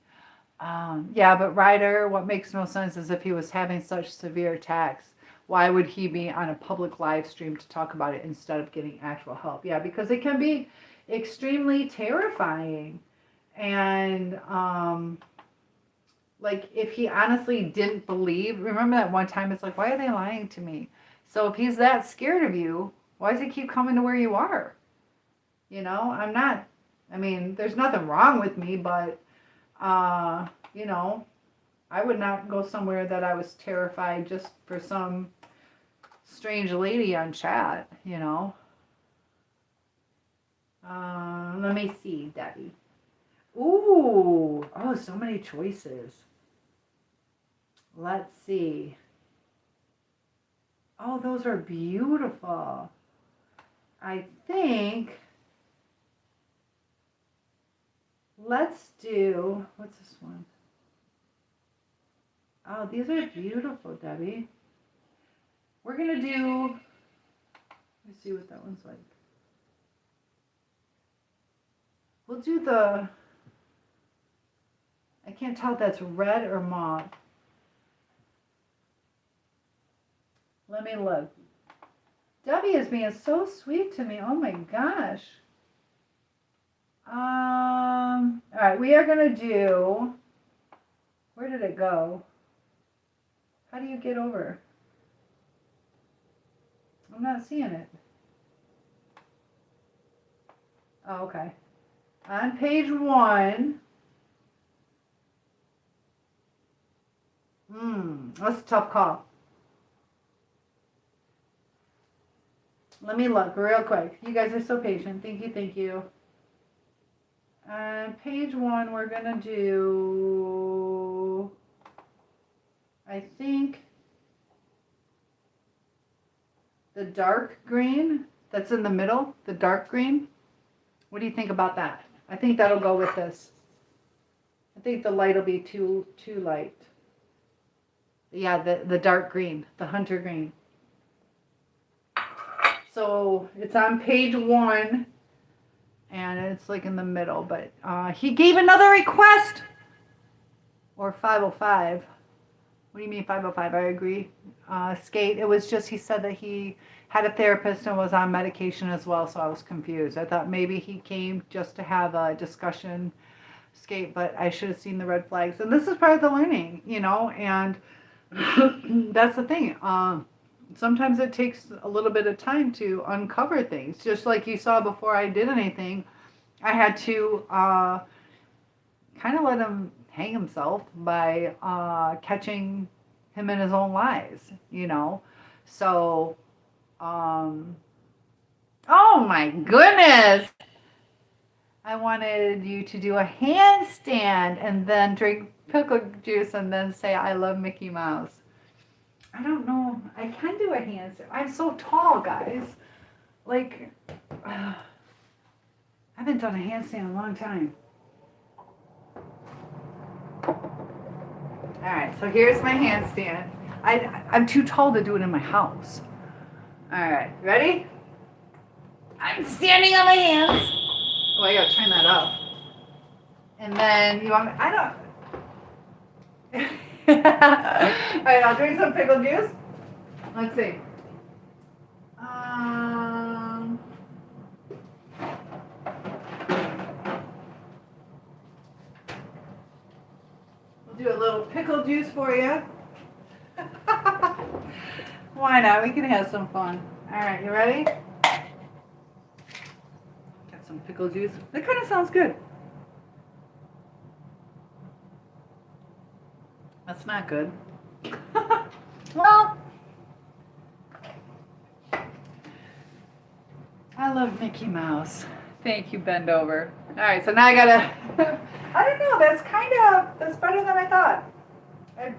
Yeah, but Ryder, what makes no sense is if he was having such severe attacks, why would he be on a public live stream to talk about it instead of getting actual help? Yeah, because it can be extremely terrifying. And, like, if he honestly didn't believe, remember that one time, it's like, why are they lying to me? So if he's that scared of you, why does he keep coming to where you are? You know, there's nothing wrong with me, but, you know, I would not go somewhere that I was terrified just for some strange lady on chat, you know. Let me see, Debbie. Ooh, oh, so many choices. Let's see. Oh, those are beautiful. I think let's do, what's this one? Oh, these are beautiful, Debbie. We're going to do, let me see what that one's like. We'll do the, I can't tell if that's red or mauve. Let me look. Debbie is being so sweet to me. Oh my gosh. All right, we are going to do, where did it go? How do you get over? I'm not seeing it. Oh, okay. On page 1. That's a tough call. Let me look real quick. You guys are so patient. Thank you, thank you. On page 1, we're going to do, I think, the dark green that's in the middle, the dark green. What do you think about that? I think that'll go with this. I think the light will be too light. Yeah, the dark green, the hunter green. So it's on page 1, and it's like in the middle. But he gave another request, or 505. What do you mean 505? I agree. Skate. It was just he said that he had a therapist and was on medication as well, so I was confused. I thought maybe he came just to have a discussion, Skate, but I should have seen the red flags. And this is part of the learning, you know, and that's the thing. Sometimes it takes a little bit of time to uncover things. Just like you saw before I did anything, I had to kind of let him hang himself by catching him in his own lies, you know. So, oh my goodness. I wanted you to do a handstand and then drink pickle juice and then say, I love Mickey Mouse. I don't know. I can do a handstand. I'm so tall, guys. Like, I haven't done a handstand in a long time. All right, so here's my handstand. I'm too tall to do it in my house. All right, ready? I'm standing on my hands. Oh, I gotta turn that up. And then you want me, I don't. All right, I'll drink some pickle juice. Let's see. We'll do a little pickle juice for you. Why not? We can have some fun. All right, you ready? Got some pickle juice. That kind of sounds good. That's not good. Well, I love Mickey Mouse. Thank you, bend over. All right, so now I gotta, I don't know, that's better than I thought.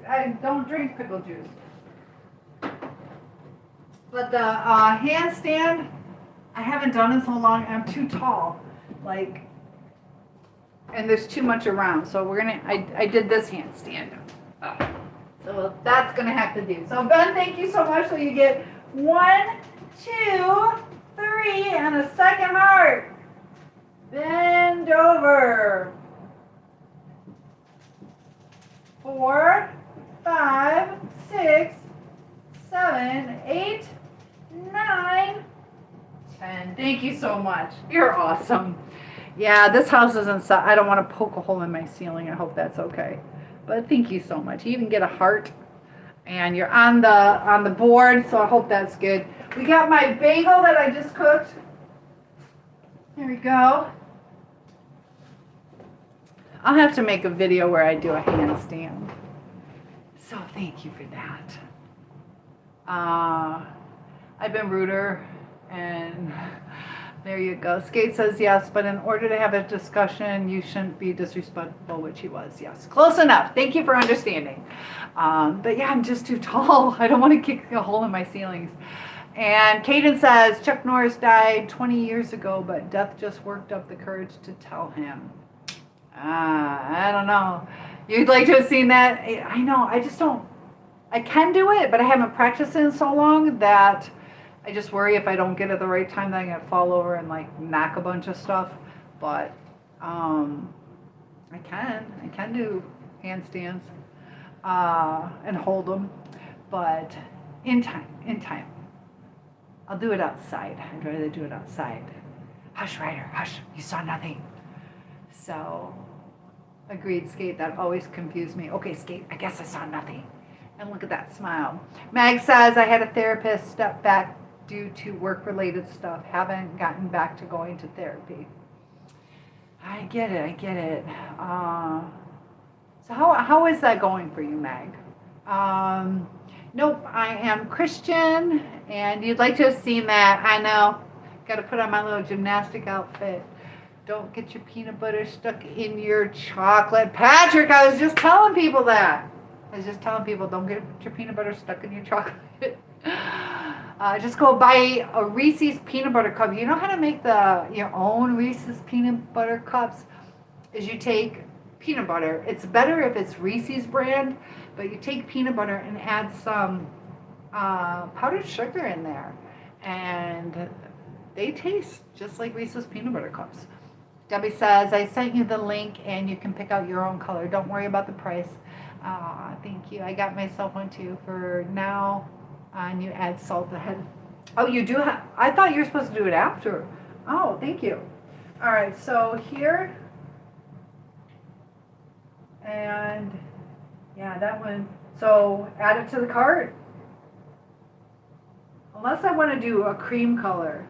I don't drink pickle juice. But the handstand, I haven't done it so long, I'm too tall. Like, and there's too much around. So we're gonna, I did this handstand. So that's gonna have to do. So Ben, thank you so much. So you get 1, 2, 3, and a second heart. Bend over. 4, 5, 6, 7, 8, 9, 10. Thank you so much. You're awesome. Yeah, this house isn't. I don't want to poke a hole in my ceiling. I hope that's okay. But thank you so much. You even get a heart, and you're on the board. So I hope that's good. We got my bagel that I just cooked. Here we go. I'll have to make a video where I do a handstand. So thank you for that. I've been ruder, and there you go. Skate says yes, but in order to have a discussion, you shouldn't be disrespectful, which he was. Yes, close enough. Thank you for understanding. But yeah, I'm just too tall. I don't want to kick a hole in my ceilings. And Caden says Chuck Norris died 20 years ago, but death just worked up the courage to tell him. I don't know. You'd like to have seen that? I know. I just don't. I can do it, but I haven't practiced it in so long that I just worry if I don't get it at the right time that I'm going to fall over and like knock a bunch of stuff. But I can do handstands and hold them, but in time. I'll do it outside. I'd rather do it outside. Hush, Ryder, hush. You saw nothing. So, agreed, Skate. That always confused me. Okay, Skate, I guess I saw nothing. And look at that smile. Mag says, I had a therapist step back due to work-related stuff. Haven't gotten back to going to therapy. I get it. So how is that going for you, Mag? Nope, I am Christian, and you'd like to have seen that. I know. Got to put on my little gymnastic outfit. Don't get your peanut butter stuck in your chocolate. Patrick, I was just telling people that. Don't get your peanut butter stuck in your chocolate. Just go buy a Reese's peanut butter cup. You know how to make your own Reese's peanut butter cups? Is you take peanut butter. It's better if it's Reese's brand, but you take peanut butter and add some powdered sugar in there, and they taste just like Reese's peanut butter cups. Debbie says, I sent you the link and you can pick out your own color. Don't worry about the price. Thank you. I got myself one too for now. And you add salt ahead. Oh, you do have, I thought you were supposed to do it after. Oh, thank you. All right, so here. And yeah, that one. So add it to the cart. Unless I want to do a cream color.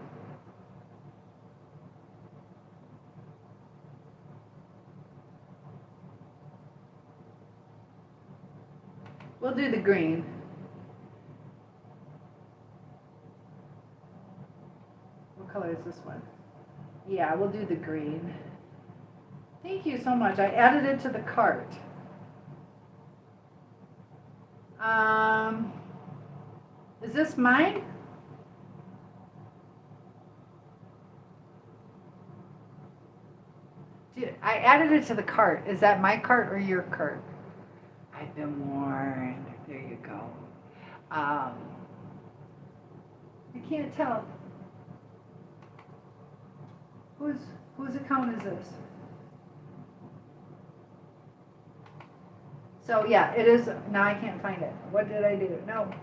We'll do the green. What color is this one? Yeah, we'll do the green. Thank you so much. I added it to the cart. Is this mine? I added it to the cart. Is that my cart or your cart? I've been warned. There you go. I can't tell. Whose account is this? So yeah, it is. Now I can't find it. What did I do? No.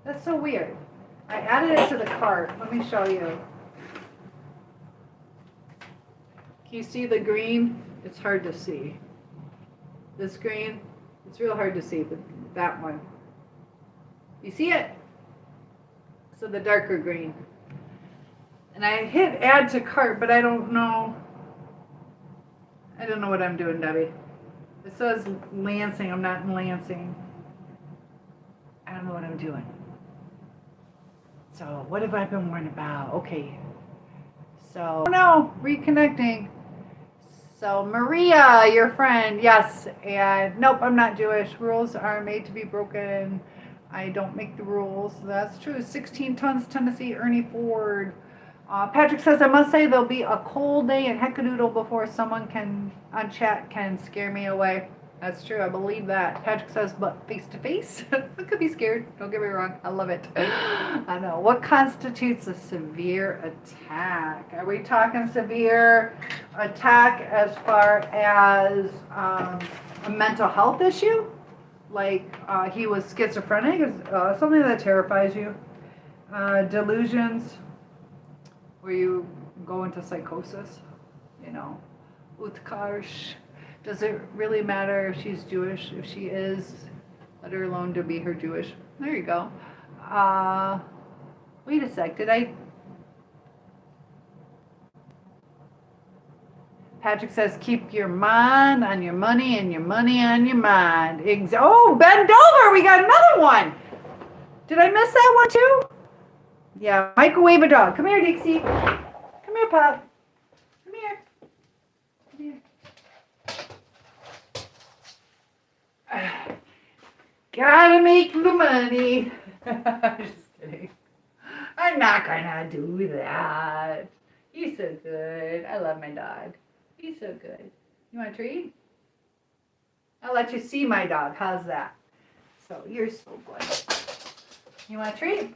That's so weird. I added it to the cart. Let me show you. Can you see the green? It's hard to see. This green, it's real hard to see, but that one. You see it? So the darker green. And I hit add to cart, but I don't know. I don't know what I'm doing, Debbie. It says Lansing. I'm not in Lansing. I don't know what I'm doing. So what have I been warned about? Okay. So, oh no, reconnecting. So Maria, your friend, yes, and nope, I'm not Jewish. Rules are made to be broken. I don't make the rules. That's true. 16 tons, Tennessee, Ernie Ford. Patrick says, I must say there'll be a cold day in Heckadoodle before someone on chat can scare me away. That's true. I believe that. Patrick says, but face to face? I could be scared. Don't get me wrong. I love it. I know. What constitutes a severe attack? Are we talking severe attack as far as a mental health issue? Like he was schizophrenic? Is something that terrifies you? Delusions? Where you go into psychosis? You know? Utkarsh. Does it really matter if she's Jewish? If she is, let her alone to be her Jewish. There you go. Wait a sec. Did I? Patrick says, keep your mind on your money and your money on your mind. Oh, bend over. We got another one. Did I miss that one too? Yeah, microwave a dog. Come here, Dixie. Come here, Pop. Come here. Come here. Gotta make the money. Just kidding. I'm not gonna do that. He's so good. I love my dog. He's so good. You want a treat? I'll let you see my dog. How's that? So you're so good. You want a treat?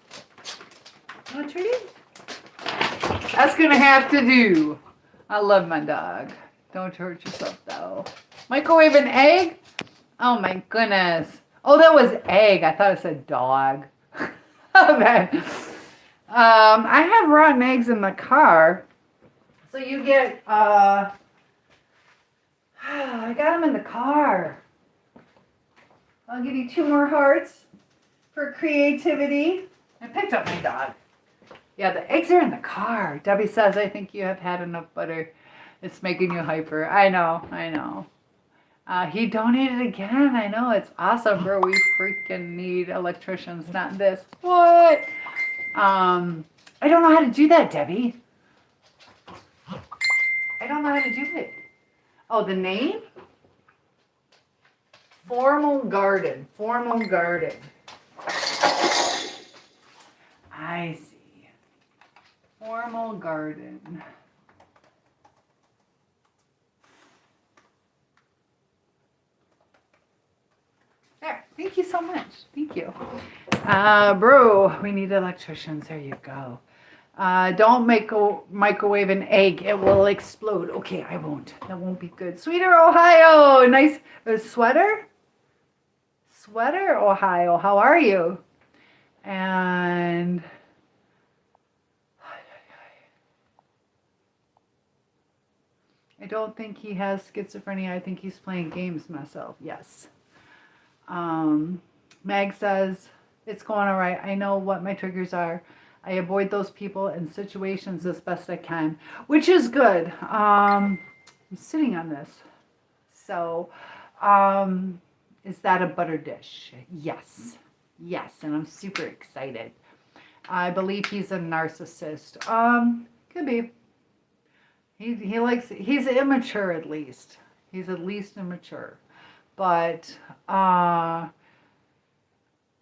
You want a treat? That's gonna have to do. I love my dog. Don't hurt yourself though. Microwave an egg? Oh my goodness. Oh, that was egg. I thought it said dog. Okay. I have rotten eggs in the car. So you get, I got them in the car. I'll give you 2 more hearts for creativity. I picked up my dog. Yeah, the eggs are in the car. Debbie says, I think you have had enough butter. It's making you hyper. I know. He donated again. I know. It's awesome, bro. We freaking need electricians, not this. What? I don't know how to do that, Debbie. I don't know how to do it. Oh, the name? Formal Garden. Formal Garden. garden. There, thank you so much. Thank you. Brew, we need electricians. There you go. Don't microwave an egg. It will explode. Okay, I won't. That won't be good. Sweeter, Ohio. Nice sweater. Sweater, Ohio. How are you? And I don't think he has schizophrenia. I think he's playing games myself. Yes. Mag says, it's going all right. I know what my triggers are. I avoid those people and situations as best I can, which is good. I'm sitting on this. So, is that a butter dish? Yes. Yes, and I'm super excited. I believe he's a narcissist. Could be. He's immature at least. He's at least immature. But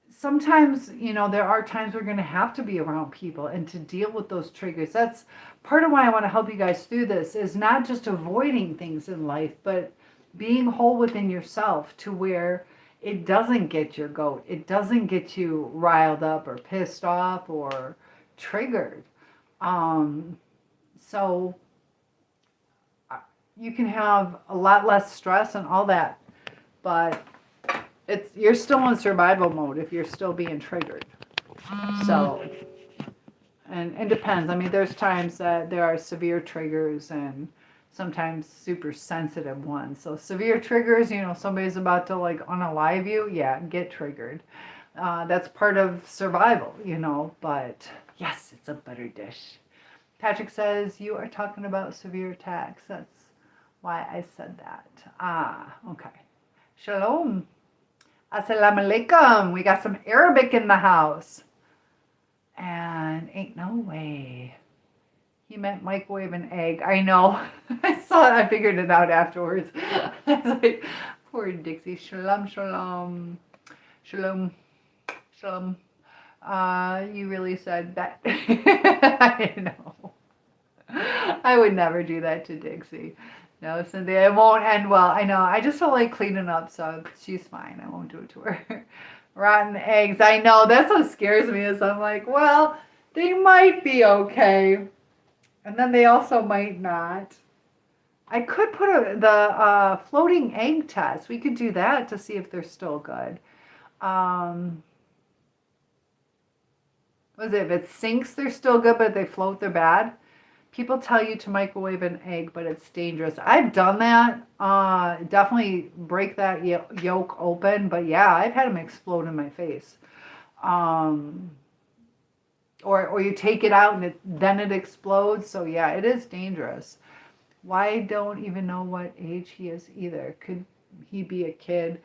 sometimes, you know, there are times we're going to have to be around people and to deal with those triggers. That's part of why I want to help you guys through this, is not just avoiding things in life, but being whole within yourself to where it doesn't get your goat. It doesn't get you riled up or pissed off or triggered. So you can have a lot less stress and all that, but you're still in survival mode if you're still being triggered. So, and it depends. I mean, there's times that there are severe triggers and sometimes super sensitive ones. So severe triggers, you know, somebody's about to like unalive you, yeah, get triggered. That's part of survival, you know, but yes, it's a butter dish. Patrick says, you are talking about severe attacks. That's why I said that. Okay. Shalom. Assalamu alaikum. We got some Arabic in the house. And ain't no way. He meant microwave an egg. I know. I saw it. I figured it out afterwards. I was like, poor Dixie. Shalom, shalom. Shalom. Shalom. You really said that. I know. I would never do that to Dixie. No, Cynthia, it won't end well. I know. I just don't like cleaning up, so she's fine. I won't do it to her. Rotten eggs. I know. That's what scares me, is I'm like, well, they might be okay. And then they also might not. I could put the floating egg test. We could do that to see if they're still good. What is it? If it sinks, they're still good, but if they float, they're bad. People tell you to microwave an egg, but it's dangerous. I've done that. Definitely break that yolk open. But yeah, I've had them explode in my face. Or you take it out and then it explodes. So yeah, it is dangerous. Why don't even know what age he is either. Could he be a kid?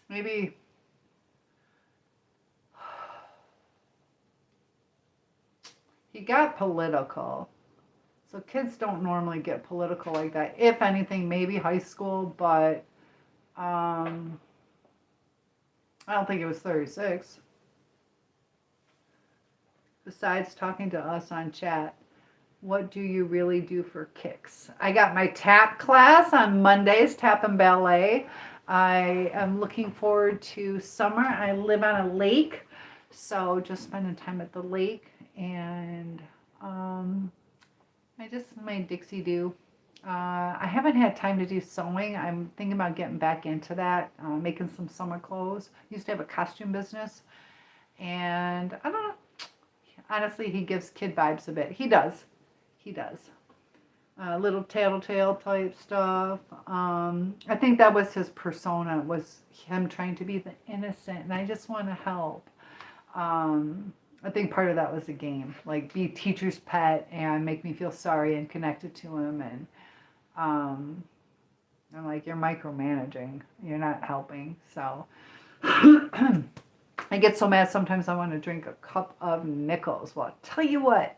Maybe. He got political. So kids don't normally get political like that. If anything, maybe high school, but I don't think it was 36. Besides talking to us on chat, what do you really do for kicks? I got my tap class on Mondays, tap and ballet. I am looking forward to summer. I live on a lake, so just spending time at the lake. And I just made Dixie do. I haven't had time to do sewing. I'm thinking about getting back into that, making some summer clothes. Used to have a costume business, and I don't know. Honestly, he gives kid vibes a bit. He does. He does. Little tattletale type stuff. I think that was his persona, was him trying to be the innocent, and I just want to help. I think part of that was a game, like be teacher's pet and make me feel sorry and connected to him. And I'm like, you're micromanaging. You're not helping. So I get so mad sometimes I want to drink a cup of nickels. Well, I'll tell you what,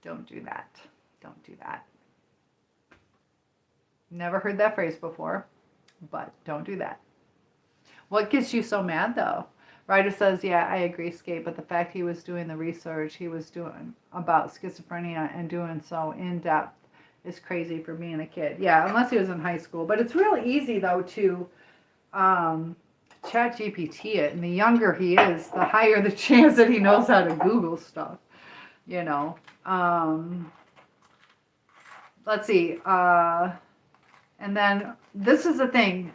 don't do that. Don't do that. Never heard that phrase before, but don't do that. What gets you so mad though? Ryder says, yeah, I agree, Skate, but the fact he was doing the research he was doing about schizophrenia and doing so in depth is crazy for being a kid. Yeah, unless he was in high school. But it's real easy, though, to chat GPT it. And the younger he is, the higher the chance that he knows how to Google stuff, you know. Let's see. And then this is the thing.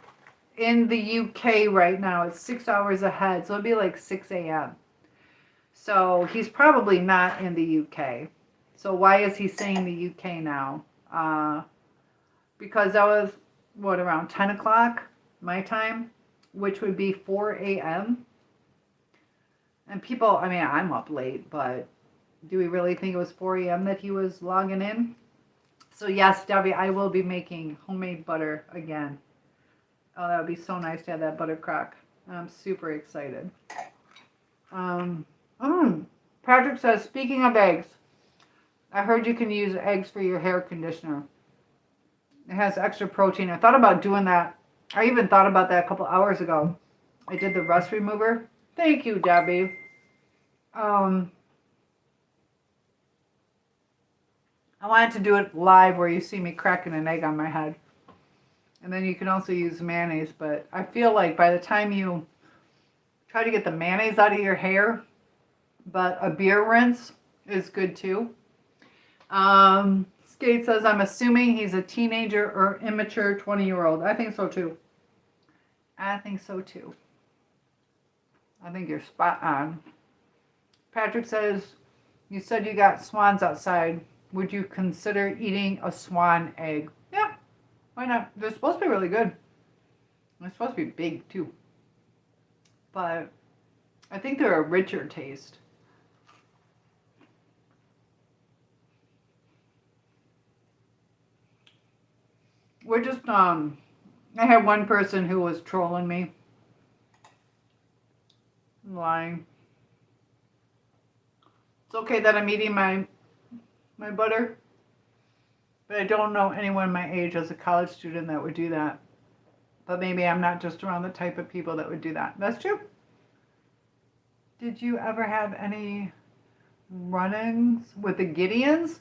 In the UK right now, it's 6 hours ahead, so it'll be like 6 a.m. So he's probably not in the UK. So why is he saying the UK now? Because that was, what, around 10 o'clock my time, which would be 4 a.m. And people, I mean, I'm up late, but do we really think it was 4 a.m. that he was logging in? So yes, Debbie, I will be making homemade butter again. Oh, that would be so nice to have that butter crock. I'm super excited. Patrick says, speaking of eggs, I heard you can use eggs for your hair conditioner. It has extra protein. I thought about doing that. I even thought about that a couple hours ago. I did the rust remover. Thank you, Debbie. I wanted to do it live where you see me cracking an egg on my head. And then you can also use mayonnaise, but I feel like by the time you try to get the mayonnaise out of your hair, but a beer rinse is good too. Skate says, I'm assuming he's a teenager or immature 20-year-old. I think so too. I think so too. I think you're spot on. Patrick says, you said you got swans outside. Would you consider eating a swan egg? Yeah, why not? They're supposed to be really good. They're supposed to be big too. But I think they're a richer taste. We're just, I had one person who was trolling me. Lying. It's okay that I'm eating my butter, but I don't know anyone my age as a college student that would do that. But maybe I'm not just around the type of people that would do that. That's true. Did you ever have any run-ins with the Gideons?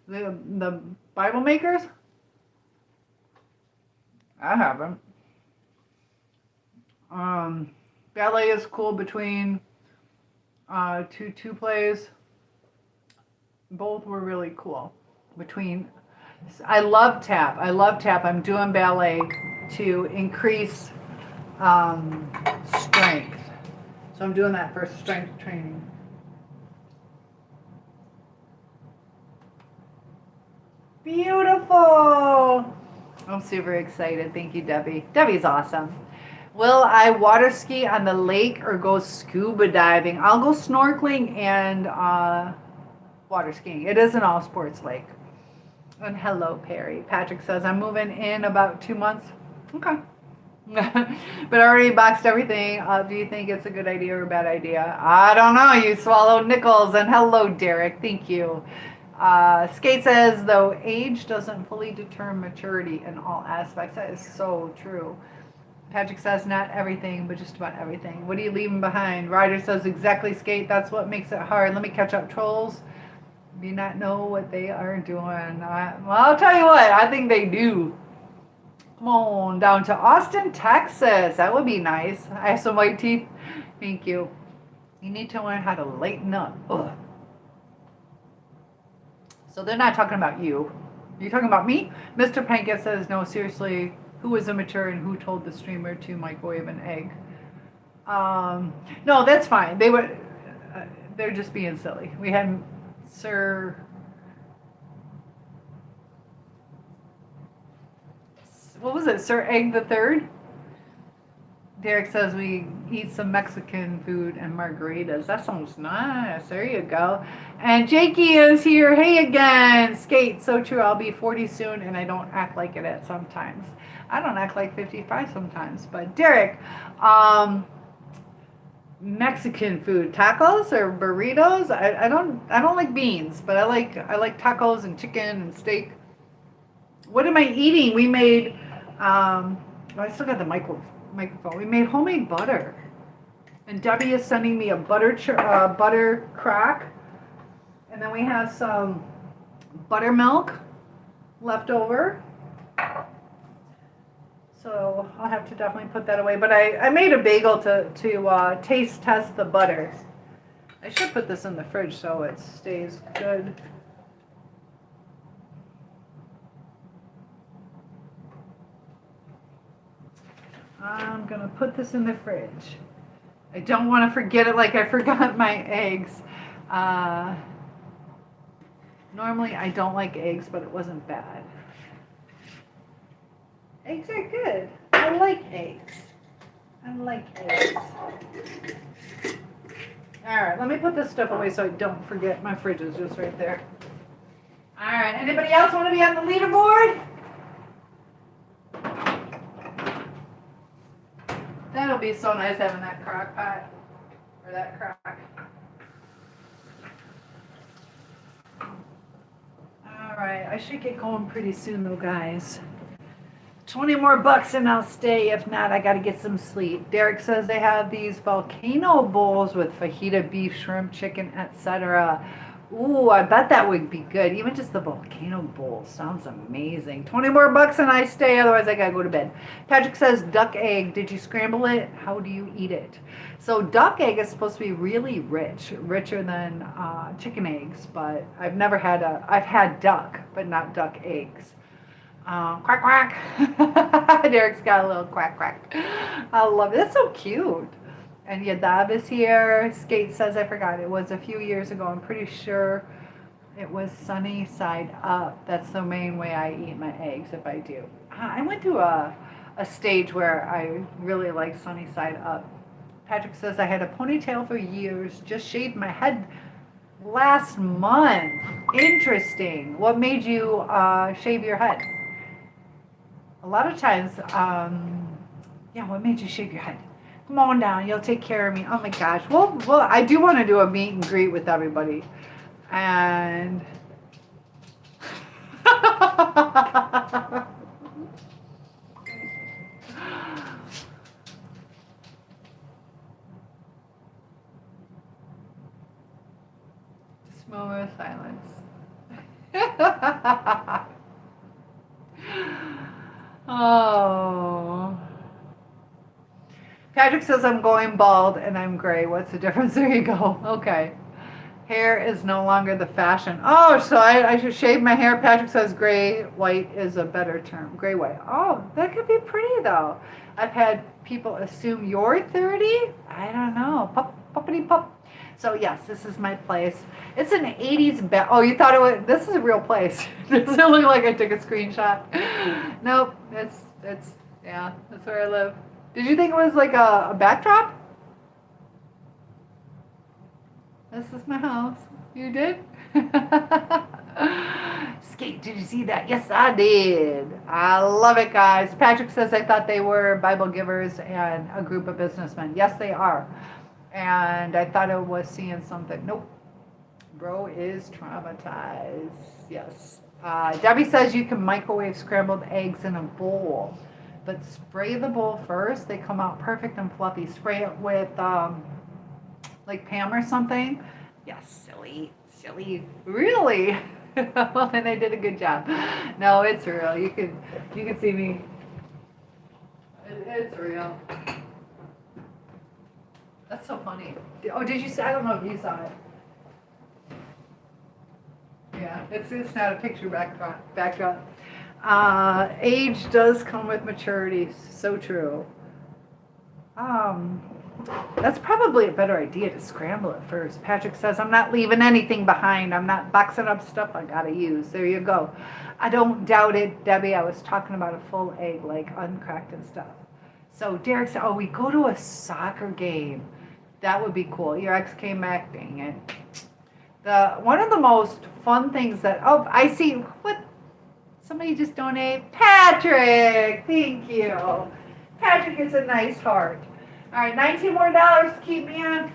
The Bible makers? I haven't. Ballet is cool between two plays. Both were really cool. I love tap. I'm doing ballet to increase strength. So I'm doing that for strength training. Beautiful. I'm super excited. Thank you, Debbie. Debbie's awesome. Will I water ski on the lake or go scuba diving? I'll go snorkeling and water skiing. It is an all sports lake. And hello, Perry. Patrick says, I'm moving in about 2 months. Okay. But I already boxed everything. Do you think it's a good idea or a bad idea? I don't know. You swallowed nickels. And hello, Derek. Thank you. Skate says, though age doesn't fully determine maturity in all aspects. That is so true. Patrick says, not everything, but just about everything. What are you leaving behind? Ryder says, exactly, Skate. That's what makes it hard. Let me catch up, trolls. Do you not know what they are doing? Well, I'll tell you what. I think they do. Come on down to Austin, Texas. That would be nice. I have some white teeth. Thank you. You need to learn how to lighten up. Ugh. So they're not talking about you. You're talking about me? Mr. Pankett says, no, seriously, who was immature and who told the streamer to microwave an egg? No, that's fine. They're just being silly. We had what was it? Sir Egg the Third? Derek says we eat some Mexican food and margaritas. That sounds nice. There you go. And Jakey is here. Hey again. Skate. So true. I'll be 40 soon and I don't act like it at sometimes. I don't act like 55 sometimes. But Derek, Mexican food, tacos or burritos? I don't like beans, but I like tacos and chicken and steak. What am I eating? We made I still got the microphone. We made homemade butter. And Debbie is sending me a butter crock. And then we have some buttermilk left over. So I'll have to definitely put that away. But I made a bagel to taste test the butter. I should put this in the fridge so it stays good. I'm gonna put this in the fridge. I don't want to forget it like I forgot my eggs. Normally I don't like eggs, but it wasn't bad. Eggs are good. I like eggs. I like eggs. Alright, let me put this stuff away so I don't forget. My fridge is just right there. Alright, anybody else want to be on the leaderboard? That'll be so nice having that crock pot. Or that crock. Alright, I should get going pretty soon though, guys. 20 more bucks and I'll stay. If not, I gotta get some sleep. Derek says they have these volcano bowls with fajita beef, shrimp, chicken, etc. Ooh, I bet that would be good. Even just the volcano bowl sounds amazing. 20 more bucks and I stay, otherwise I gotta go to bed. Patrick says duck egg. Did you scramble it? How do you eat it? So duck egg is supposed to be really rich, richer than chicken eggs, but I've never had I've had duck, but not duck eggs. Quack quack. Derek's got a little quack quack. I love it. It's so cute. And Yadav is here. Skate says, I forgot. It was a few years ago. I'm pretty sure it was sunny side up. That's the main way I eat my eggs if I do. I went through a stage where I really like sunny side up. Patrick says, I had a ponytail for years. Just shaved my head last month. Interesting. What made you shave your head? A lot of times, yeah, what made you shave your head? Come on down, you'll take care of me. Oh my gosh. Well, I do want to do a meet and greet with everybody. And just a moment of silence. Oh. Patrick says I'm going bald and I'm gray. What's the difference? There you go. Okay. Hair is no longer the fashion. Oh, so I should shave my hair. Patrick says gray, white is a better term. Gray, white. Oh, that could be pretty though. I've had people assume you're 30. I don't know. Puppity pup. So yes, this is my place. It's an 80s bed. Oh, you thought it was, this is a real place. Does it look like I took a screenshot? Nope. Yeah, that's where I live. Did you think it was like a backdrop? This is my house. You did? Skate, did you see that? Yes, I did. I love it, guys. Patrick says I thought they were Bible givers and a group of businessmen. Yes, they are. And I thought I was seeing something. Nope. Bro is traumatized. Yes. Debbie says you can microwave scrambled eggs in a bowl. But spray the bowl first. They come out perfect and fluffy. Spray it with like Pam or something. Yes, silly. Really? Well, then I did a good job. No, it's real. You can see me. It's real. That's so funny. Oh, did you see? I don't know if you saw it. Yeah, it's not a picture backdrop. Age does come with maturity. So true. That's probably a better idea to scramble it first. Patrick says, I'm not leaving anything behind. I'm not boxing up stuff I gotta use. There you go. I don't doubt it, Debbie. I was talking about a full egg, like uncracked and stuff. So Derek said, oh, we go to a soccer game. That would be cool. Your ex came back, dang it. One of the most fun things that, oh, I see, what? Somebody just donate. Patrick, thank you. Patrick is a nice heart. All right, $19 more to keep me on.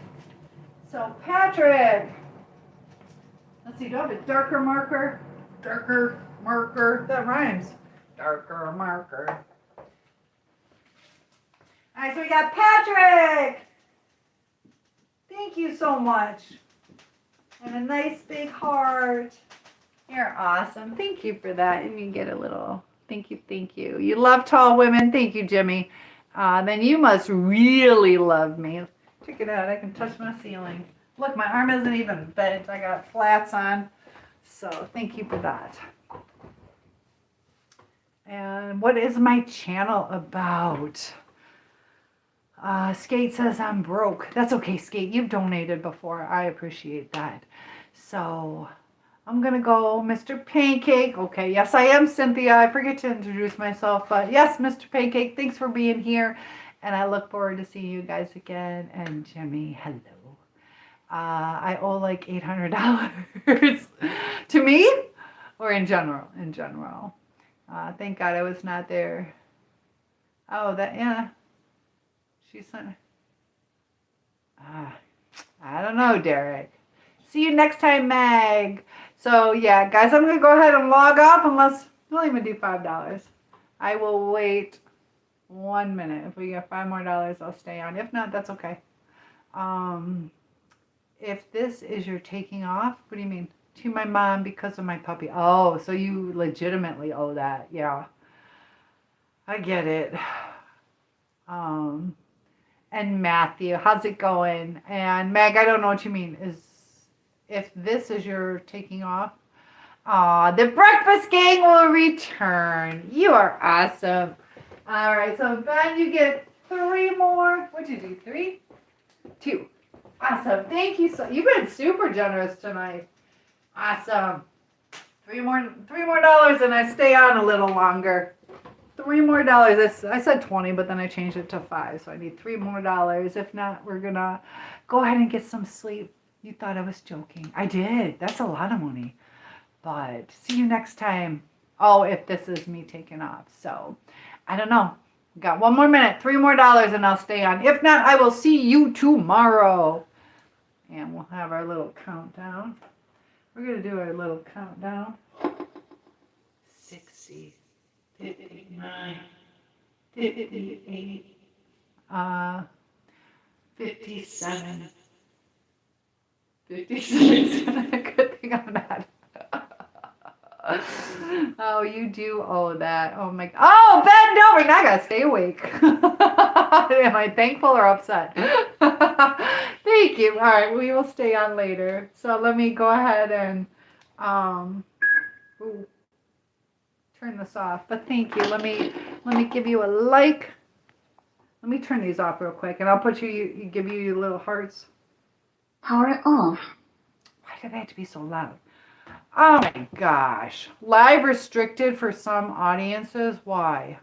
So Patrick, let's see, do I have a darker marker? Darker marker, that rhymes. Darker marker. All right, so we got Patrick. Thank you so much. And a nice big heart. You're awesome. Thank you for that. And you get a little thank you, thank you. You love tall women. Thank you, Jimmy. Then you must really love me. Check it out. I can touch my ceiling. Look, my arm isn't even bent. I got flats on. So thank you for that. And what is my channel about? Skate says I'm broke. That's okay, Skate. You've donated before. I appreciate that. So I'm going to go Mr. Pancake. Okay, yes, I am Cynthia. I forget to introduce myself. But yes, Mr. Pancake, thanks for being here. And I look forward to seeing you guys again. And Jimmy, hello. I owe like $800 to me or in general? In general. Thank God I was not there. Oh, that, yeah. She sent. I don't know, Derek. See you next time, Meg. So, yeah, guys, I'm going to go ahead and log off unless we'll even do $5. I will wait 1 minute. If we get $5 more, I'll stay on. If not, that's okay. If this is your taking off, what do you mean? To my mom because of my puppy. Oh, so you legitimately owe that. Yeah. I get it. And Matthew, how's it going? And Meg, I don't know what you mean. If this is your taking off, the breakfast gang will return. You are awesome. All right, so Ben, you get 3 more. What'd you do? 3? 2. Awesome. Thank you so. You've been super generous tonight. Awesome. 3 more dollars, and I stay on a little longer. $3 more. I said 20, but then I changed it to 5. So I need $3 more. If not, we're gonna go ahead and get some sleep. You thought I was joking. I did. That's a lot of money. But see you next time. Oh, if this is me taking off. So I don't know. Got 1 more minute. $3 more, and I'll stay on. If not, I will see you tomorrow. And we'll have our little countdown. We're gonna do our little countdown. 60. 59, 58, 57, 56. Good thing I'm not. Oh, you do owe that. Oh my. Oh, bend over. Now I gotta stay awake. Am I thankful or upset? Thank you. All right, we will stay on later. So let me go ahead and ooh, turn this off. But thank you. Let me give you a like. Let me turn these off real quick, and I'll put give you your little hearts. Power off. Why do they have to be so loud? Oh my gosh. Live restricted for some audiences. Why?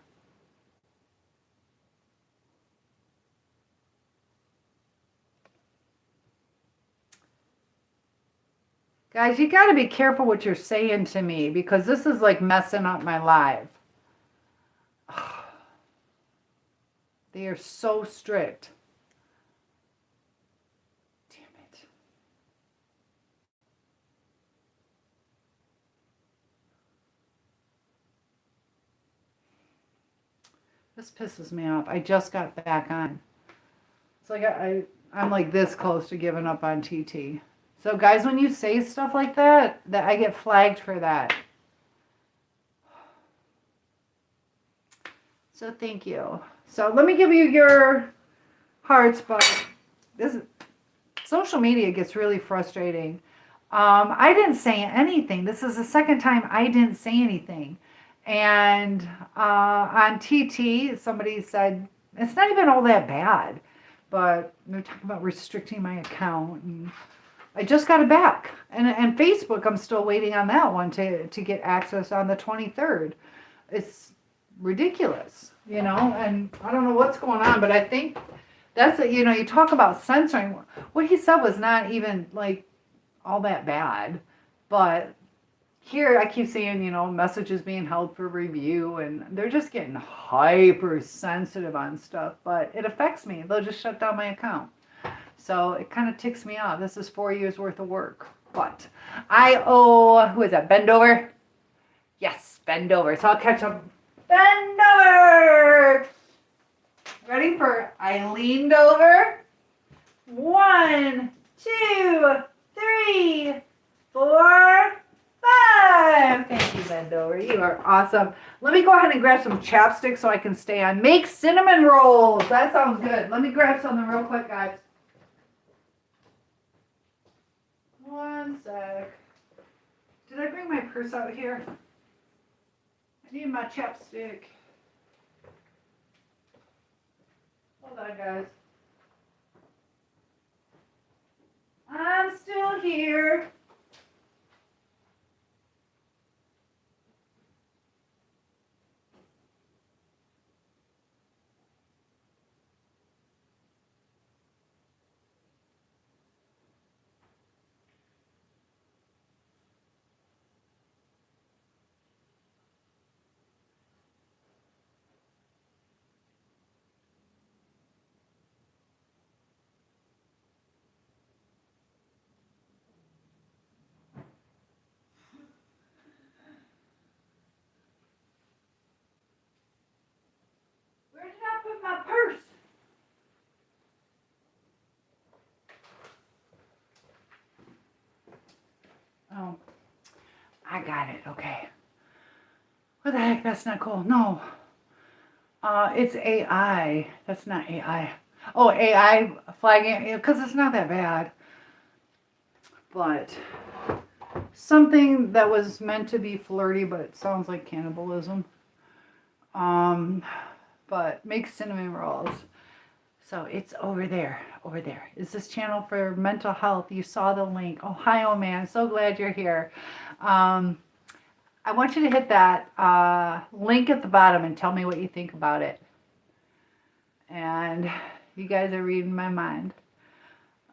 Guys, you got to be careful what you're saying to me because this is like messing up my live. They are so strict. Damn it. This pisses me off. I just got back on. It's like I'm like this close to giving up on TT. So guys, when you say stuff like that I get flagged for that. So thank you. So let me give you your hearts, but social media gets really frustrating. I didn't say anything. This is the second time I didn't say anything. And on TT, somebody said, it's not even all that bad. But they're talking about restricting my account. And I just got it back. And Facebook, I'm still waiting on that one to get access on the 23rd. It's ridiculous, you know, and I don't know what's going on, but I think that's it. You know, you talk about censoring. What he said was not even like all that bad, but here I keep seeing, you know, messages being held for review, and they're just getting hyper sensitive on stuff, but it affects me. They'll just shut down my account. So it kind of ticks me off. This is 4 years worth of work, but I owe, who is that? Bend over? Yes, bend over. So I'll catch up. Bend over. Ready for I leaned over? 1, 2, 3, 4, 5. Thank you, Bendover. You are awesome. Let me go ahead and grab some chapstick so I can stay on. Make cinnamon rolls. That sounds good. Let me grab something real quick, guys. One sec. Did I bring my purse out here? I need my chapstick. Hold on, guys. I'm still here. Where did I put my purse? Oh, I got it. Okay. What the heck? That's not cool. No. It's AI. That's not AI. Oh, AI flagging, because it's not that bad. But something that was meant to be flirty, but it sounds like cannibalism. But make cinnamon rolls. So it's over there, over there. Is this channel for mental health? You saw the link. Oh, hi, oh man. So glad you're here. I want you to hit that link at the bottom and tell me what you think about it. And you guys are reading my mind.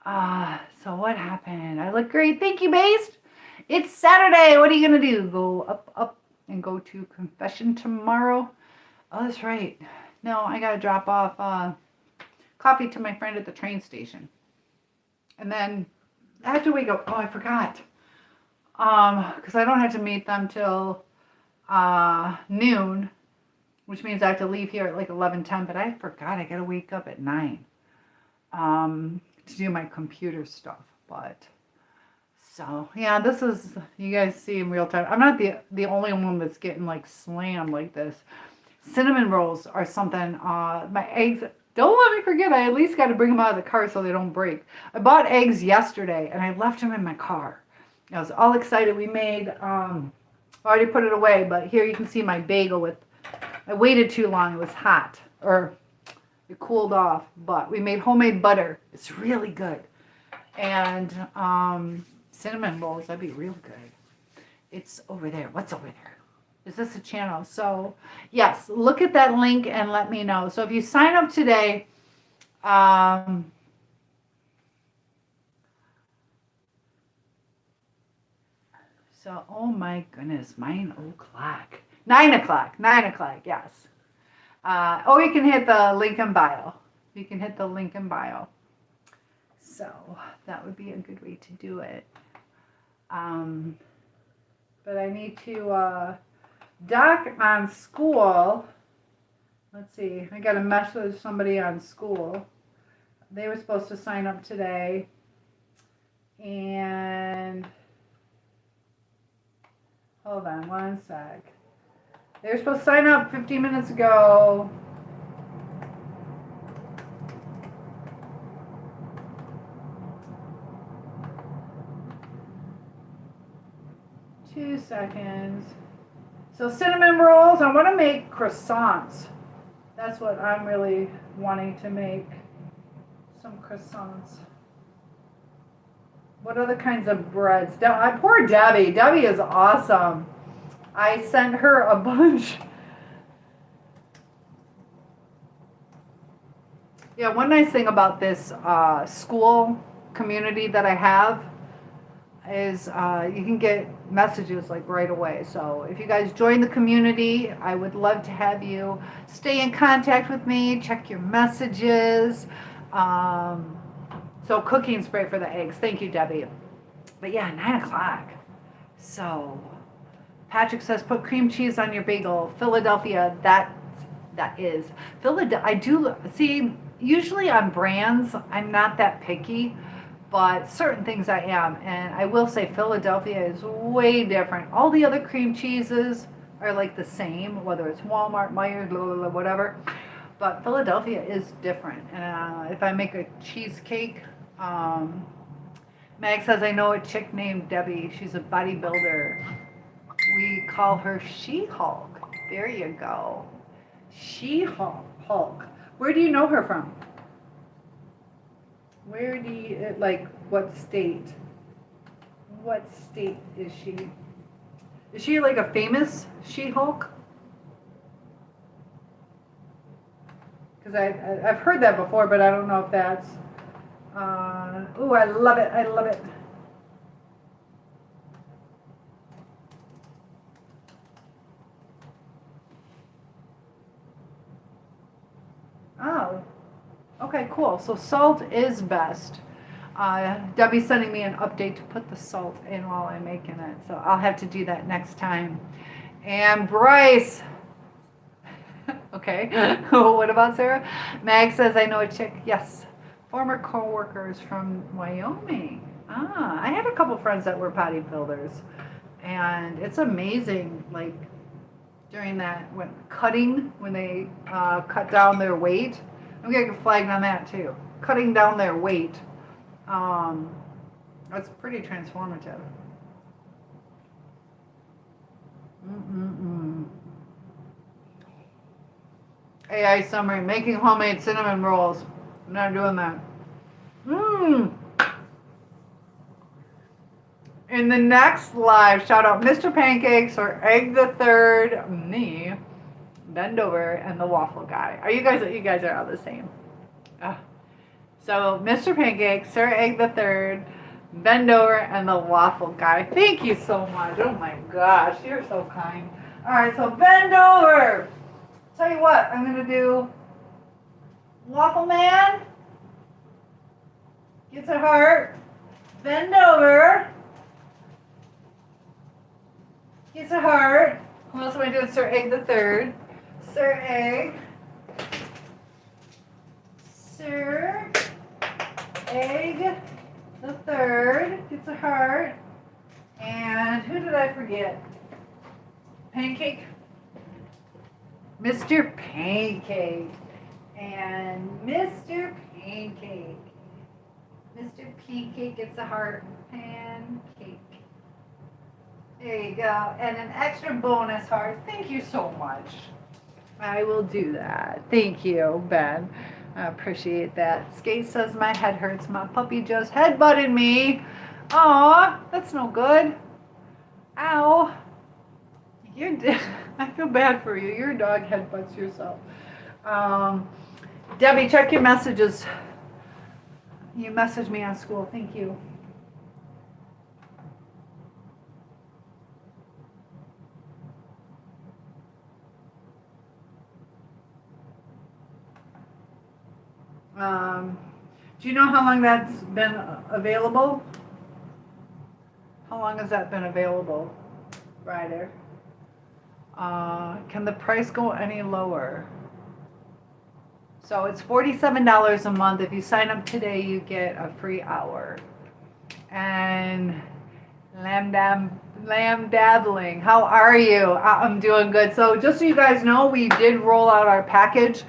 So what happened? I look great. Thank you, Based. It's Saturday. What are you going to do? Go up, and go to confession tomorrow? Oh, that's right. No, I got to drop off coffee to my friend at the train station. And then I have to wake up. Oh, I forgot. Because I don't have to meet them till noon, which means I have to leave here at like 11:10. But I forgot I got to wake up at 9 to do my computer stuff. But so yeah, this is, you guys see in real time. I'm not the only one that's getting like slammed like this. Cinnamon rolls are something. My eggs. Don't let me forget, I at least got to bring them out of the car so they don't break. I bought eggs yesterday and I left them in my car. I was all excited. We made, I already put it away, but here you can see my bagel with, I waited too long. It was hot, or it cooled off, but we made homemade butter. It's really good. And cinnamon rolls, that'd be real good. It's over there. What's over there? Is this a channel? So yes, look at that link and let me know. So if you sign up today, so, oh my goodness, 9 o'clock. 9 o'clock, 9 o'clock, yes. Or you can hit the link in bio. You can hit the link in bio. So that would be a good way to do it. But I need to dock on school. Let's see, I got a message somebody on school. They were supposed to sign up today. And hold on one sec. They were supposed to sign up 15 minutes ago. Two seconds. So cinnamon rolls, I want to make croissants. That's what I'm really wanting to make. Some croissants. What other kinds of breads? Poor Debbie. Debbie is awesome. I sent her a bunch. Yeah, one nice thing about this school community that I have is you can get messages like right away. So if you guys join the community, I would love to have you stay in contact with me, check your messages. So cooking spray for the eggs. Thank you, Debbie. But yeah, 9 o'clock. So Patrick says, put cream cheese on your bagel. Philadelphia, that is. Philadelphia, I do, see, usually on brands, I'm not that picky. but certain things I am. And I will say Philadelphia is way different. All the other cream cheeses are like the same, whether it's Walmart, Meijer, blah, blah, blah, whatever. But Philadelphia is different. And if I make a cheesecake, Mag says, I know a chick named Debbie. She's a bodybuilder. We call her She-Hulk. There you go. She-Hulk. Where do you know her from? Where do you, like, what state? What state is she? Is she like a famous She-Hulk? Because I've heard that before, but I don't know if that's... ooh, I love it. I love it. Oh, okay, cool. So salt is best. Debbie's sending me an update to put the salt in while I'm making it. So I'll have to do that next time. And Bryce. Okay. What about Sarah? Mag says, I know a chick. Yes. Former co-workers from Wyoming. I had a couple friends that were bodybuilders. And it's amazing, like, during that, when they cut down their weight. I'm getting flagged on that too. Cutting down their weight. That's pretty transformative. AI summary, making homemade cinnamon rolls. I'm not doing that. In the next live, shout out Mr. Pancakes or Egg the Third, me, Bend Over, and the Waffle Guy. You guys are all the same. So Mr. Pancakes, Sir Egg the Third, Bend Over, and the Waffle Guy. Thank you so much. Oh my gosh, you're so kind. All right, so bend over. Tell you what, I'm gonna do Waffle Man. Gets a heart. Bend over. Gets a heart. Who else am I doing? Sir Egg the Third. Sir Egg. Sir Egg the Third gets a heart. And who did I forget? Pancake. Mr. Pancake. And Mr. Pancake. Mr. Pancake gets a heart. Pancake. There you go. And an extra bonus heart. Thank you so much. I will do that. Thank you, Ben. I appreciate that. Skate says my head hurts. My puppy just headbutted me. Aw, that's no good. Ow. I feel bad for you. Your dog headbutts yourself. Debbie, check your messages. You messaged me on school. Thank you. Do you know how long that's been available? How long has that been available, Ryder? Can the price go any lower? So it's $47 a month. If you sign up today, you get a free hour. And lamb dabbling. How are you? I'm doing good. So just so you guys know, we did roll out our package.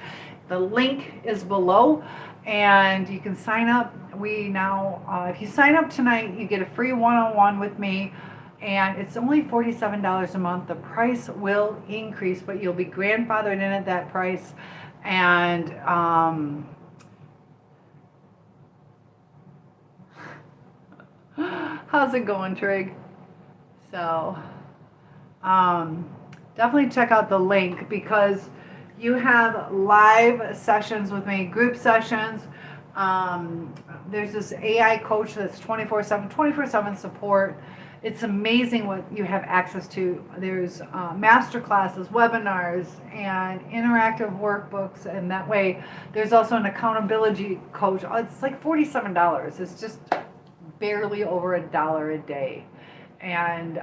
The link is below, and you can sign up. We now, if you sign up tonight, you get a free one-on-one with me, and it's only $47 a month. The price will increase, but you'll be grandfathered in at that price. And how's it going, Trig? So definitely check out the link, because you have live sessions with me, group sessions. There's this AI coach that's 24/7 support. It's amazing what you have access to. There's master classes, webinars, and interactive workbooks. And that way, there's also an accountability coach. It's like $47. It's just barely over $1 a day. And,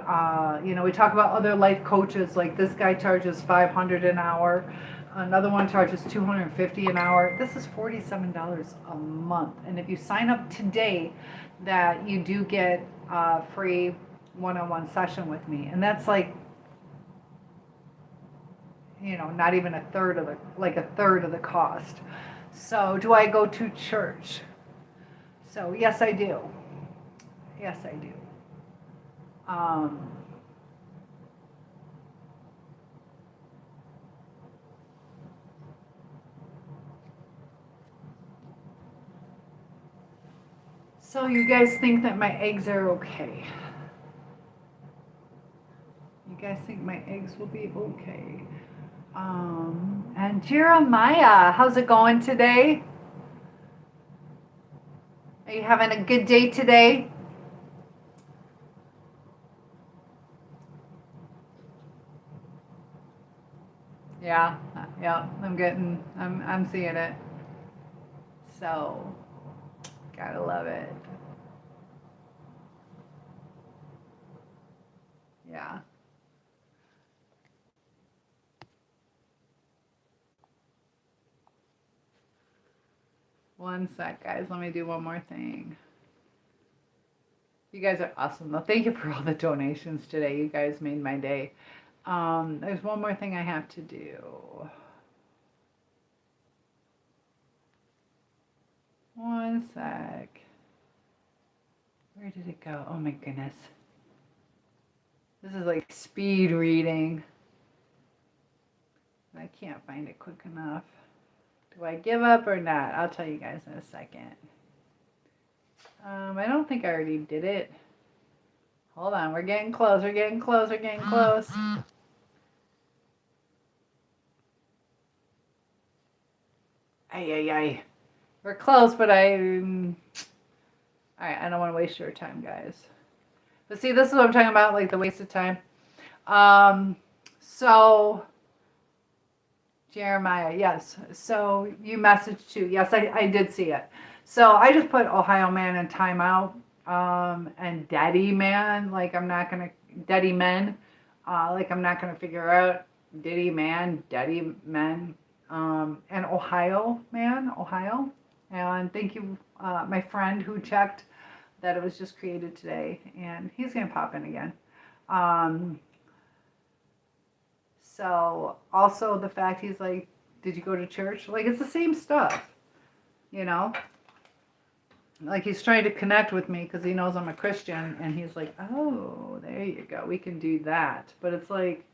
we talk about other life coaches, like this guy charges $500 an hour. Another one charges $250 an hour. This is $47 a month. And if you sign up today, that you do get a free one-on-one session with me. And that's like, you know, not even a third of the cost. So do I go to church? So yes, I do. Yes, I do. So you guys think that my eggs are okay? You guys think my eggs will be okay? And Jeremiah, how's it going today? Are you having a good day today? Yeah, I'm seeing it. So, gotta love it. Yeah. One sec, guys. Let me do one more thing. You guys are awesome, though. Thank you for all the donations today. You guys made my day. There's one more thing I have to do. One sec. Where did it go? Oh my goodness. This is like speed reading. I can't find it quick enough. Do I give up or not? I'll tell you guys in a second. I don't think I already did it. Hold on, we're getting close, we're getting close, we're getting close. Ay. We're close, but alright, I don't want to waste your time, guys. But see, this is what I'm talking about, like the waste of time. So Jeremiah, yes. So you messaged too. Yes, I did see it. So I just put Ohio man in timeout, and daddy man, like daddy men, like I'm not gonna figure out daddy man, daddy men, and Ohio man, Ohio. And thank you, my friend who checked that it was just created today, and he's gonna pop in again. So also the fact he's like, did you go to church? Like, it's the same stuff, you know? Like, he's trying to connect with me because he knows I'm a Christian, and he's like, oh, there you go, we can do that. But it's like,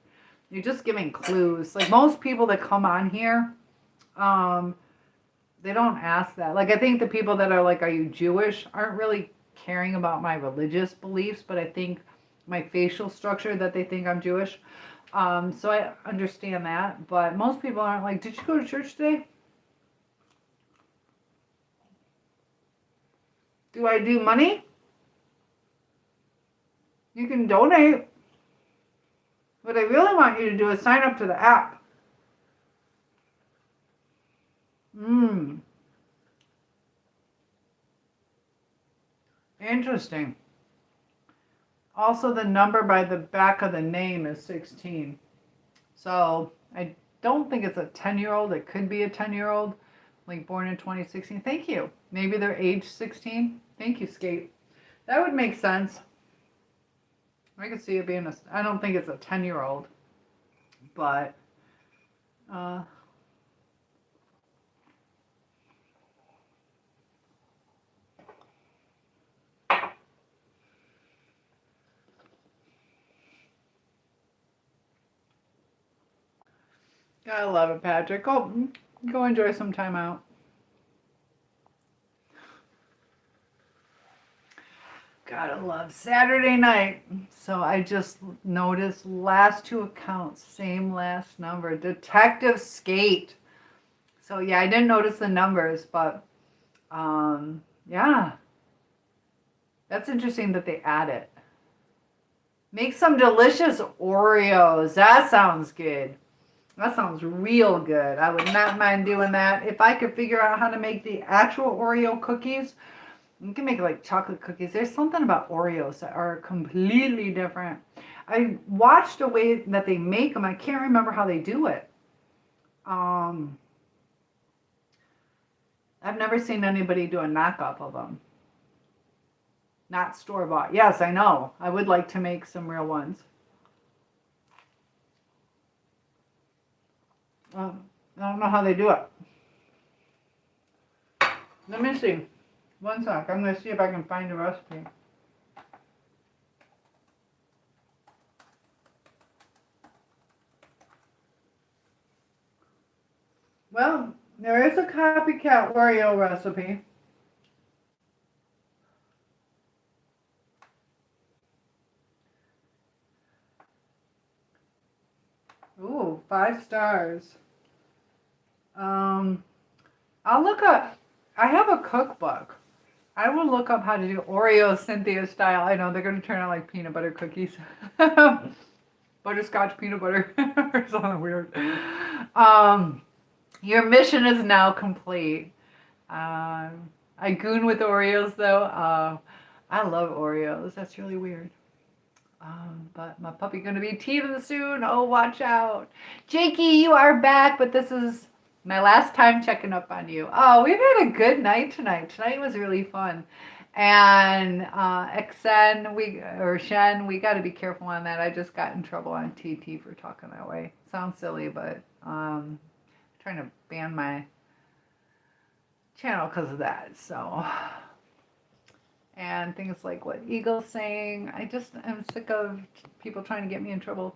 you're just giving clues. Like, most people that come on here, they don't ask that. Like, I think the people that are like, are you Jewish, aren't really caring about my religious beliefs, but I think my facial structure, that they think I'm Jewish. So I understand that, but most people aren't like, did you go to church today? Do I do money? You can donate. What I really want you to do is sign up to the app. Interesting. Also, the number by the back of the name is 16. So I don't think it's a 10-year-old. It could be a 10-year-old, like born in 2016. Thank you. Maybe they're age 16. Thank you, Skate. That would make sense. I could see it being I don't think it's a 10-year-old, but I love it, Patrick. Go enjoy some time out. Gotta love Saturday night. So I just noticed last two accounts, same last number, Detective Skate. So yeah, I didn't notice the numbers, but yeah. That's interesting that they add it. Make some delicious Oreos. That sounds good. That sounds real good. I would not mind doing that. If I could figure out how to make the actual Oreo cookies, you can make like chocolate cookies. There's something about Oreos that are completely different. I watched a way that they make them. I can't remember how they do it. I've never seen anybody do a knockoff of them. Not store-bought. Yes, I know. I would like to make some real ones. I don't know how they do it. Let me see. One sec. I'm going to see if I can find a recipe. Well, there is a copycat Oreo recipe. Ooh, 5 stars. I'll look up. I have a cookbook. I will look up how to do Oreo Cynthia style. I know they're going to turn out like peanut butter cookies. Butterscotch peanut butter or something weird. Your mission is now complete. I goon with Oreos though. I love Oreos. That's really weird. But my puppy gonna be teething soon. Oh, watch out. Jakey, you are back, but this is my last time checking up on you. Oh, we've had a good night tonight. Tonight was really fun. And Shen, we got to be careful on that. I just got in trouble on TT for talking that way. Sounds silly, but I'm trying to ban my channel because of that. So, and things like what Eagle's saying. I'm sick of people trying to get me in trouble.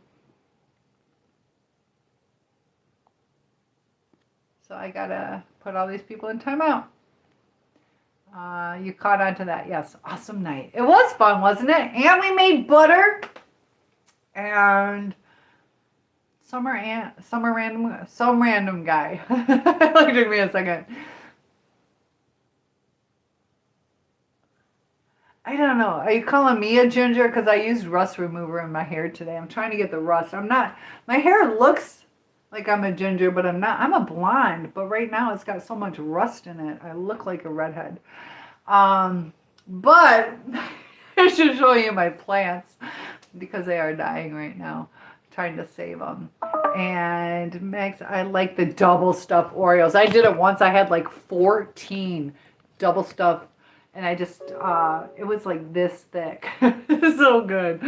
So I gotta put all these people in timeout. You caught on to that. Yes, awesome night. It was fun, wasn't it? And we made butter. And some random guy. It took me a second. I don't know. Are you calling me a ginger? Because I used rust remover in my hair today. I'm trying to get the rust. I'm not. My hair looks like I'm a ginger, but I'm not. I'm a blonde. But right now it's got so much rust in it. I look like a redhead. But I should show you my plants because they are dying right now. I'm trying to save them. And Max, I like the double stuffed Oreos. I did it once. I had like 14 double stuffed. And I just, it was like this thick. So good.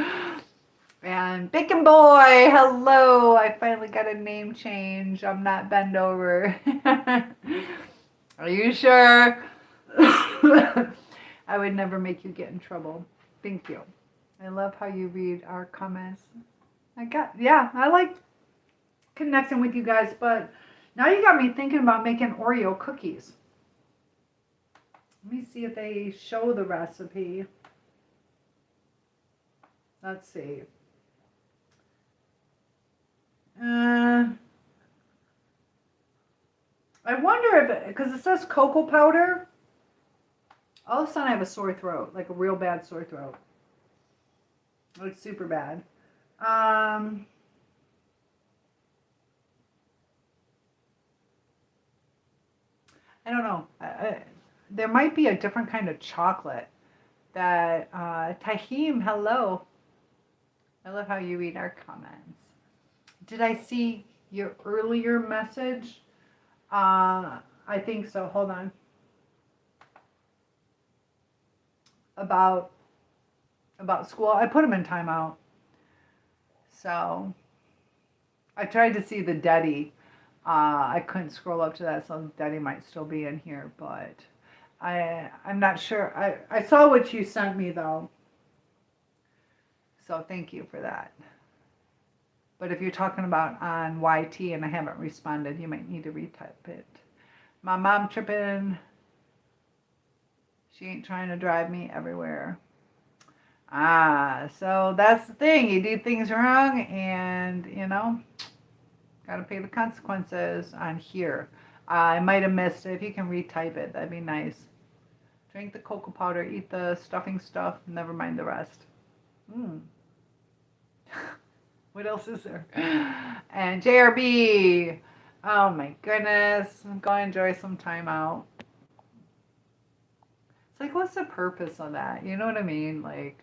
And Bacon Boy, hello. I finally got a name change. I'm not bend over. Are you sure? I would never make you get in trouble. Thank you. I love how you read our comments. I like connecting with you guys, but now you got me thinking about making Oreo cookies. Let me see if they show the recipe. Let's see. I wonder if, because it says cocoa powder. All of a sudden I have a sore throat, like a real bad sore throat. Like super bad. I don't know. There might be a different kind of chocolate that, Tahim, hello. I love how you read our comments. Did I see your earlier message? I think so. Hold on. About school. I put them in timeout. So I tried to see the Daddy. I couldn't scroll up to that, so Daddy might still be in here, but I'm not sure. I saw what you sent me though. So thank you for that. But if you're talking about on YT and I haven't responded, you might need to retype it. My mom tripping. She ain't trying to drive me everywhere. So that's the thing. You do things wrong and, got to pay the consequences on here. I might have missed it. If you can retype it, that'd be nice. Drink the cocoa powder, eat the stuffing stuff, never mind the rest. What else is there? And JRB. Oh my goodness. I'm going to enjoy some time out. It's like, what's the purpose of that? You know what I mean? Like,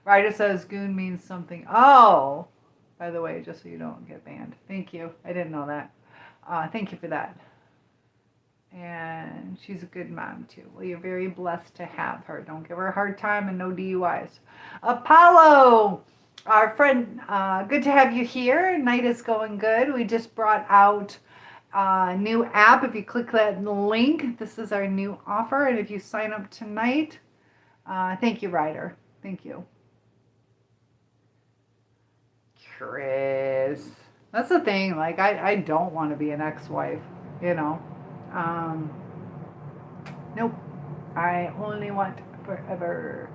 Ryder says goon means something. Oh, by the way, just so you don't get banned. Thank you. I didn't know that. Thank you for that. And she's a good mom too. Well, you're very blessed to have her. Don't give her a hard time, and no DUIs. Apollo, our friend, good to have you here. Night is going good. We just brought out a new app. If you click that link, this is our new offer. And if you sign up tonight, thank you, Ryder. Thank you. Chris. That's the thing. Like, I don't want to be an ex-wife, you know. Nope. I only want forever.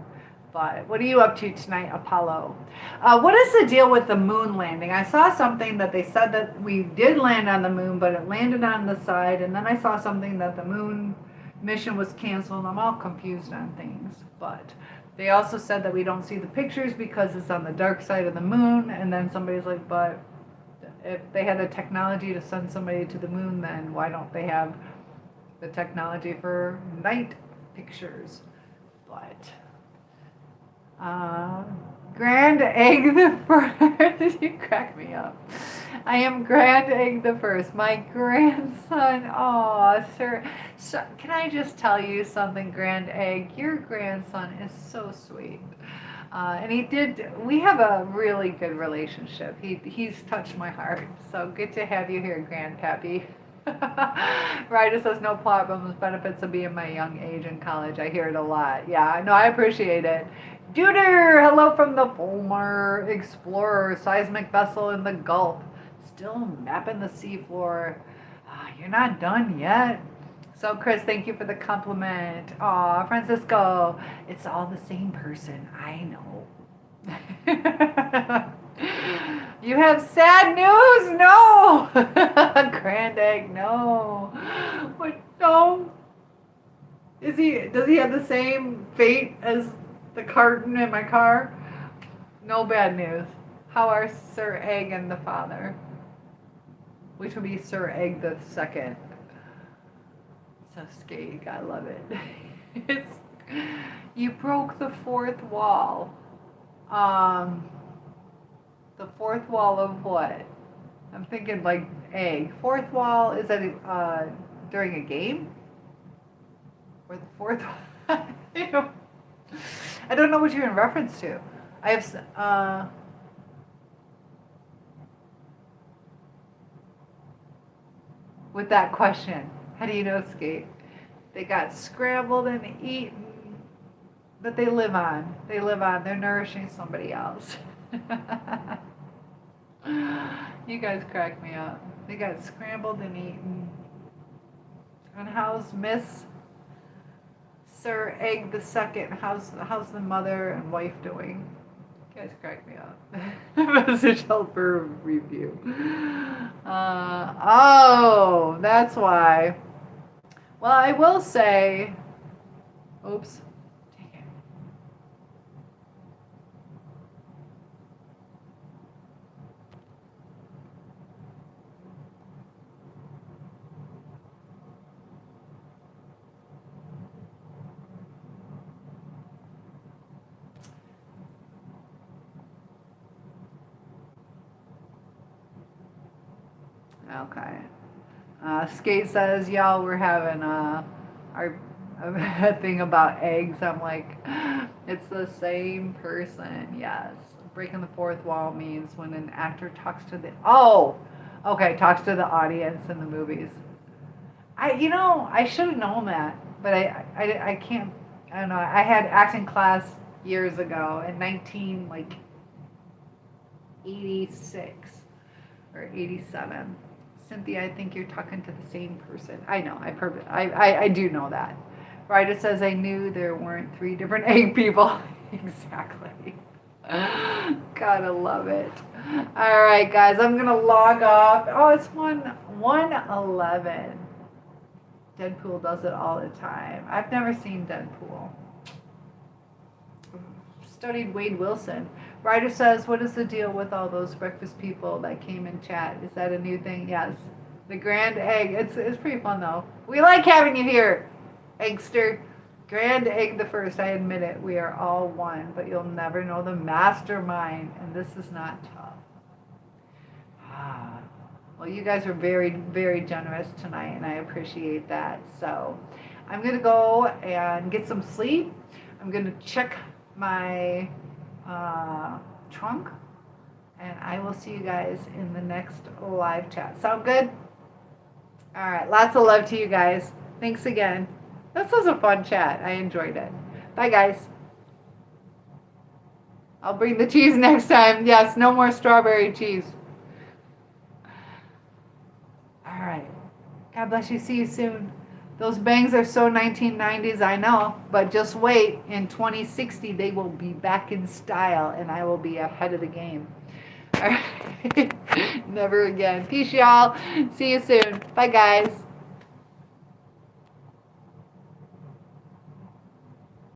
But what are you up to tonight, Apollo? What is the deal with the moon landing? I saw something that they said that we did land on the moon, but it landed on the side. And then I saw something that the moon mission was canceled. I'm all confused on things. But they also said that we don't see the pictures because it's on the dark side of the moon. And then somebody's like, but if they had the technology to send somebody to the moon, then why don't they have the technology for night pictures? But Grand Egg the First. You crack me up. I am Grand Egg the First. My grandson. Oh, sir. So, can I just tell you something, Grand Egg? Your grandson is so sweet. And we have a really good relationship. He's touched my heart. So good to have you here, Grandpappy. Ryder says no problems, benefits of being my young age in college. I hear it a lot. Yeah, no, I appreciate it. Duder, hello from the former explorer, seismic vessel in the Gulf. Still mapping the seafloor. You're not done yet. So, Chris, thank you for the compliment. Aw, Francisco, it's all the same person. I know. You have sad news? No. Grand Egg, no. What? No. Does he have the same fate as the carton in my car? No bad news. How are Sir Egg and the father? Which would be Sir Egg the second. So skate, I love it. You broke the fourth wall. The fourth wall of what? I'm thinking like egg. Fourth wall, is that during a game? Or the fourth wall? I don't know what you're in reference to. I have with that question. How do you know, Skate? They got scrambled and eaten, but they live on. They live on. They're nourishing somebody else. You guys crack me up. They got scrambled and eaten. And how's Miss Sir Egg the Second? How's the mother and wife doing? You guys crack me up. Message helper review. Oh, that's why. Well, I will say, oops, take it. Okay. Skate says, y'all, we're having our thing about eggs. I'm like, it's the same person. Yes. Breaking the fourth wall means when an actor talks to talks to the audience in the movies. I should have known that, but I can't. I don't know. I had acting class years ago in 1986 or 87. Cynthia, I think you're talking to the same person. I know. I do know that. Ryder says, I knew there weren't 3 different egg people. Exactly. Gotta love it. All right, guys. I'm going to log off. Oh, it's 1:11. Deadpool does it all the time. I've never seen Deadpool. Studied Wade Wilson. Ryder says, what is the deal with all those breakfast people that came in chat? Is that a new thing? Yes. The Grand Egg. It's pretty fun, though. We like having you here, Eggster. Grand Egg the First. I admit it. We are all one, but you'll never know the mastermind, and this is not tough. Well, you guys are very, very generous tonight, and I appreciate that. So I'm going to go and get some sleep. I'm going to check my trunk, and I will see you guys in the next live chat. Sound good? All right. Lots of love to you guys. Thanks again. This was a fun chat. I enjoyed it. Bye, guys. I'll bring the cheese next time. Yes, no more strawberry cheese. All right. God bless you. See you soon. Those bangs are so 1990s, I know. But just wait. In 2060, they will be back in style, and I will be ahead of the game. All right. Never again. Peace, y'all. See you soon. Bye, guys.